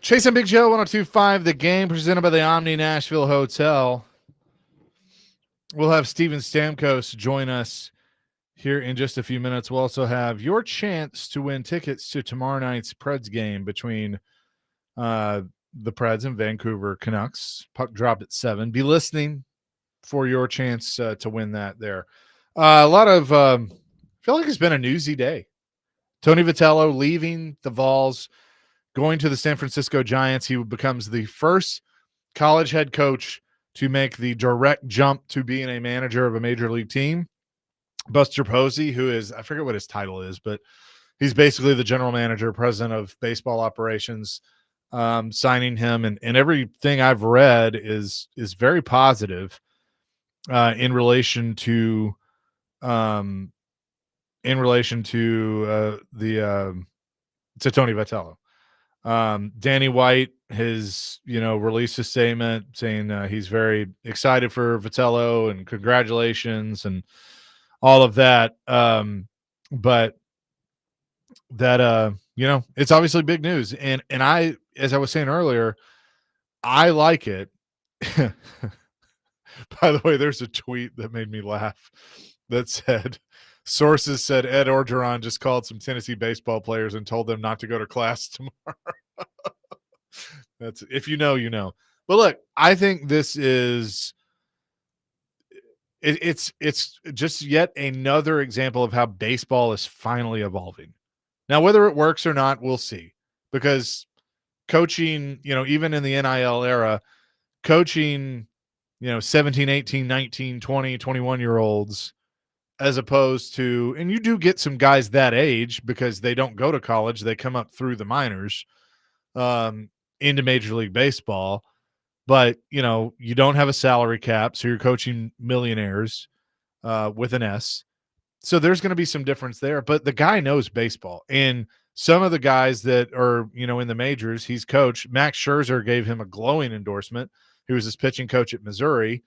Chase and Big Joe, 102.5 The Game, presented by the Omni Nashville Hotel. We'll have Steven Stamkos join us here in just a few minutes. We'll also have your chance to win tickets to tomorrow night's Preds game between the Preds and Vancouver Canucks. Puck drop at 7. Be listening for your chance to win that there. A lot of I feel like it's been a newsy day. Tony Vitello leaving the Vols, going to the San Francisco Giants. He becomes the first college head coach to make the direct jump to being a manager of a major league team. Buster Posey, who is, I forget what his title is, but he's basically the general manager, president of baseball operations, signing him. And everything I've read is very positive in relation to Tony Vitello. Danny White has, released a statement saying he's very excited for Vitello and congratulations and all of that. But that, it's obviously big news. And I, as I was saying earlier, I like it. By the way, there's a tweet that made me laugh that said, sources said Ed Orgeron just called some Tennessee baseball players and told them not to go to class tomorrow. That's, if you know, you know. But look, I think this is it's just yet another example of how baseball is finally evolving. Now, whether it works or not, we'll see. Because coaching, even in the NIL era, coaching, 17, 18, 19, 20, 21-year-olds, as opposed to, and you do get some guys that age because they don't go to college. They come up through the minors into Major League Baseball. But, you don't have a salary cap, so you're coaching millionaires with an S. So there's going to be some difference there. But the guy knows baseball. And some of the guys that are, in the majors, he's coached. Max Scherzer gave him a glowing endorsement. He was his pitching coach at Missouri.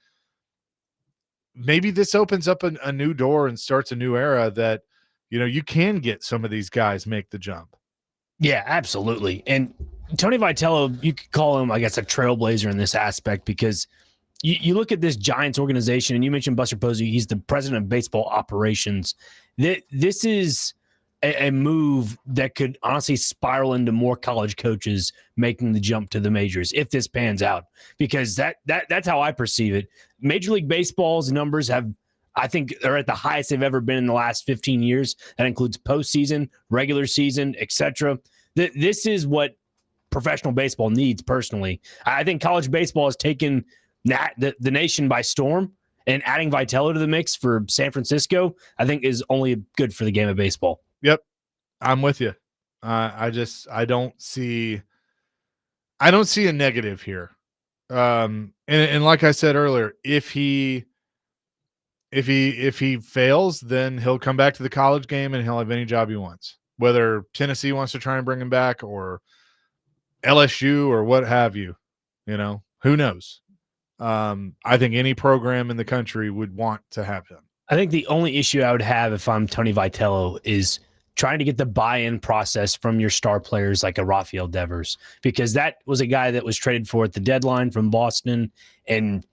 Maybe this opens up a new door and starts a new era that, you can get some of these guys make the jump. Yeah, absolutely. And Tony Vitello, you could call him, I guess, a trailblazer in this aspect because you look at this Giants organization, and you mentioned Buster Posey. He's the president of baseball operations. This is a move that could honestly spiral into more college coaches making the jump to the majors if this pans out, because that's how I perceive it. Major League Baseball's numbers I think are at the highest they've ever been in the last 15 years. That includes postseason, regular season, etc. This is what professional baseball needs personally. I think college baseball has taken the nation by storm, and adding Vitello to the mix for San Francisco, I think, is only good for the game of baseball. Yep. I'm with you. I don't see a negative here. And like I said earlier, if he fails, then he'll come back to the college game and he'll have any job he wants, whether Tennessee wants to try and bring him back or LSU or what have you, who knows? I think any program in the country would want to have him. I think the only issue I would have if I'm Tony Vitello is trying to get the buy-in process from your star players like a Rafael Devers, because that was a guy that was traded for at the deadline from Boston, and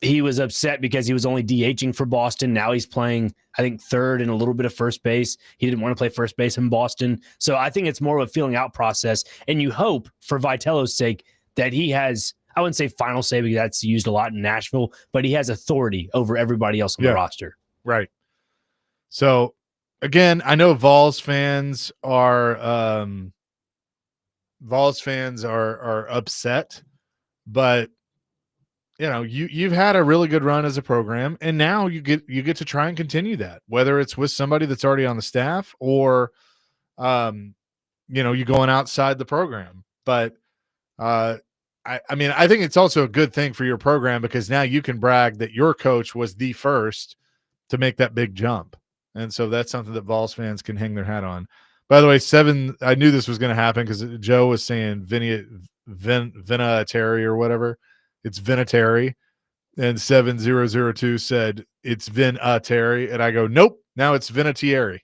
he was upset because he was only DHing for Boston. Now he's playing, I think, third and a little bit of first base. He didn't want to play first base in Boston. So I think it's more of a feeling out process, and you hope for Vitello's sake that he has, I wouldn't say final say because that's used a lot in Nashville, but he has authority over everybody else on the roster. Right. So, again, I know Vols fans are upset, but you've had a really good run as a program, and now you get to try and continue that, whether it's with somebody that's already on the staff or you going outside the program. But I think it's also a good thing for your program because now you can brag that your coach was the first to make that big jump. And so that's something that Vols fans can hang their hat on. By the way, 7, I knew this was going to happen because Joe was saying Vinatieri or whatever. It's Vinatieri. And 7002 said it's Vinatieri. And I go, nope, now it's Vinatieri.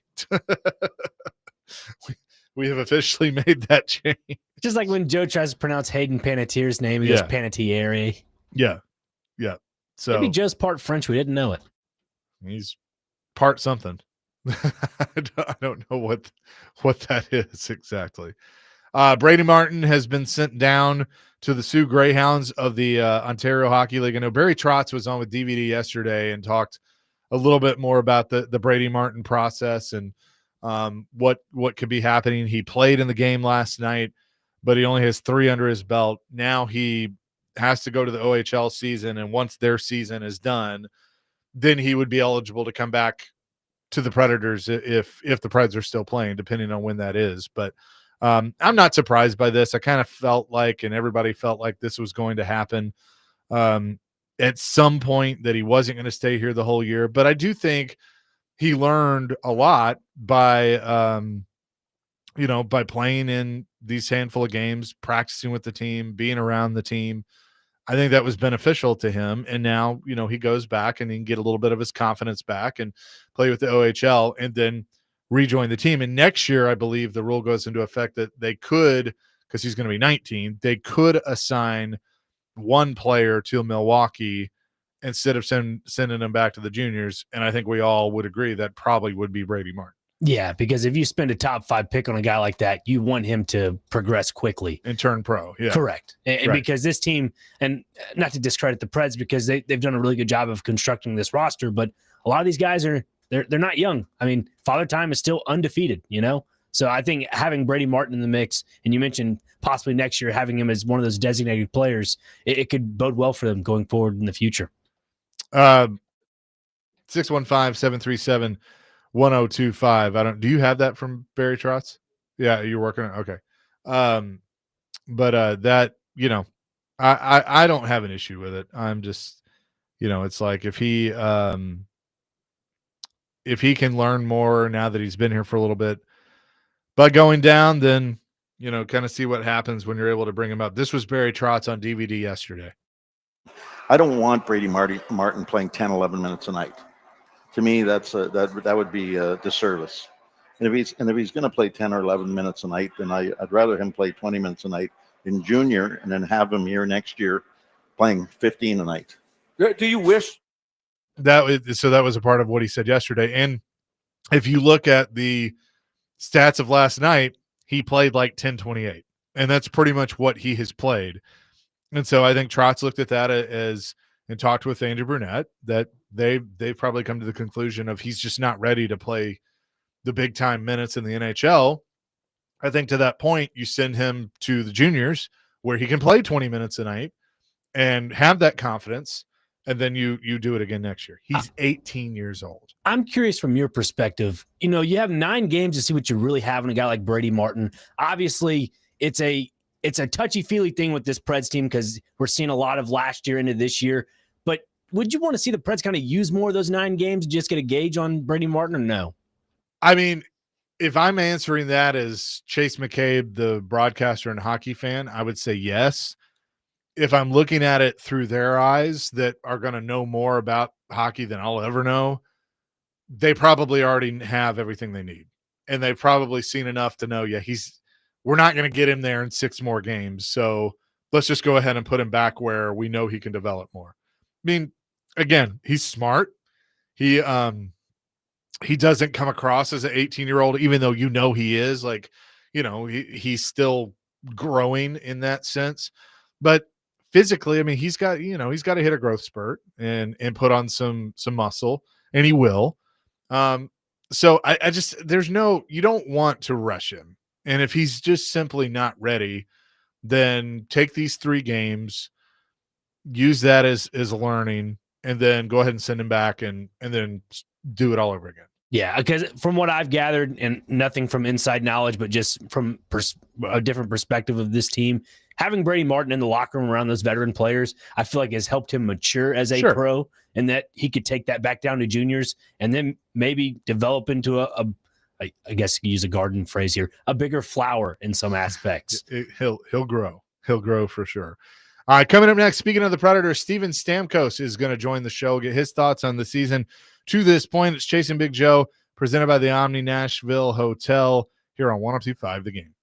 We have officially made that change. Just like when Joe tries to pronounce Hayden Panettiere's name, he goes Panettiere. Yeah. Yeah. So Maybe Joe's part French. We didn't know it. he's part something. I don't know what that is exactly. Brady Martin has been sent down to the Sioux Greyhounds of the Ontario Hockey League. I know Barry Trotz was on with DVD yesterday and talked a little bit more about the Brady Martin process and what could be happening. He played in the game last night, but he only has 3 under his belt. Now he has to go to the OHL season, and once their season is done, then he would be eligible to come back to the Predators if the Preds are still playing, depending on when that is. But I'm not surprised by this. I kind of felt like, and everybody felt like this was going to happen at some point, that he wasn't going to stay here the whole year. But I do think he learned a lot by by playing in these handful of games, practicing with the team, being around the team. I think that was beneficial to him. And now, he goes back and he can get a little bit of his confidence back and play with the OHL and then rejoin the team. And next year, I believe the rule goes into effect that they could, because he's going to be 19, they could assign one player to Milwaukee instead of sending him back to the juniors. And I think we all would agree that probably would be Brady Martin. Yeah, because if you spend a top 5 pick on a guy like that, you want him to progress quickly and turn pro. Yeah, correct. And because this team, and not to discredit the Preds, because they've done a really good job of constructing this roster, but a lot of these guys they're not young. I mean, Father Time is still undefeated, So I think having Brady Martin in the mix, and you mentioned possibly next year having him as one of those designated players, it could bode well for them going forward in the future. 615-737-1025. Do you have that from Barry Trotz? Yeah, you're working on it. Okay. But that, I don't have an issue with it. I'm just, it's like if he can learn more now that he's been here for a little bit by going down, then, kind of see what happens when you're able to bring him up. This was Barry Trotz on DVD yesterday. I don't want Brady Martin playing 10, 11 minutes a night. To me, that would be a disservice. And if he's going to play 10 or 11 minutes a night, then I'd rather him play 20 minutes a night in junior and then have him here next year playing 15 a night. Do you wish that was a part of what he said yesterday? And if you look at the stats of last night, he played like 10-28, and that's pretty much what he has played. And so I think Trotz looked at that and talked with Andrew Brunette that they've probably come to the conclusion of he's just not ready to play the big time minutes in the NHL. I think to that point, you send him to the juniors where he can play 20 minutes a night and have that confidence. And then you do it again next year. He's 18 years old. I'm curious from your perspective, you have 9 games to see what you really have in a guy like Brady Martin. Obviously it's a touchy-feely thing with this Preds team because we're seeing a lot of last year into this year. But would you want to see the Preds kind of use more of those 9 games to just get a gauge on Brady Martin or no? I mean, if I'm answering that as Chase McCabe, the broadcaster and hockey fan, I would say yes. If I'm looking at it through their eyes that are going to know more about hockey than I'll ever know, they probably already have everything they need. And they've probably seen enough to know, we're not going to get him there in 6 more games. So let's just go ahead and put him back where we know he can develop more. I mean, again, he's smart. He doesn't come across as an 18-year-old, even though he is. Like, he's still growing in that sense. But physically, I mean, he's got to hit a growth spurt and put on some muscle, and he will. So I just, you don't want to rush him. And if he's just simply not ready, then take these 3 games, use that as learning, and then go ahead and send him back and then do it all over again. Yeah, because from what I've gathered, and nothing from inside knowledge, but just from a different perspective of this team, having Brady Martin in the locker room around those veteran players, I feel like has helped him mature as a pro, and that he could take that back down to juniors and then maybe develop into I guess you use a garden phrase here, a bigger flower in some aspects. He'll grow. He'll grow for sure. All right, coming up next, speaking of the Predators, Steven Stamkos is going to join the show, get his thoughts on the season to this point. It's Chasing Big Joe, presented by the Omni Nashville Hotel here on 102.5 The Game.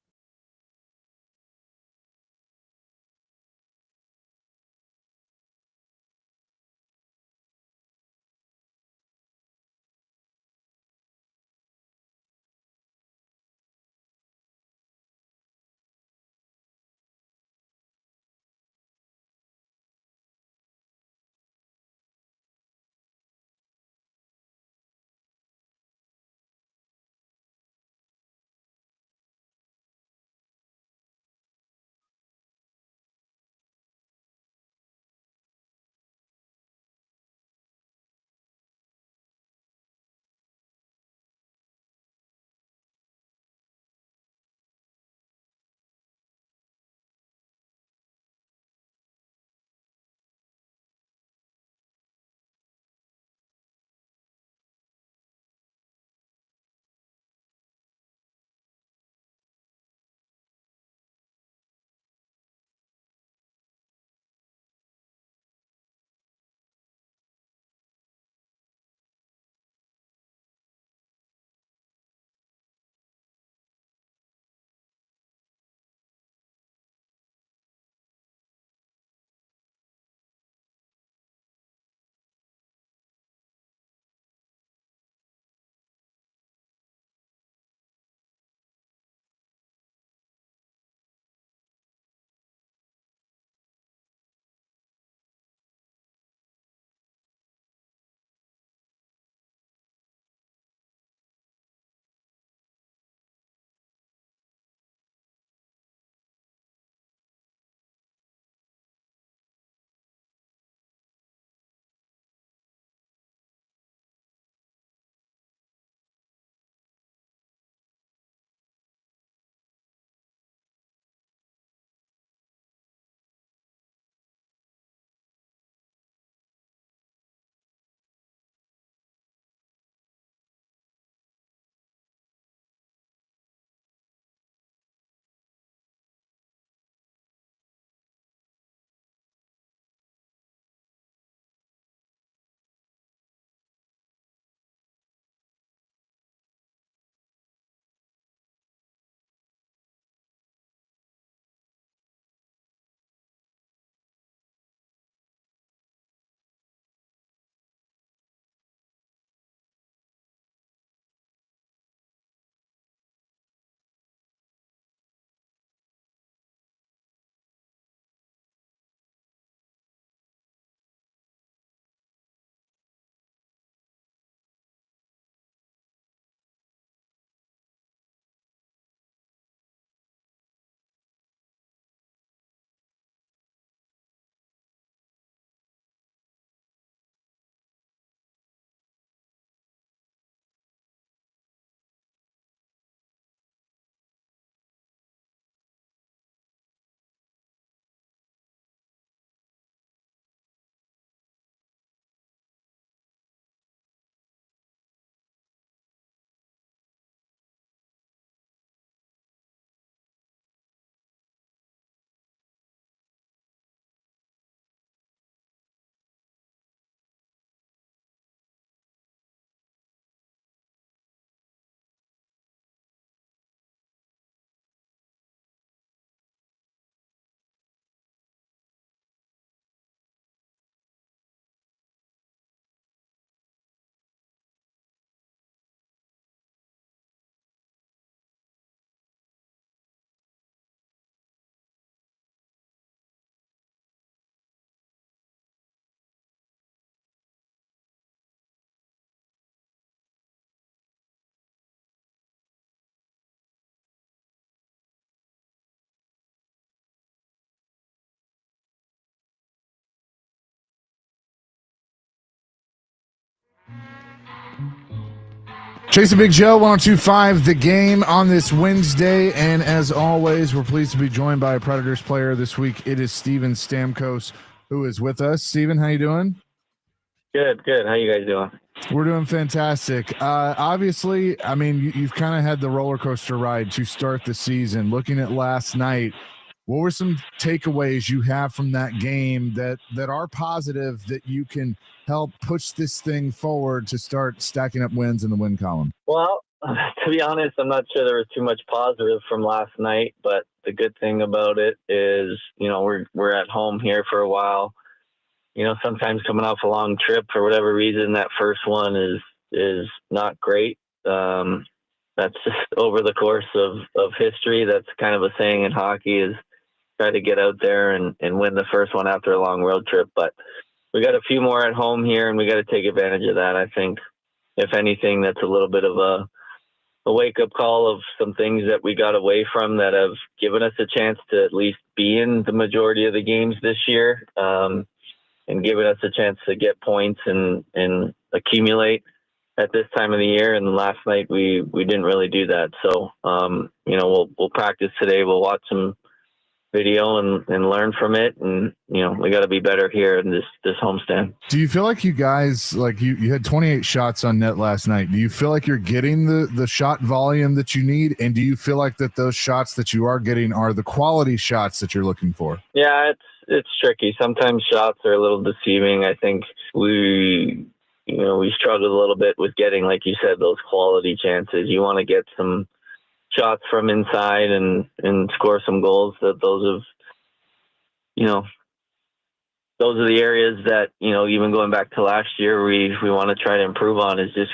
Chasing Big Joe, 102.5 The Game on this Wednesday. And as always, we're pleased to be joined by a Predators player this week. It is Steven Stamkos who is with us. Steven, how you doing? Good. How you guys doing? We're doing fantastic. Obviously, I mean, you've kind of had the roller coaster ride to start the season. Looking at last night, what were some takeaways you have from that game that are positive that you can help push this thing forward to start stacking up wins in the win column? Well, To be honest, I'm not sure there was too much positive from last night, but the good thing about it is, we're at home here for a while. Sometimes coming off a long trip for whatever reason, that first one is not great. That's just over the course of history. That's kind of a saying in hockey, is try to get out there and win the first one after a long road trip. But we got a few more at home here, and we got to take advantage of that. I think, if anything, that's a little bit of a wake-up call of some things that we got away from that have given us a chance to at least be in the majority of the games this year, and given us a chance to get points and accumulate at this time of the year. And last night we didn't really do that. So, we'll practice today. We'll watch some video and learn from it. And, we got to be better here in this homestand. Do you feel like you guys, like you had 28 shots on net last night? Do you feel like you're getting the shot volume that you need? And do you feel like that those shots that you are getting are the quality shots that you're looking for? Yeah, it's tricky. Sometimes shots are a little deceiving. I think we struggled a little bit with getting, like you said, those quality chances. You want to get some shots from inside and score some goals. Those are the areas that, even going back to last year, we want to try to improve on, is just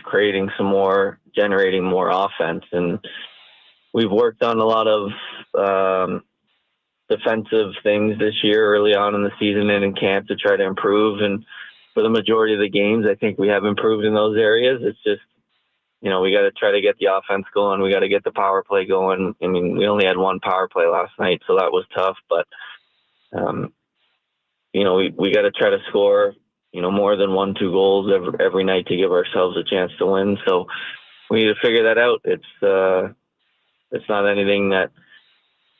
generating more offense. And we've worked on a lot of defensive things this year early on in the season and in camp to try to improve. And for the majority of the games, I think we have improved in those areas. It's just, we got to try to get the offense going. We got to get the power play going. I mean, we only had one power play last night, so that was tough. But, we got to try to score, more than 1-2 goals every night to give ourselves a chance to win. So we need to figure that out. It's not anything that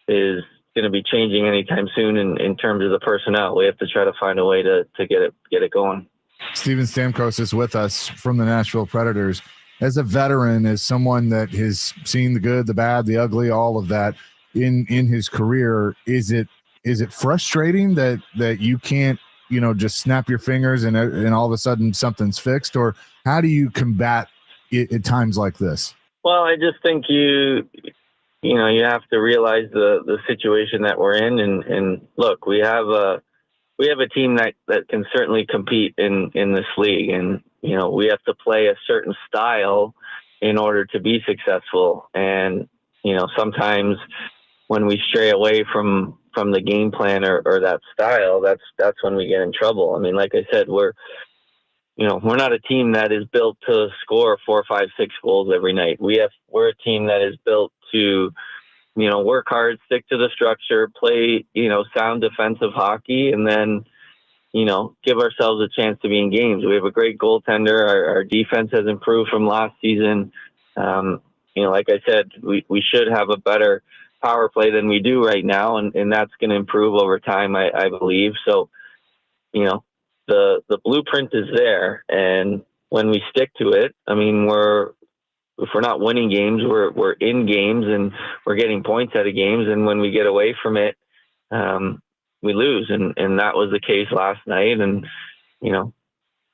is going to be changing anytime soon in terms of the personnel. We have to try to find a way to get it going. Steven Stamkos is with us from the Nashville Predators. As a veteran, as someone that has seen the good, the bad, the ugly, all of that in his career, is it frustrating that you can't, just snap your fingers and all of a sudden something's fixed? Or how do you combat it at times like this? Well, I just think you have to realize the situation that we're in, and look, we have a team that can certainly compete in this league, and we have to play a certain style in order to be successful. And sometimes when we stray away from the game plan or that style, that's when we get in trouble. I mean, like I said, we're not a team that is built to score 4, 5, 6 goals every night. We're a team that is built to, work hard, stick to the structure, play, sound defensive hockey, and then, give ourselves a chance to be in games. We have a great goaltender. Our defense has improved from last season. Like I said, we should have a better power play than we do right now, and that's going to improve over time, I believe. So, the blueprint is there, and when we stick to it, I mean, if we're not winning games, we're in games and we're getting points out of games. And when we get away from it, we lose. And that was the case last night. And,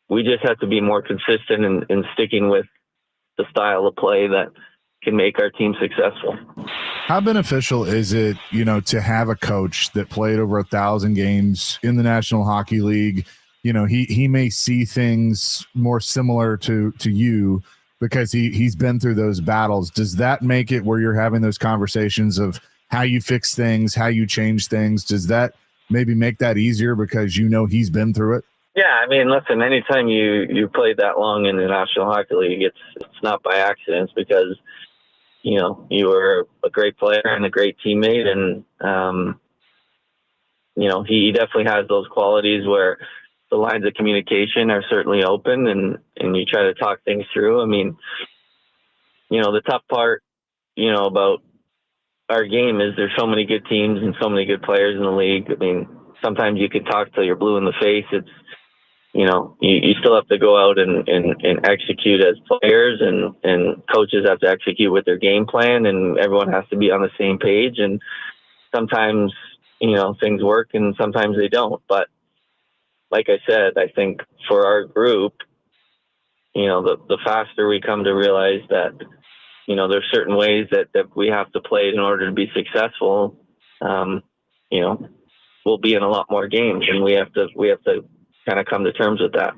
we just have to be more consistent in sticking with the style of play that can make our team successful. How beneficial is it, to have a coach that played over 1,000 games in the National Hockey League? He may see things more similar to you, because he's been through those battles. Does that make it where you're having those conversations of how you fix things, how you change things? Does that maybe make that easier because he's been through it? Yeah, I mean, listen, anytime you played that long in the National Hockey League, it's not by accident. It's because, you were a great player and a great teammate. And, he definitely has those qualities where the lines of communication are certainly open and you try to talk things through. I mean, the tough part, about our game is there's so many good teams and so many good players in the league. I mean, sometimes you can talk till you're blue in the face. It's, you still have to go out and execute as players, and coaches have to execute with their game plan, and everyone has to be on the same page. And sometimes, things work and sometimes they don't. But like I said, I think for our group, the faster we come to realize that, there's certain ways that we have to play it in order to be successful. We'll be in a lot more games, and we have to kind of come to terms with that.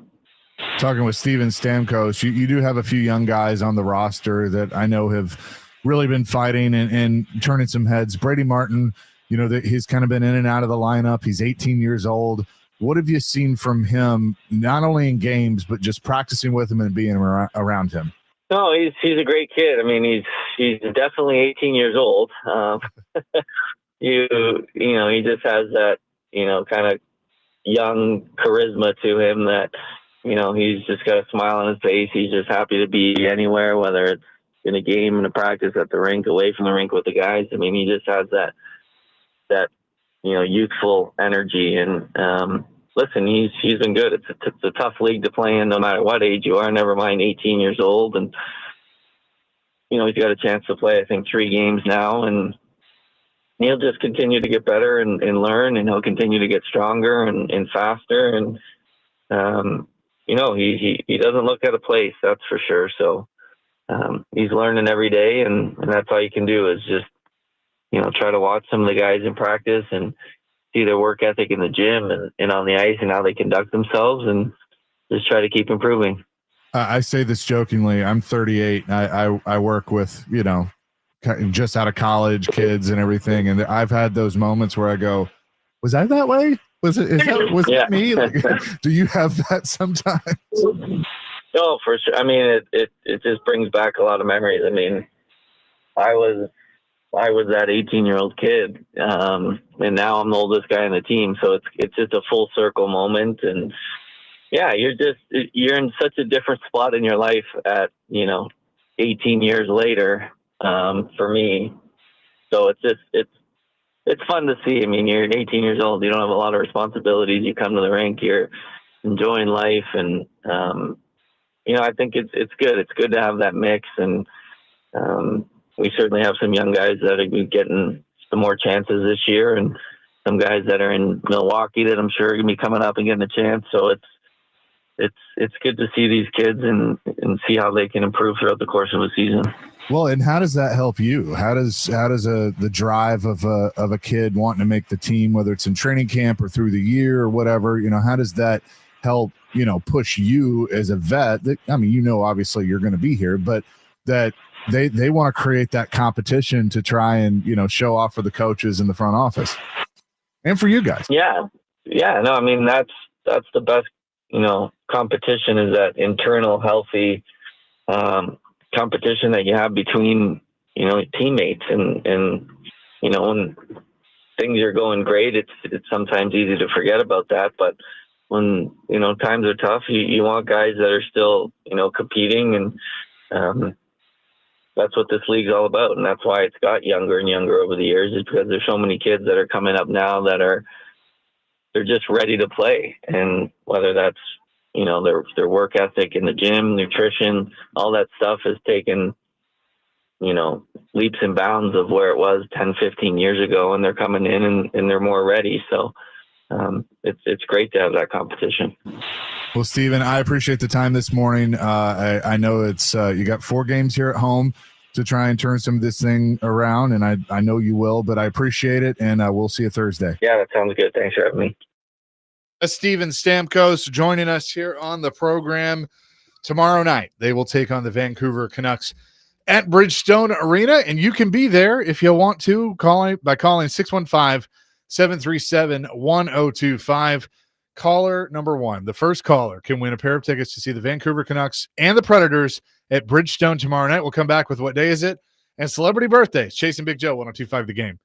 Talking with Steven Stamkos, you do have a few young guys on the roster that I know have really been fighting and turning some heads. Brady Martin, that he's kind of been in and out of the lineup. He's 18 years old. What have you seen from him, not only in games, but just practicing with him and being around him? No, he's a great kid. I mean, he's definitely 18 years old. He just has that, kind of young charisma to him that, he's just got a smile on his face. He's just happy to be anywhere, whether it's in a game, in a practice, at the rink, away from the rink with the guys. I mean, he just has that youthful energy. And listen, he's been good. It's a tough league to play in, no matter what age you are. Never mind 18 years old, and he's got a chance to play, I think, 3 games now, and he'll just continue to get better and learn, and he'll continue to get stronger and faster. And he doesn't look out of place, that's for sure. So he's learning every day, and that's all you can do is just try to watch some of the guys in practice and see their work ethic in the gym and on the ice and how they conduct themselves, and just try to keep improving. I say this jokingly. I'm 38. I work with, just out of college kids and everything. And I've had those moments where I go, was I that way? Was that me? Like, do you have that sometimes? No, for sure. I mean, it just brings back a lot of memories. I mean, I was that 18-year-old kid, and now I'm the oldest guy on the team. So it's just a full circle moment. And yeah, you're in such a different spot in your life at 18 years later, for me. So it's fun to see. I mean, you're 18 years old. You don't have a lot of responsibilities. You come to the rink. You're enjoying life, and I think it's good. It's good to have that mix, and we certainly have some young guys that are getting some more chances this year, and some guys that are in Milwaukee that I'm sure are going to be coming up and getting a chance. So it's good to see these kids and see how they can improve throughout the course of a season. Well, and how does that help you? How does the drive of a kid wanting to make the team, whether it's in training camp or through the year or whatever, how does that help, push you as a vet? Obviously you're going to be here, but that they want to create that competition to try and, show off for the coaches in the front office and for you guys. Yeah. No, I mean, that's the best, competition is that internal healthy, competition that you have between, teammates, and when things are going great, it's sometimes easy to forget about that. But when, times are tough, you want guys that are still, competing, and that's what this league's all about. And that's why it's got younger and younger over the years, is because there's so many kids that are coming up now that they're just ready to play. And whether that's, their work ethic in the gym, nutrition, all that stuff has taken, leaps and bounds of where it was 10, 15 years ago, and they're coming in and they're more ready. So it's great to have that competition. Well, Steven, I appreciate the time this morning. I know it's you got 4 games here at home to try and turn some of this thing around, and I know you will, but I appreciate it, and we'll see you Thursday. Yeah, that sounds good. Thanks for having me. Steven Stamkos joining us here on the program. Tomorrow night, they will take on the Vancouver Canucks at Bridgestone Arena, and you can be there if you want to, calling 615-737-1025. Caller number 1, the first caller, can win a pair of tickets to see the Vancouver Canucks and the Predators at Bridgestone tomorrow night. We'll come back with what day is it and celebrity birthdays. Chasing Big Joe, 102.5 The Game.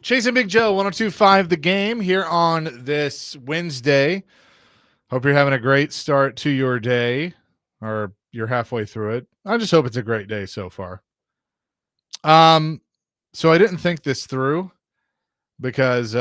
Chasing Big Joe, 102.5 The Game here on this Wednesday. Hope you're having a great start to your day, or you're halfway through it. I just hope it's a great day so far. So I didn't think this through because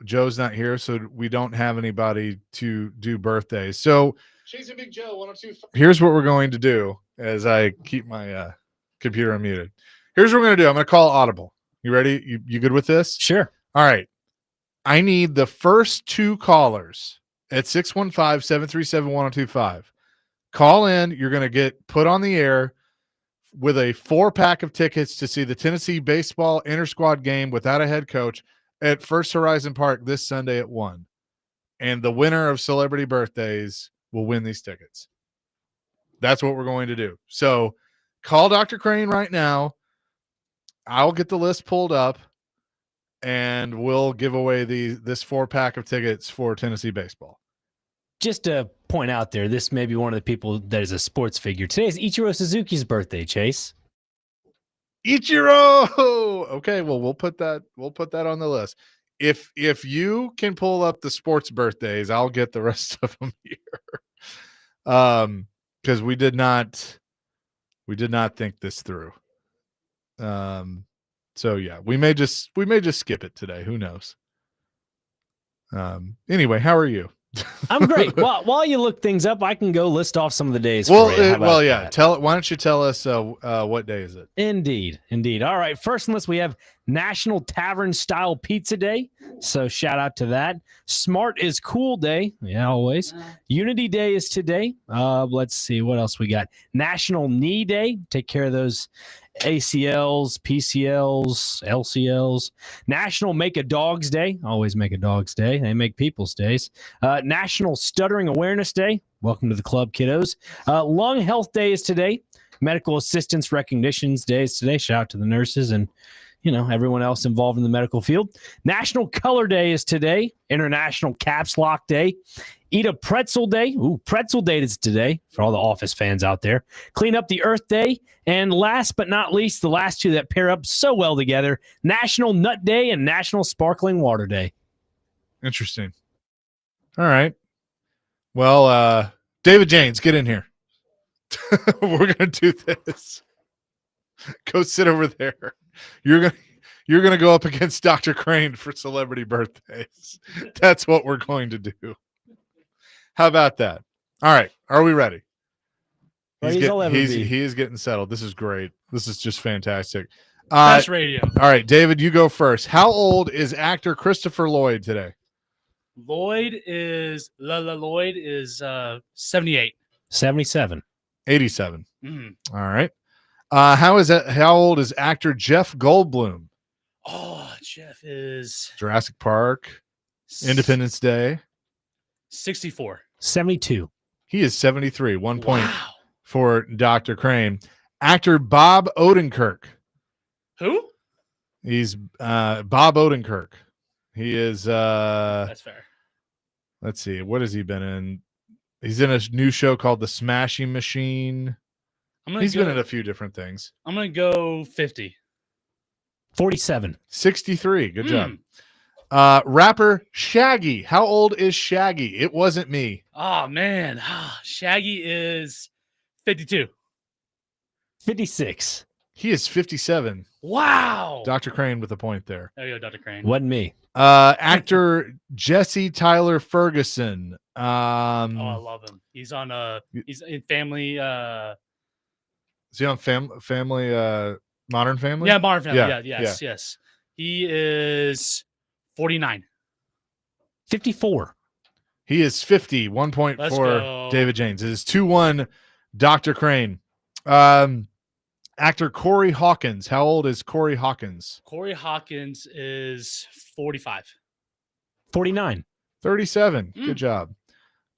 Joe's not here, so we don't have anybody to do birthdays. So Chasing Big Joe, 102.5. Here's what we're going to do as I keep my computer unmuted. Here's what we're going to do. I'm going to call audible. You ready? You good with this? Sure. All right. I need the first two callers at 615-737-1025. Call in. You're going to get put on the air with a 4-pack of tickets to see the Tennessee baseball inter-squad game without a head coach at First Horizon Park this Sunday at 1. And the winner of Celebrity Birthdays will win these tickets. That's what we're going to do. So call Dr. Crane right now. I'll get the list pulled up, and we'll give away this 4-pack of tickets for Tennessee baseball. Just to point out there, this may be one of the people that is a sports figure. Today is Ichiro Suzuki's birthday, Chase. Ichiro! Okay, well, we'll put that on the list. If you can pull up the sports birthdays, I'll get the rest of them here. Because we did not think this through. So yeah, we may just skip it today. Who knows? Anyway, how are you? I'm great. While you look things up, I can go list off some of the days. Well, for you. How about that? Why don't you tell us what day is it? Indeed. All right. First on this, we have National Tavern Style Pizza Day. So shout out to that. Smart is Cool Day. Yeah, always. Unity Day is today. Let's see what else we got. National Knee Day. Take care of those ACLs, PCLs, LCLs. National Make a Dog's Day. Always make a dog's day. They make people's days. National Stuttering Awareness Day. Welcome to the club, kiddos. Lung Health Day is today. Medical Assistance Recognitions Day is today. Shout out to the nurses and everyone else involved in the medical field. National Color Day is today. International Caps Lock Day. Eat a Pretzel Day. Ooh, Pretzel Day is today for all the Office fans out there. Clean Up the Earth Day. And last but not least, the last two that pair up so well together, National Nut Day and National Sparkling Water Day. Interesting. All right. Well, David James, get in here. We're going to do this. Go sit over there. You're going to go up against Dr. Crane for Celebrity Birthdays. That's what we're going to do. How about that? All right. Are we ready? He is getting settled. This is great. This is just fantastic. Best radio. All right, David, you go first. How old is actor Christopher Lloyd today? Lloyd is 78. 77. 87. Mm. All right. How old is actor Jeff Goldblum? Oh, Jeff is Jurassic Park, Independence Day. 64. 72. He is 73. 1 point for Dr. Crane. Actor Bob Odenkirk. Who? He's Bob Odenkirk. He is That's fair. Let's see. What has he been in? He's in a new show called The Smashing Machine. He's been in a few different things. I'm going to go 50. 47. 63. Good job. Rapper Shaggy. How old is Shaggy? It wasn't me. Oh, man. Shaggy is 52. 56. He is 57. Wow. Dr. Crane with a point there. There you go, Dr. Crane. Wasn't me. Actor Jesse Tyler Ferguson. I love him. He's on he's in Family. Is he on Family Modern Family? Yeah, Modern Family. Yeah, Yes. He is 49. 54. He is 50. 1 point Let's for go. David James. It is 2-1 Dr. Crane. Actor Corey Hawkins. How old is Corey Hawkins? Corey Hawkins is 45. 49. 37. Good job.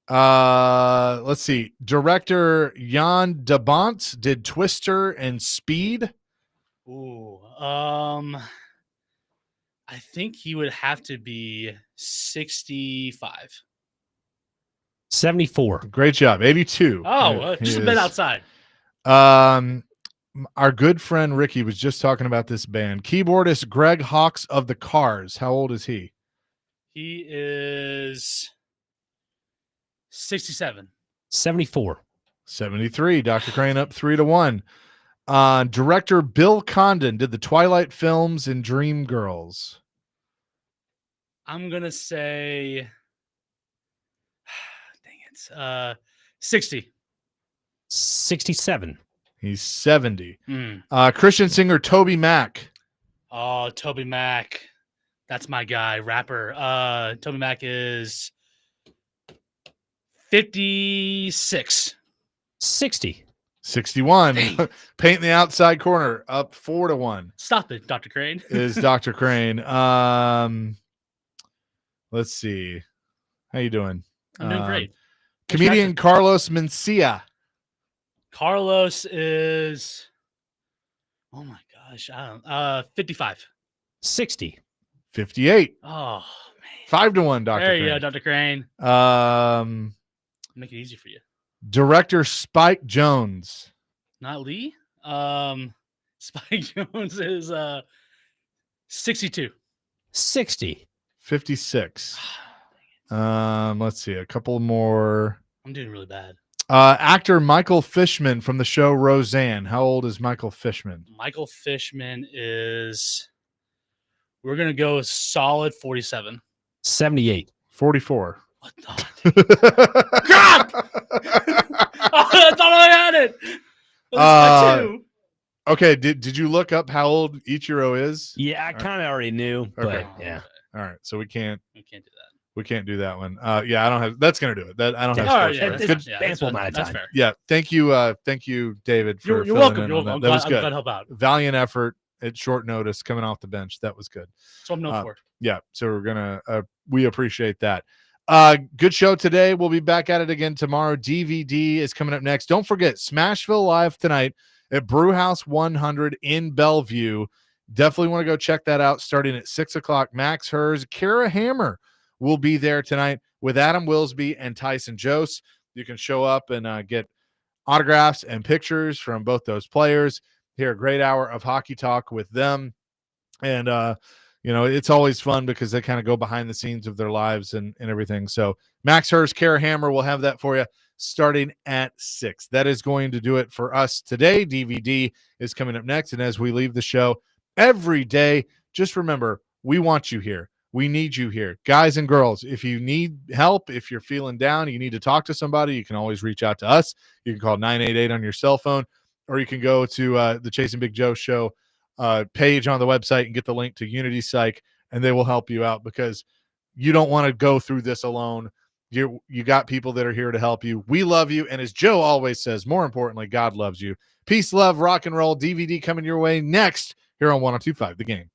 Let's see. Director Jan de Bont did Twister and Speed. Ooh. I think he would have to be 65. 74. Great job. 82. Oh, just a bit outside. Our good friend Ricky was just talking about this band. Keyboardist Greg Hawkes of the Cars. How old is he? He is 67. 74. 73. Dr. Crane up 3-1. Director Bill Condon did the Twilight films and Dreamgirls. I'm gonna say, dang it, 60. 67. He's 70. Mm. Christian singer Toby Mac. Oh, Toby Mac, that's my guy, rapper. Toby Mac is 56. 60. 61. Paint in the outside corner up 4-1. Stop it, Dr. Crane. Is Dr. Crane. Let's see. How you doing? I'm doing great. Comedian Carlos Mencia. Carlos is, oh my gosh, I don't 55. 60. 58. Oh, 5-1, Dr. there you Crane. go, Dr. Crane. Make it easy for you. Director Spike Jones. Not Lee. Spike Jones is 62. 60. 56. Let's see. A couple more. I'm doing really bad. Actor Michael Fishman from the show Roseanne. How old is Michael Fishman? Michael Fishman is, we're going to go solid 47. 78. 44. What the? God! I thought I had it. That's my 2. Okay. Did you look up how old Ichiro is? Yeah, I kind of already knew, but Okay. yeah. All right. So we can't We can't do that. We can't do that one. Yeah, I don't have. That's gonna do it. That I don't have. All right, sports yeah, cards. that's, Good. yeah, ample amount of that's time. fair. Yeah. Thank you, David. For You're filling welcome. in You're on welcome. that. That was I'm good. glad to help out. Valiant effort at short notice, coming off the bench. That was good. That's what I'm known for. Yeah. So we're gonna. We appreciate that. Good show today. We'll be back at it again tomorrow. DVD is coming up next. Don't forget Smashville Live tonight at Brewhouse 100 in Bellevue. Definitely want to go check that out. Starting at 6:00. Max Hers, Kara Hammer will be there tonight with Adam Wilsby and Tyson Jose. You can show up and get autographs and pictures from both those players. Hear a great hour of hockey talk with them. And, it's always fun because they kind of go behind the scenes of their lives and everything. So Max Hers, Kara Hammer will have that for you starting at 6. That is going to do it for us today. DVD is coming up next. And as we leave the show every day, just remember, we want you here. We need you here. Guys and girls, if you need help, if you're feeling down, you need to talk to somebody, you can always reach out to us. You can call 988 on your cell phone, or you can go to the Chase and Big Joe show page on the website and get the link to Unity Psych, and they will help you out because you don't want to go through this alone. You got people that are here to help you. We love you. And as Joe always says, more importantly, God loves you. Peace, love, rock and roll. DVD coming your way next here on 102.5 The Game.